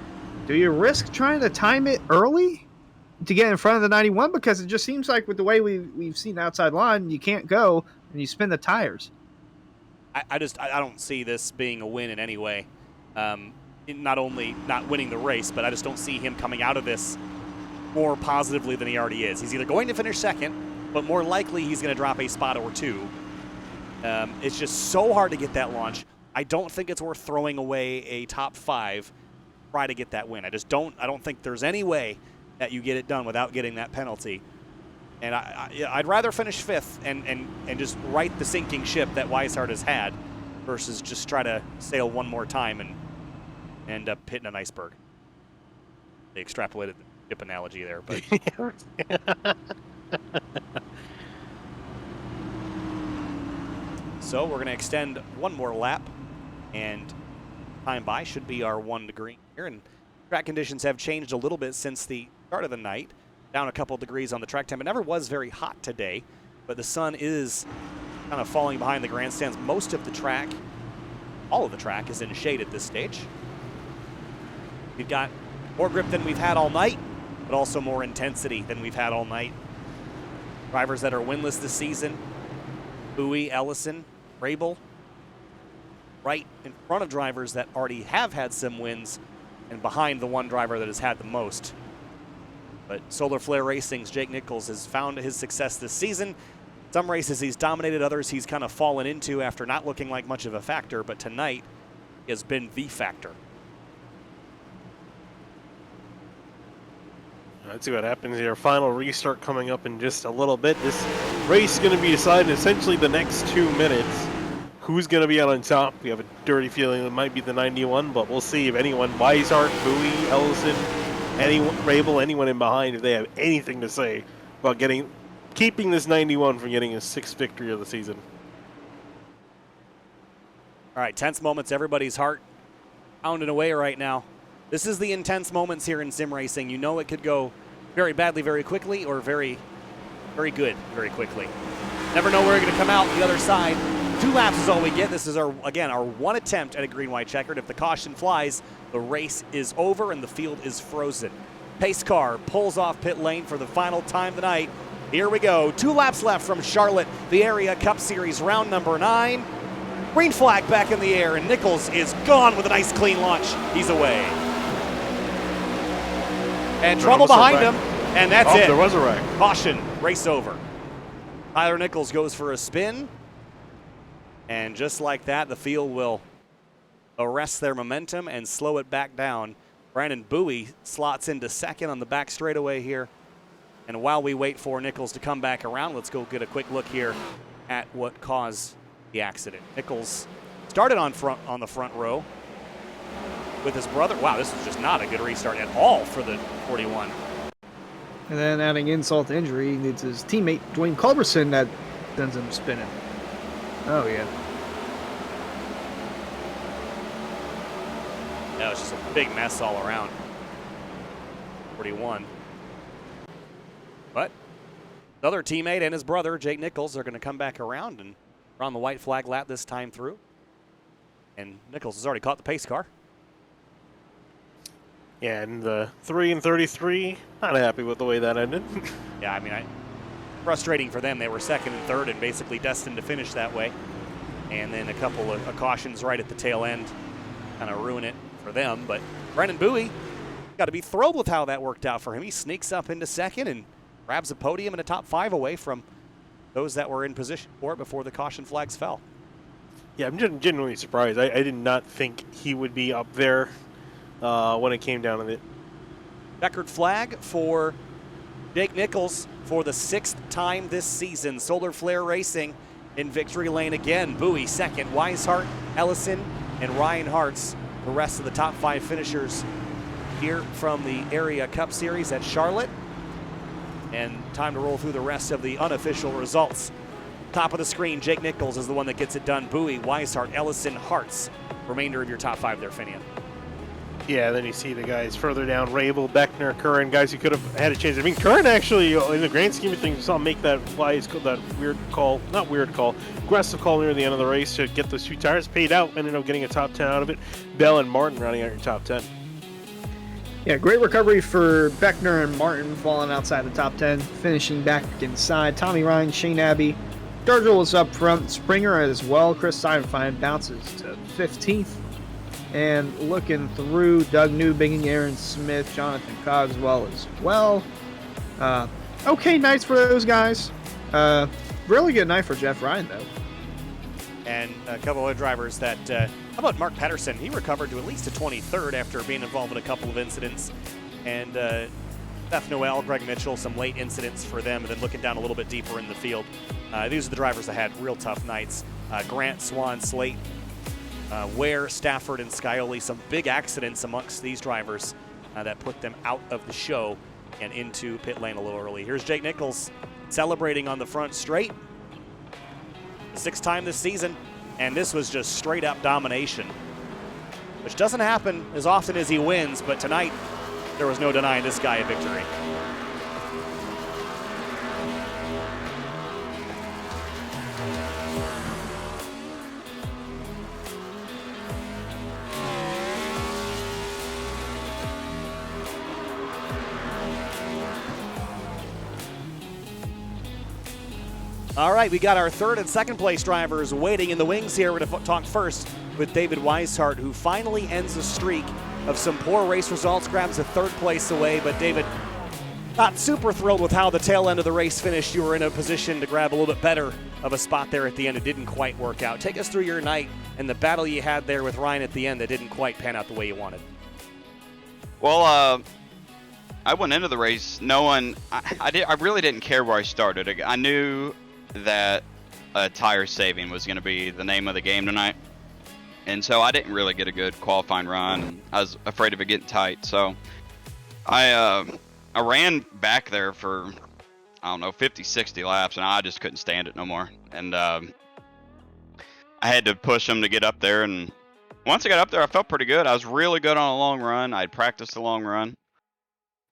Do you risk trying to time it early to get in front of the 91? Because it just seems like with the way we've seen the outside line, you can't go and you spin the tires. I don't see this being a win in any way. Not only not winning the race, but I just don't see him coming out of this more positively than he already is. He's either going to finish 2nd, but more likely he's going to drop a spot or 2. It's just so hard to get that launch. I don't think it's worth throwing away a top 5 try to get that win. I don't think there's any way that you get it done without getting that penalty. And I'd rather finish 5th and just right the sinking ship that Weishart has had versus just try to sail one more time and end up hitting an iceberg. They extrapolated the ship analogy there, but so we're going to extend one more lap, and time by should be our 1 to green here. And track conditions have changed a little bit since the start of the night. Down a couple degrees on the track temp. It never was very hot today, but the sun is kind of falling behind the grandstands. Most of the track, all of the track, is in shade at this stage. We've got more grip than we've had all night, but also more intensity than we've had all night. Drivers that are winless this season, Bowie, Ellison, Rabel, right in front of drivers that already have had some wins and behind the one driver that has had the most. But Solar Flare Racing's Jake Nichols has found his success this season. Some races he's dominated, others he's kind of fallen into after not looking like much of a factor, but tonight he has been the factor. Let's see what happens here. Final restart coming up in just a little bit. This race is going to be decided in essentially the next 2 minutes. Who's going to be out on top? We have a dirty feeling it might be the 91, but we'll see if anyone, Weishart, Bowie, Ellison, anyone, Rabel, anyone in behind, if they have anything to say about keeping this 91 from getting his 6th victory of the season. All right, tense moments, everybody's heart pounding away right now. This is the intense moments here in sim racing. You know it could go very badly very quickly or very, very good very quickly. Never know where we're going to come out the other side. 2 laps is all we get. This is, our one attempt at a green-white checkered. If the caution flies, the race is over and the field is frozen. Pace car pulls off pit lane for the final time tonight. Here we go. 2 laps left from Charlotte, the Area Cup Series, round number 9. Green flag back in the air, and Nichols is gone with a nice clean launch. He's away. And trouble behind him, and that's it. There was a wreck. Caution, race over. Tyler Nichols goes for a spin, and just like that, the field will arrest their momentum and slow it back down. Brandon Bowie slots into second on the back straightaway here. And while we wait for Nichols to come back around, let's go get a quick look here at what caused the accident. Nichols started on the front row with his brother. Wow, this was just not a good restart at all for the 41. And then adding insult to injury, he needs his teammate Dwayne Culberson that sends him spinning. Oh, yeah. That was just a big mess all around. 41. But another teammate and his brother, Jake Nichols, are going to come back around and run the white flag lap this time through. And Nichols has already caught the pace car. Yeah, and the 3 and 33, not happy with the way that ended. Yeah, I mean, frustrating for them. They were second and third and basically destined to finish that way. And then a couple of cautions right at the tail end kind of ruin it for them. But Brandon Bowie got to be thrilled with how that worked out for him. He sneaks up into second and grabs a podium and a top 5 away from those that were in position for it before the caution flags fell. Yeah, I'm genuinely surprised. I did not think he would be up there when it came down to it. Checkered flag for Jake Nichols for the 6th time this season. Solar Flare Racing in victory lane again. Bowie second, Weishart, Ellison, and Ryan Hartz, the rest of the top 5 finishers here from the Area Cup Series at Charlotte. And time to roll through the rest of the unofficial results. Top of the screen, Jake Nichols is the one that gets it done. Bowie, Weishart, Ellison, Hartz. Remainder of your top 5 there, Finian. Yeah, then you see the guys further down, Rabel, Beckner, Curran, guys who could have had a chance. I mean, Curran actually, in the grand scheme of things, you saw him make that aggressive call near the end of the race to get those 2 tires paid out, ended up getting a top 10 out of it. Bell and Martin rounding out your top 10. Yeah, great recovery for Beckner and Martin falling outside the top 10, finishing back inside. Tommy Ryan, Shane Abbey, Dargel was up front, Springer as well. Chris Seidenfein bounces to 15th. And looking through, Doug Newbing, Aaron Smith, Jonathan Cogswell as well. Okay nights for those guys. Really good night for Jeff Ryan, though. And a couple of drivers that, how about Mark Patterson? He recovered to at least a 23rd after being involved in a couple of incidents. And Beth Noel, Greg Mitchell, some late incidents for them. And then looking down a little bit deeper in the field, these are the drivers that had real tough nights. Grant, Swan, Slate, Ware, Stafford, and Scioli. Some big accidents amongst these drivers that put them out of the show and into pit lane a little early. Here's Jake Nichols celebrating on the front straight. 6th time this season, and this was just straight up domination, which doesn't happen as often as he wins, but tonight there was no denying this guy a victory. All right, we got our 3rd and 2nd place drivers waiting in the wings here. We're going to talk first with David Weishart, who finally ends a streak of some poor race results, grabs a third place away. But David, not super thrilled with how the tail end of the race finished. You were in a position to grab a little bit better of a spot there at the end. It didn't quite work out. Take us through your night and the battle you had there with Ryan at the end that didn't quite pan out the way you wanted. Well, I went into the race knowing I really didn't care where I started. I knew that tire saving was going to be the name of the game tonight, and so I didn't really get a good qualifying run. I was afraid of it getting tight, so I ran back there for, I don't know, 50, 60 laps, and I just couldn't stand it no more. And I had to push them to get up there, and once I got up there, I felt pretty good. I was really good on a long run. I'd practiced a long run.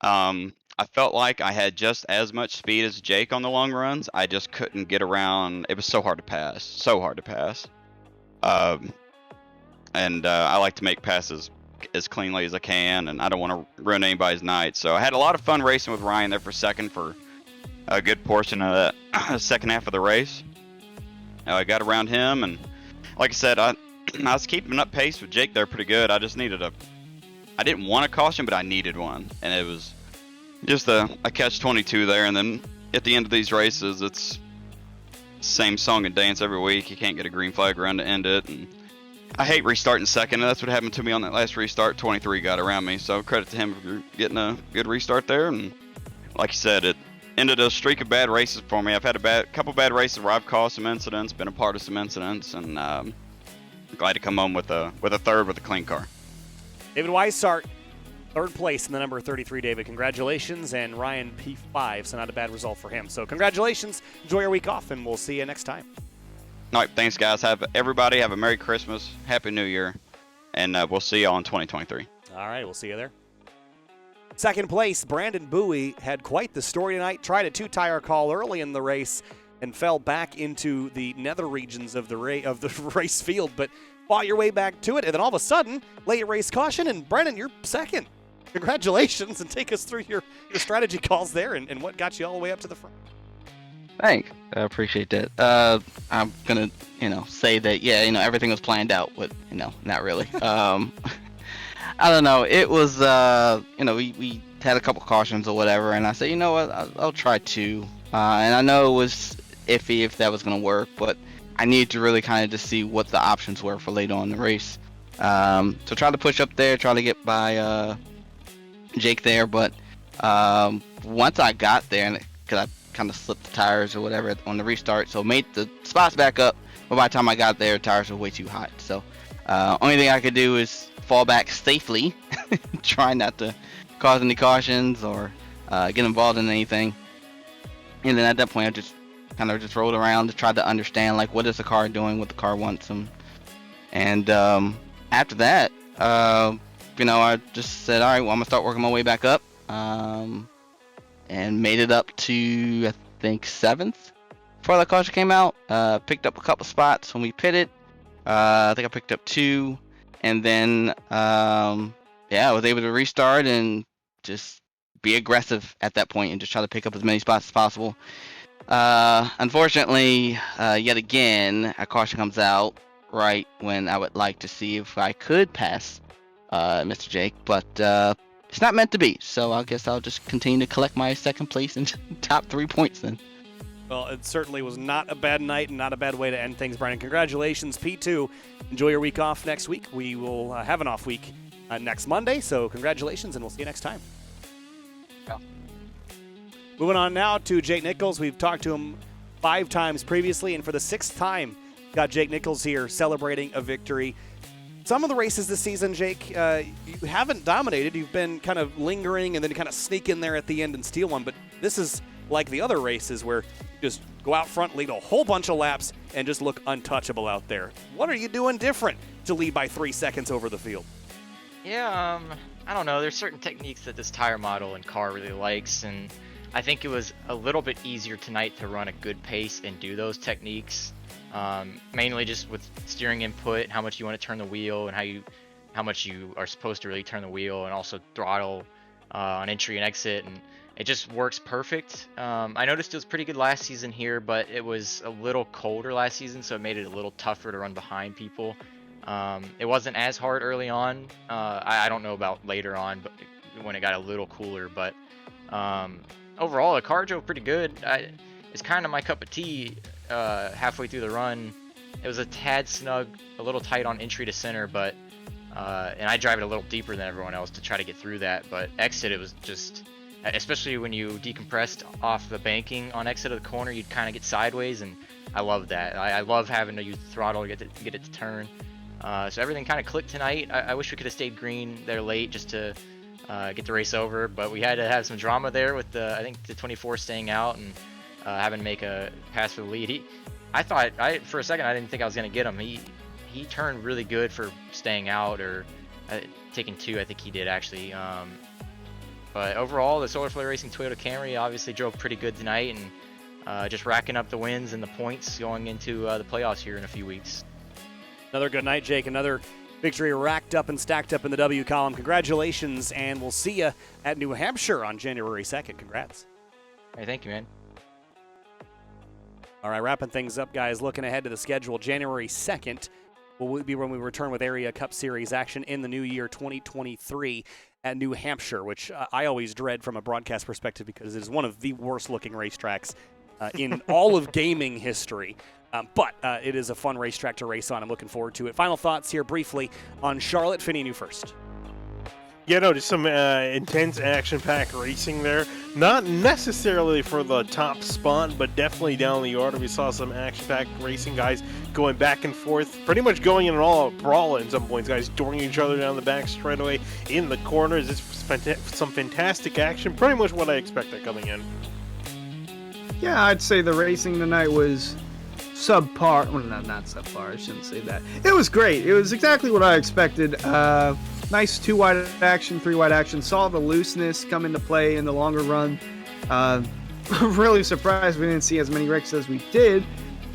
I felt like I had just as much speed as Jake on the long runs. I just couldn't get around. It was so hard to pass. So hard to pass. And I like to make passes as cleanly as I can, and I don't want to ruin anybody's night. So I had a lot of fun racing with Ryan there for second for a good portion of that second half of the race. I got around him, and like I said, I was keeping up pace with Jake there pretty good. I just needed I didn't want a caution, but I needed one, and it was just a catch-22 there. And then at the end of these races, it's same song and dance every week. You can't get a green flag run to end it, and I hate restarting second, and that's what happened to me on that last restart. 23 got around me, so credit to him for getting a good restart there. And like you said, it ended a streak of bad races for me. I've had a couple bad races where I've caused some incidents, been a part of some incidents, and glad to come home with a third with a clean car. David Weishart, third place in the number 33, David. Congratulations, and Ryan P5, so not a bad result for him. So congratulations, enjoy your week off, and we'll see you next time. All right, thanks, guys. Everybody have a Merry Christmas, Happy New Year, and we'll see you all in 2023. All right, we'll see you there. Second place, Brandon Bowie had quite the story tonight. Tried a two-tire call early in the race and fell back into the nether regions of the race field, but fought your way back to it, and then all of a sudden, late race caution, and Brandon, you're second. Congratulations, and take us through your strategy calls there and what got you all the way up to the front. Thanks. I appreciate that. I'm gonna, say that, everything was planned out, but, not really. I don't know. It was, we had a couple cautions or whatever, and I said, you know what, I'll try two. And I know it was iffy if that was gonna work, but I needed to really kind of just see what the options were for later on in the race. So try to push up there, try to get by Jake there, but once I got there, because I kind of slipped the tires or whatever on the restart, so made the spots back up, but by the time I got there, tires were way too hot. So only thing I could do is fall back safely, try not to cause any cautions or get involved in anything. And then at that point, I just kind of rolled around to try to understand, like, what is the car doing, what the car wants them. And after that, I just said, all right, well, I'm gonna start working my way back up, and made it up to, I think, 7th before the caution came out. Picked up a couple spots when we pitted. I think I picked up 2, and then I was able to restart and just be aggressive at that point and just try to pick up as many spots as possible. Unfortunately, yet again, a caution comes out right when I would like to see if I could pass Mr. Jake, but it's not meant to be, so I guess I'll just continue to collect my second place and top 3 points then. Well, it certainly was not a bad night and not a bad way to end things, Brandon. Congratulations, P2. Enjoy your week off next week. We will have an off week next Monday, so congratulations, and we'll see you next time. Yeah. Moving on now to Jake Nichols. We've talked to him 5 times previously, and for the 6th time, got Jake Nichols here celebrating a victory. Some of the races this season, Jake, you haven't dominated. You've been kind of lingering and then kind of sneak in there at the end and steal one. But this is like the other races where you just go out front, lead a whole bunch of laps, and just look untouchable out there. What are you doing different to lead by 3 seconds over the field? Yeah, I don't know. There's certain techniques that this tire model and car really likes, and I think it was a little bit easier tonight to run a good pace and do those techniques. Mainly just with steering input, how much you want to turn the wheel, and how much you are supposed to really turn the wheel, and also throttle on entry and exit, and it just works perfect. I noticed it was pretty good last season here, but it was a little colder last season, so it made it a little tougher to run behind people. It wasn't as hard early on. I don't know about later on, but when it got a little cooler. But overall, the car drove pretty good. It's kind of my cup of tea. Halfway through the run, it was a tad snug, a little tight on entry to center, but and I drive it a little deeper than everyone else to try to get through that. But exit, it was just, especially when you decompressed off the banking on exit of the corner, you'd kind of get sideways, and I love that. I love having to use the throttle to get it to turn. So everything kind of clicked tonight. I wish we could have stayed green there late just to get the race over, but we had to have some drama there with I think the 24 staying out and having to make a pass for the lead. For a second I didn't think I was gonna get him. He turned really good for staying out, or taking 2, I think he did actually. But overall, the Solar Flare Racing Toyota Camry obviously drove pretty good tonight, and just racking up the wins and the points going into the playoffs here in a few weeks. Another good night, Jake. Another victory racked up and stacked up in the W column. Congratulations, and we'll see you at New Hampshire on January 2nd. Congrats. Hey, thank you, man. All right, wrapping things up, guys. Looking ahead to the schedule, January 2nd will be when we return with Area Cup Series action in the new year 2023 at New Hampshire, which I always dread from a broadcast perspective because it is one of the worst-looking racetracks in all of gaming history. But it is a fun racetrack to race on. I'm looking forward to it. Final thoughts here briefly on Charlotte. Finney, you first. Yeah, no, just some intense action-packed racing there. Not necessarily for the top spot, but definitely down the order. We saw some action-packed racing, guys going back and forth, pretty much going in an all-out brawl at some points, guys dooring each other down the back straightaway in the corners. It's some fantastic action, pretty much what I expected coming in. Yeah, I'd say the racing tonight was subpar. Well, not subpar, I shouldn't say that. It was great. It was exactly what I expected. Nice 2-wide action, 3-wide action. Saw the looseness come into play in the longer run. Really surprised we didn't see as many wrecks as we did.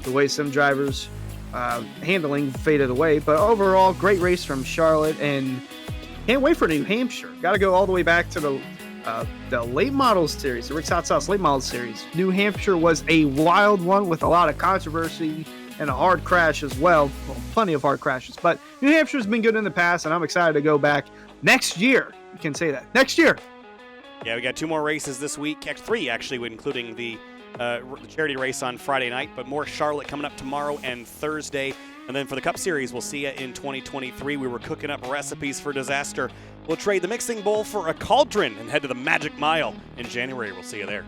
The way some drivers handling faded away. But overall, great race from Charlotte, and can't wait for New Hampshire. Got to go all the way back to the late models series, the Rick's Hot Sauce late models series. New Hampshire was a wild one with a lot of controversy and a hard crash as well. Well, plenty of hard crashes, but New Hampshire's been good in the past, and I'm excited to go back next year. You can say that. Next year. Yeah, we got 2 more races this week. 3, actually, including the charity race on Friday night, but more Charlotte coming up tomorrow and Thursday. And then for the Cup Series, we'll see you in 2023. We were cooking up recipes for disaster. We'll trade the mixing bowl for a cauldron and head to the Magic Mile in January. We'll see you there.